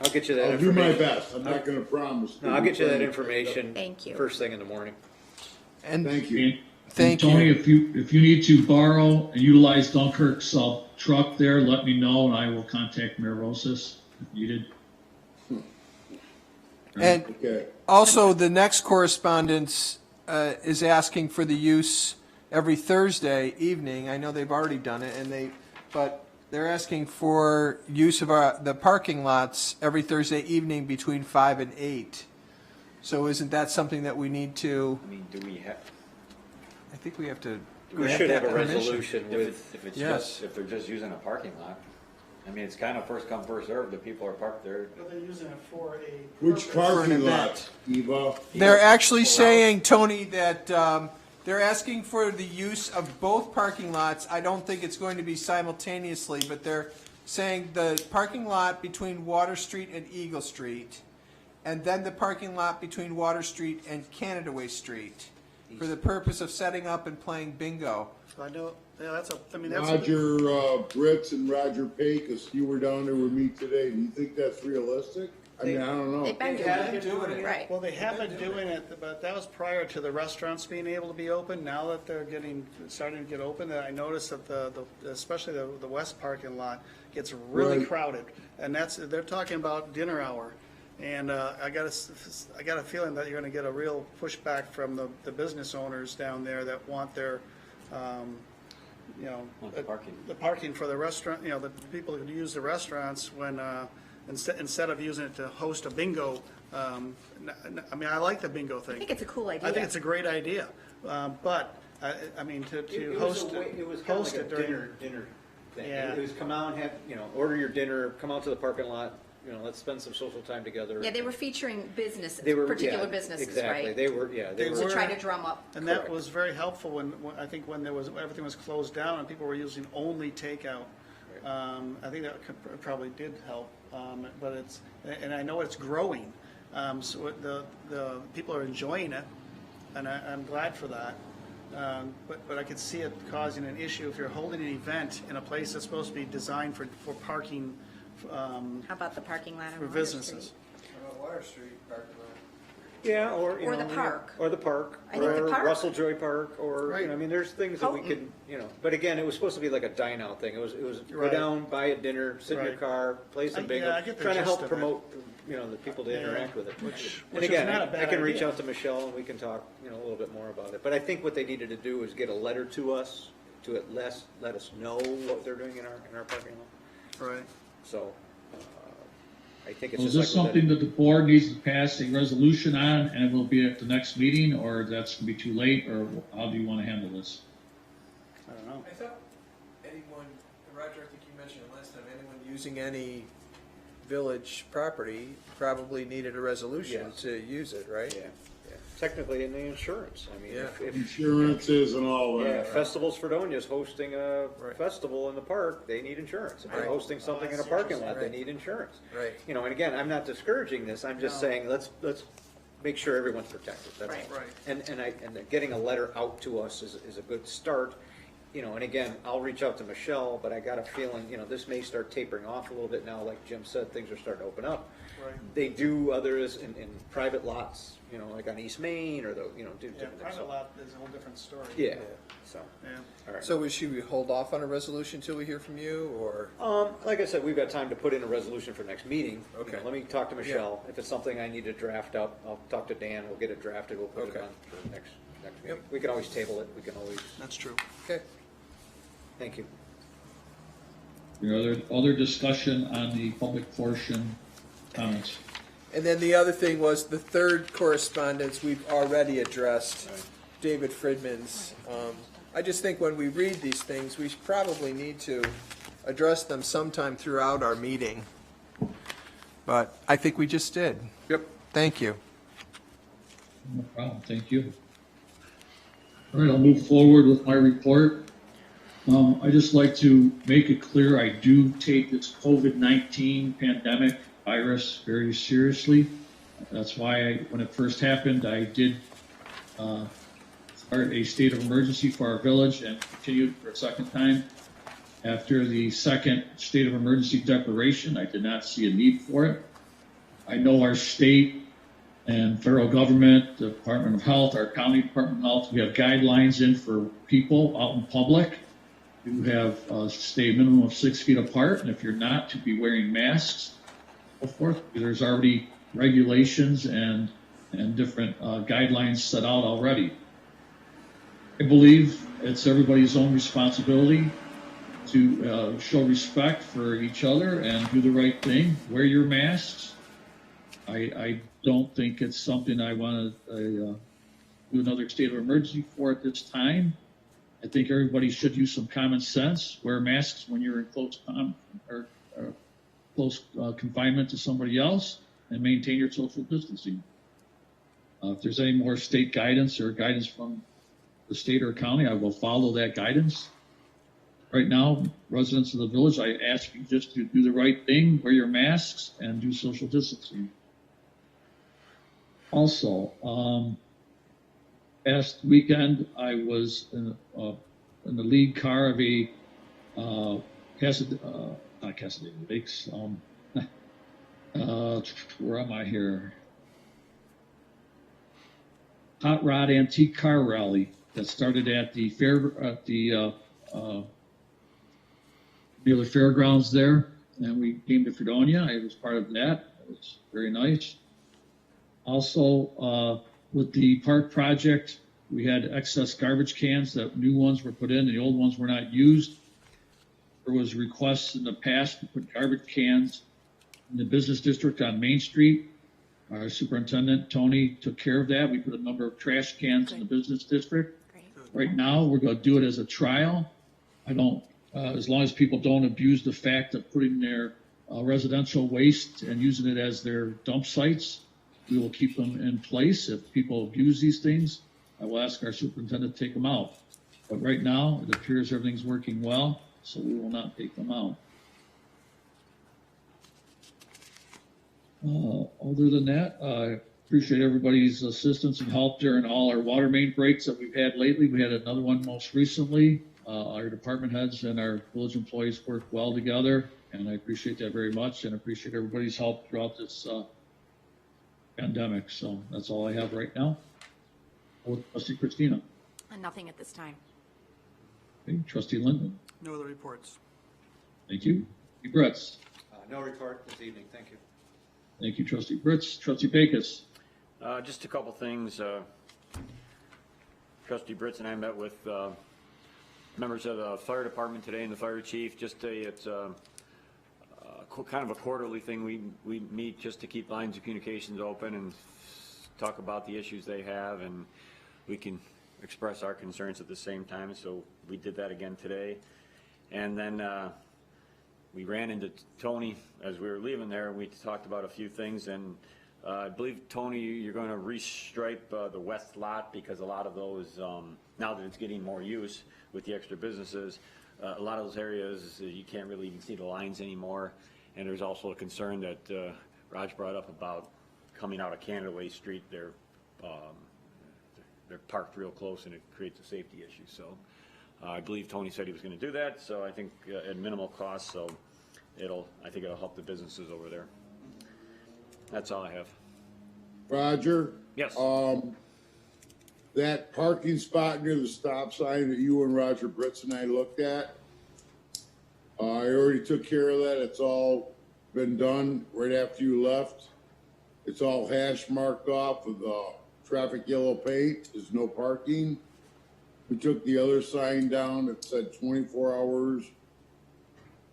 I'll get you that I'll do information. my best. I'm not gonna promise. No, I'll get you that information. Thank you. First thing in the morning. And Thank you. And Thank Tony, you. if you need to borrow and utilize Dunkirk's truck there, let me know and I will contact Mayor Rosas if needed. And Okay. also, the next correspondence is asking for the use every Thursday evening. I know they've already done it, but they're asking for use of the parking lots every Thursday evening between 5 and 8. So isn't that something that we need to, I mean, do we have? I think we have to We grant should that have a permission. resolution with, If it's Yes. just, if they're just using a parking lot, I mean, it's kind of first come, first served. The people are parked there. But they're using it for a. Which parking event. lot, Eva? They're actually saying, Tony, that they're asking for the use of both parking lots. I don't think it's going to be simultaneously, but they're saying the parking lot between Water Street and Eagle Street, and then the parking lot between Water Street and Canada Way Street, for the purpose of setting up and playing bingo. So I know, yeah, that's I mean, that's. Roger Britz and Roger Pecos, you were down there with me today. Do you think that's realistic? I mean, I don't know. They've been doing it. Right. Well, they have been doing it, but that was prior to the restaurants being able to be open. Now that they're starting to get open, I noticed that especially the west parking lot gets really Right. crowded. And they're talking about dinner hour. And I got a feeling that you're gonna get a real pushback from the business owners down there that want their, you know, Want the parking. the parking for the restaurant, you know, the people who use the restaurants when, instead of using it to host a bingo, I mean, I like the bingo thing. I think it's a cool idea. I think it's a great idea, but, I mean, to host It was kind of host like it a during. dinner thing. Yeah. It was come out and have, order your dinner, come out to the parking lot, let's spend some social time together. Yeah, they were featuring businesses, They were, particular yeah, businesses, exactly. right? They were, yeah, they They were. To were- try to drum up. And that Correct. was very helpful when I think when everything was closed down and people were using only takeout. I think that probably did help, but and I know it's growing, so the people are enjoying it, and I'm glad for that. But I could see it causing an issue if you're holding an event in a place that's supposed to be designed for parking, How about the parking lot on for Water businesses. Street? Water Street parking lot. Yeah, or, Or the park. Or the park. I think the or park. Russell Joy Park, or, Right. I mean, there's things that we Houghton. could, but again, it was supposed to be like a dine-out thing. It was go Right. down, buy a dinner, sit in your Right. car, play some bingo, I get the trying to gist help of it. promote, the people to interact with it. Which And is again, not a I bad can reach idea. out to Michelle and we can talk, a little bit more about it. But I think what they needed to do is get a letter to us to at least let us know what they're doing in our parking lot. Right. So, I think it's Is just this like with something that the board needs to pass a resolution on and it will be at the next meeting, or that's gonna be too late, or how do you wanna handle this? I don't know. I thought anyone, Roger, I think you mentioned it last time, anyone using any village property probably needed a resolution Yeah. to use it, right? Yeah, yeah. Technically in the insurance. I mean, Yeah. if Insurances and all yeah, that. Festivals Fredonia is hosting a Right. festival in the park, they need insurance. If they're Right. hosting something in a that's parking lot, they Right. need insurance. Right. And again, I'm not discouraging this, I'm just No. saying, let's make sure everyone's protected, that's all. Right. And getting a letter out to us is a good start. you know, and again, I'll reach out to Michelle, but I got a feeling, you know, this may start tapering off a little bit now, like Jim said, things are starting to open up. Right. They do others in private lots, you know, like on East Main or the, you know, do Yeah, different things. private lot is a whole different story. Yeah, so, Yeah. all right. So should we hold off on a resolution until we hear from you, or? Like I said, we've got time to put in a resolution for next meeting. You know, Okay. let me talk to Michelle. If it's something I need to draft up, I'll talk to Dan, we'll get it drafted, we'll put it Okay. on for next meeting. We can always table it, we can always, That's true. Okay. thank you. Other discussion on the public portion comments? And then the other thing was the third correspondence we've already addressed, David Friedman's. I just think when we read these things, we probably need to address them sometime throughout our meeting. But I think we just did. Yep. Thank you. No problem, thank you. All right, I'll move forward with my report. I just like to make it clear I do take this COVID-19 pandemic virus very seriously. That's why when it first happened, I did start a state of emergency for our village and continued for a second time. After the second state of emergency declaration, I did not see a need for it. I know our state and federal government, the Department of Health, our county Department of Health, we have guidelines in for people out in public. You have stay a minimum of 6 feet apart, and if you're not, to be wearing masks, so forth. There's already regulations and different guidelines set out already. I believe it's everybody's own responsibility to show respect for each other and do the right thing. Wear your masks. I don't think it's something I want to do another state of emergency for at this time. I think everybody should use some common sense. Wear masks when you're in close confinement to somebody else, and maintain your social distancing. If there's any more state guidance or guidance from the state or county, I will follow that guidance. Right now, residents of the village, I ask you just to do the right thing, wear your masks, and do social distancing. Also, last weekend, I was in the lead car of a not Cassidy Lakes. Where am I here? Hot Rod Antique Car Rally that started at the fair near the fairgrounds there, and we came to Fredonia. I was part of that. It was very nice. Also, with the park project, we had excess garbage cans. That new ones were put in, and the old ones were not used. There was requests in the past to put garbage cans in the business district on Main Street. Our superintendent, Tony, took care of that. We put a number of trash cans in the business district. Right now, we're going to do it as a trial. As long as people don't abuse the fact of putting their residential waste and using it as their dump sites, we will keep them in place. If people abuse these things, I will ask our superintendent to take them out. But right now, it appears everything's working well, so we will not take them out. Other than that, I appreciate everybody's assistance and help during all our water main breaks that we've had lately. We had another one most recently. Our department heads and our village employees work well together, and I appreciate that very much, and appreciate everybody's help throughout this pandemic. So that's all I have right now. Trustee Christina. Nothing at this time. Okay. Trustee Linden. No other reports. Thank you. Trustee Britz. No report this evening, thank you. Thank you, Trustee Britz. Trustee Pecos. Just a couple things. Trustee Britz and I met with members of the fire department today and the fire chief. It's kind of a quarterly thing. We meet just to keep lines of communications open and talk about the issues they have, and we can express our concerns at the same time. So we did that again today. And then we ran into Tony as we were leaving there, and we talked about a few things. And I believe, Tony, you're going to restripe the west lot, because a lot of those, now that it's getting more use with the extra businesses, a lot of those areas you can't really even see the lines anymore. And there's also a concern that Raj brought up about coming out of Canada Way Street. They're parked real close, and it creates a safety issue. So I believe Tony said he was going to do that, so I think at minimal cost, so I think it'll help the businesses over there. That's all I have. Roger? Yes. That parking spot near the stop sign that you and Roger Britz and I looked at, I already took care of that. It's all been done right after you left. It's all hash marked off with traffic yellow paint. There's no parking. We took the other sign down that said 24 hours,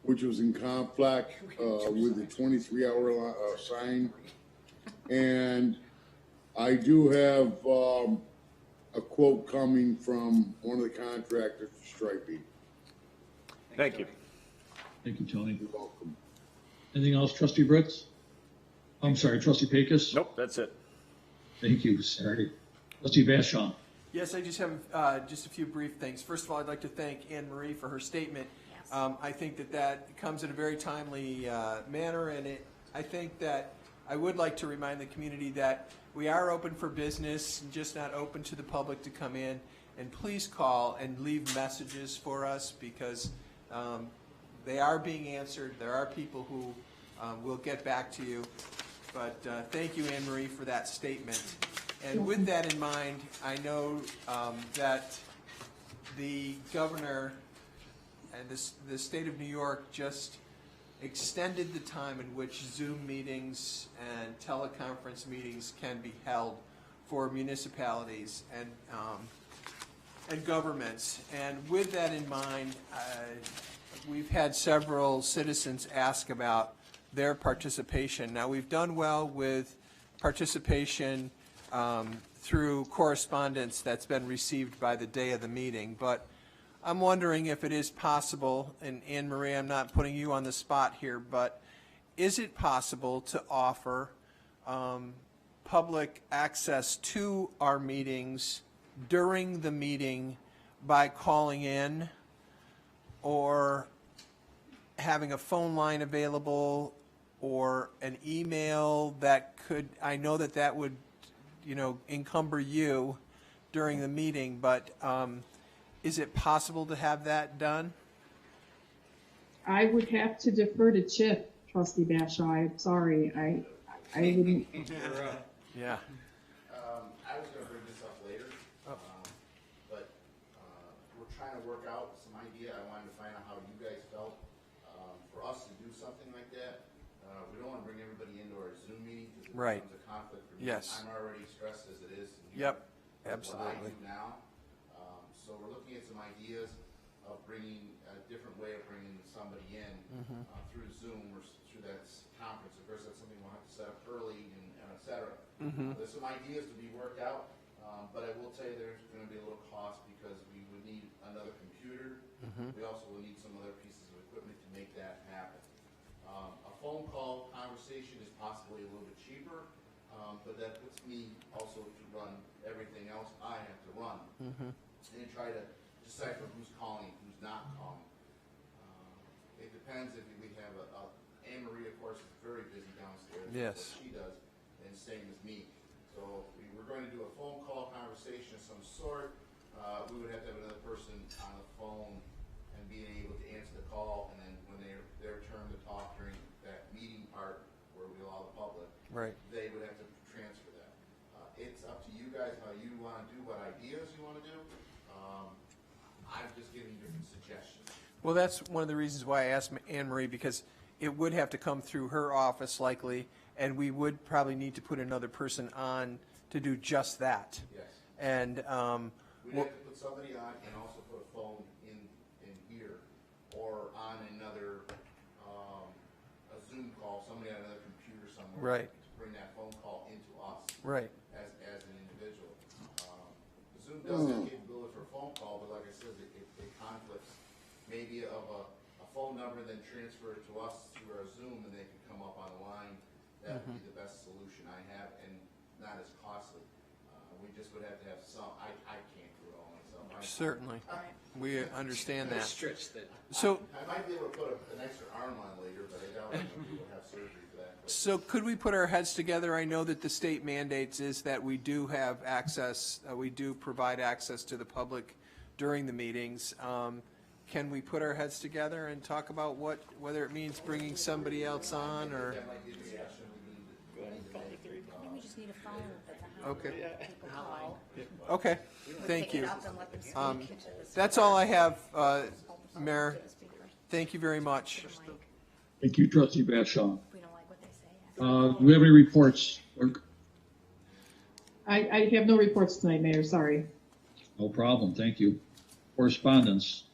which was in conflict with the 23-hour sign. And I do have a quote coming from one of the contractors for striping. Thank you. Thank you, Tony. You're welcome. Anything else, Trustee Britz? I'm sorry, Trustee Pecos? Nope, that's it. Thank you, sorry. Trustee Vashon? Yes, I just have just a few brief things. First of all, I'd like to thank Anne Marie for her statement. Yes. I think that comes in a very timely manner, and I think that I would like to remind the community that we are open for business, just not open to the public to come in. And please call and leave messages for us, because they are being answered. There are people who will get back to you. But thank you, Anne Marie, for that statement. And with that in mind, I know that the governor and the state of New York just extended the time in which Zoom meetings and teleconference meetings can be held for municipalities and governments. And with that in mind, we've had several citizens ask about their participation. Now, we've done well with participation through correspondence that's been received by the day of the meeting, but I'm wondering if it is possible, and Anne Marie, I'm not putting you on the spot here, but is it possible to offer public access to our meetings during the meeting by calling in or having a phone line available or an email that could, I know that would, encumber you during the meeting, but is it possible to have that done? I would have to defer to Chip, Trustee Bashaw. I'm sorry. I wouldn't. Yeah. I was going to bring this up later, but we're trying to work out some idea. I wanted to find out how you guys felt for us to do something like that. We don't want to bring everybody into our Zoom meeting because it Right. becomes a conflict for me. Yes. I'm already stressed as it is. Yep. That's what I Absolutely. do now. So we're looking at some ideas of bringing a different way of bringing somebody in through Zoom or through that conference. Of course, that's something we'll have to set up early and et cetera. There's some ideas to be worked out, but I will tell you there's going to be a little cost because we would need another computer. We also will need some other pieces of equipment to make that happen. A phone call conversation is possibly a little bit cheaper, but that puts me also to run everything else I have to run and try to decipher who's calling, who's not calling. It depends if we have Anne Marie, of course, is very busy downstairs. Yes. What she does, and same as me. So if we were going to do a phone call conversation of some sort, we would have to have another person on the phone and being able to answer the call, and then when their turn to talk during that meeting part where we allow the public, Right. they would have to transfer that. It's up to you guys how you want to do, what ideas you want to do. I'm just giving different suggestions. Well, that's one of the reasons why I asked Anne Marie, because it would have to come through her office likely, and we would probably need to put another person on to do just that. Yes. And We'd have to put somebody on and also put a phone in here or on another, a Zoom call, somebody on another computer somewhere. Right. To bring that phone call into us. Right. As an individual. Zoom does have capability for a phone call, but like I said, it conflicts maybe of a phone number, then transfer it to us through our Zoom, and they can come up on the line. That would be the best solution I have, and not as costly. We just would have to have some, I can't do it all myself. Certainly. We understand that. Stretch that. So, I might be able to put an extra arm on later, but I doubt people have surgery for that. But so could we put our heads together? I know that the state mandates is that we do have access, we do provide access to the public during the meetings. Can we put our heads together and talk about whether it means bringing somebody else on or? We just need a phone at the house. Okay. People call. Okay, thank Pick it you. up and let them speak. That's all I have, Mayor. Thank you very much. Thank you, trustee Bashaw. We don't like what they say. Do we have any reports? I have no reports tonight, Mayor, sorry. No problem, thank you. Correspondence.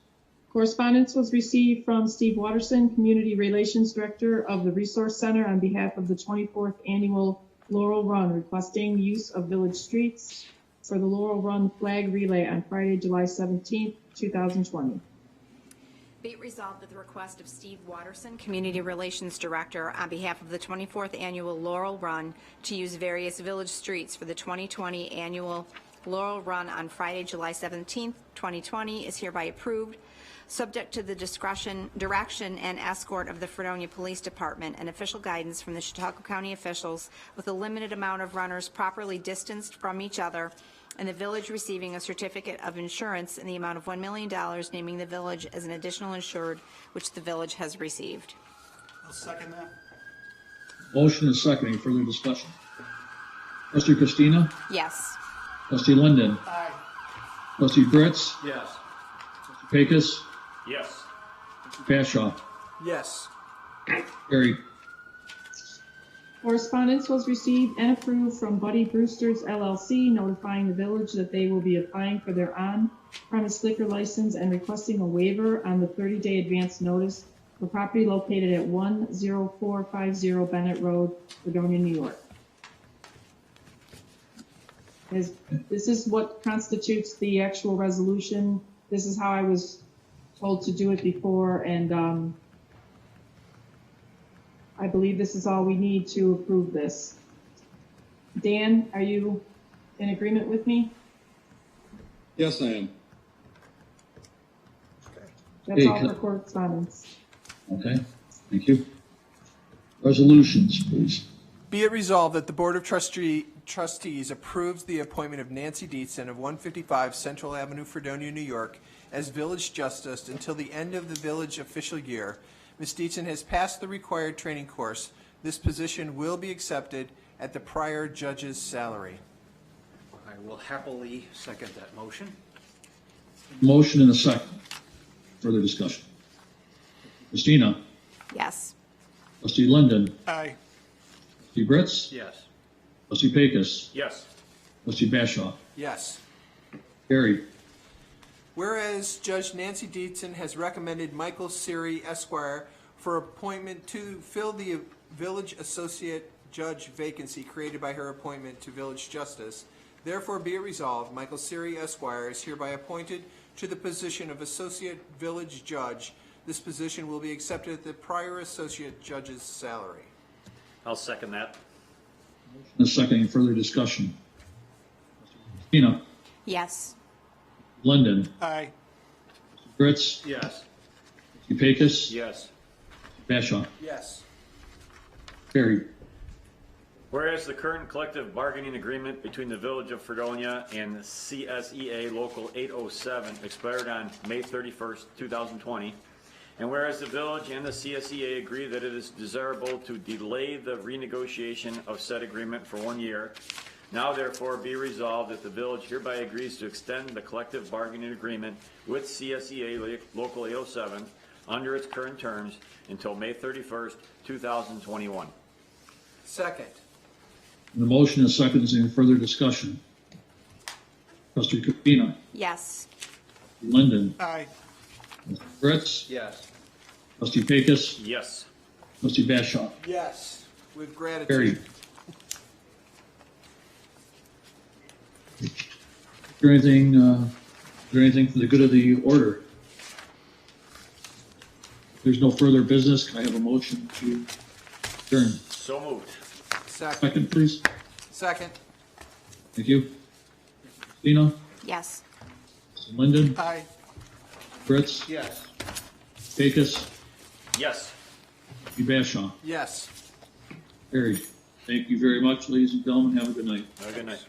Correspondence was received from Steve Watterson, Community Relations Director of the Resource Center, on behalf of the 24th Annual Laurel Run, requesting use of village streets for the Laurel Run flag relay on Friday, July 17th, 2020. Be it resolved at the request of Steve Watterson, Community Relations Director, on behalf of the 24th Annual Laurel Run, to use various village streets for the 2020 Annual Laurel Run on Friday, July 17th, 2020, is hereby approved, subject to the direction and escort of the Fredonia Police Department and official guidance from the Chautauqua County officials, with a limited amount of runners properly distanced from each other, and the village receiving a certificate of insurance in the amount of $1 million, naming the village as an additional insured, which the village has received. I'll second that. Motion is second. Any further discussion? Trustee Christina? Yes. Trustee Linden? Aye. Trustee Fritz? Yes. Trustee Pecos? Yes. Bashaw? Yes. Carried. Correspondence was received and approved from Buddy Brewster's LLC, notifying the village that they will be applying for their on-premise liquor license and requesting a waiver on the 30-day advance notice for property located at 10450 Bennett Road, Fredonia, New York. This is what constitutes the actual resolution. This is how I was told to do it before, and I believe this is all we need to approve this. Dan, are you in agreement with me? Yes, I am. That's Hey, all for correspondence. Okay, thank you. Resolutions, please. Be it resolved that the Board of Trustees approves the appointment of Nancy Dietzen of 155 Central Avenue, Fredonia, New York, as village justice until the end of the village official year. Ms. Dietzen has passed the required training course. This position will be accepted at the prior judge's salary. I will happily second that motion. Motion and a second. Further discussion. Christina? Yes. Trustee Linden? Aye. Trustee Fritz? Yes. Trustee Pecos? Yes. Trustee Bashaw? Yes. Carried. Whereas Judge Nancy Dietzen has recommended Michael Siri, Esquire, for appointment to fill the village associate judge vacancy created by her appointment to village justice, therefore be it resolved, Michael Siri, Esquire, is hereby appointed to the position of associate village judge. This position will be accepted at the prior associate judge's salary. I'll second that. And a second. Any further discussion? Christina? Yes. Linden? Aye. Fritz? Yes. Trustee Pecos? Yes. Bashaw? Yes. Carried. Whereas the current collective bargaining agreement between the Village of Fredonia and CSEA Local 807 expired on May 31st, 2020, and whereas the village and the CSEA agree that it is desirable to delay the renegotiation of said agreement for 1 year, now therefore be resolved that the village hereby agrees to extend the collective bargaining agreement with CSEA Local 807 under its current terms until May 31st, 2021. Second. The motion is second. Is there any further discussion? Trustee Christina? Yes. Linden? Aye. Trustee Fritz? Yes. Trustee Pecos? Yes. Trustee Bashaw? Yes. With gratitude. Carried. Is there anything for the good of the order? If there's no further business, can I have a motion to adjourn? So moved. Second. Second, please. Second. Thank you. Christina? Yes. Linden? Aye. Fritz? Yes. Pecos? Yes. Trustee Bashaw? Yes. Carried. Thank you very much, ladies and gentlemen. Have a good night. Have a good night.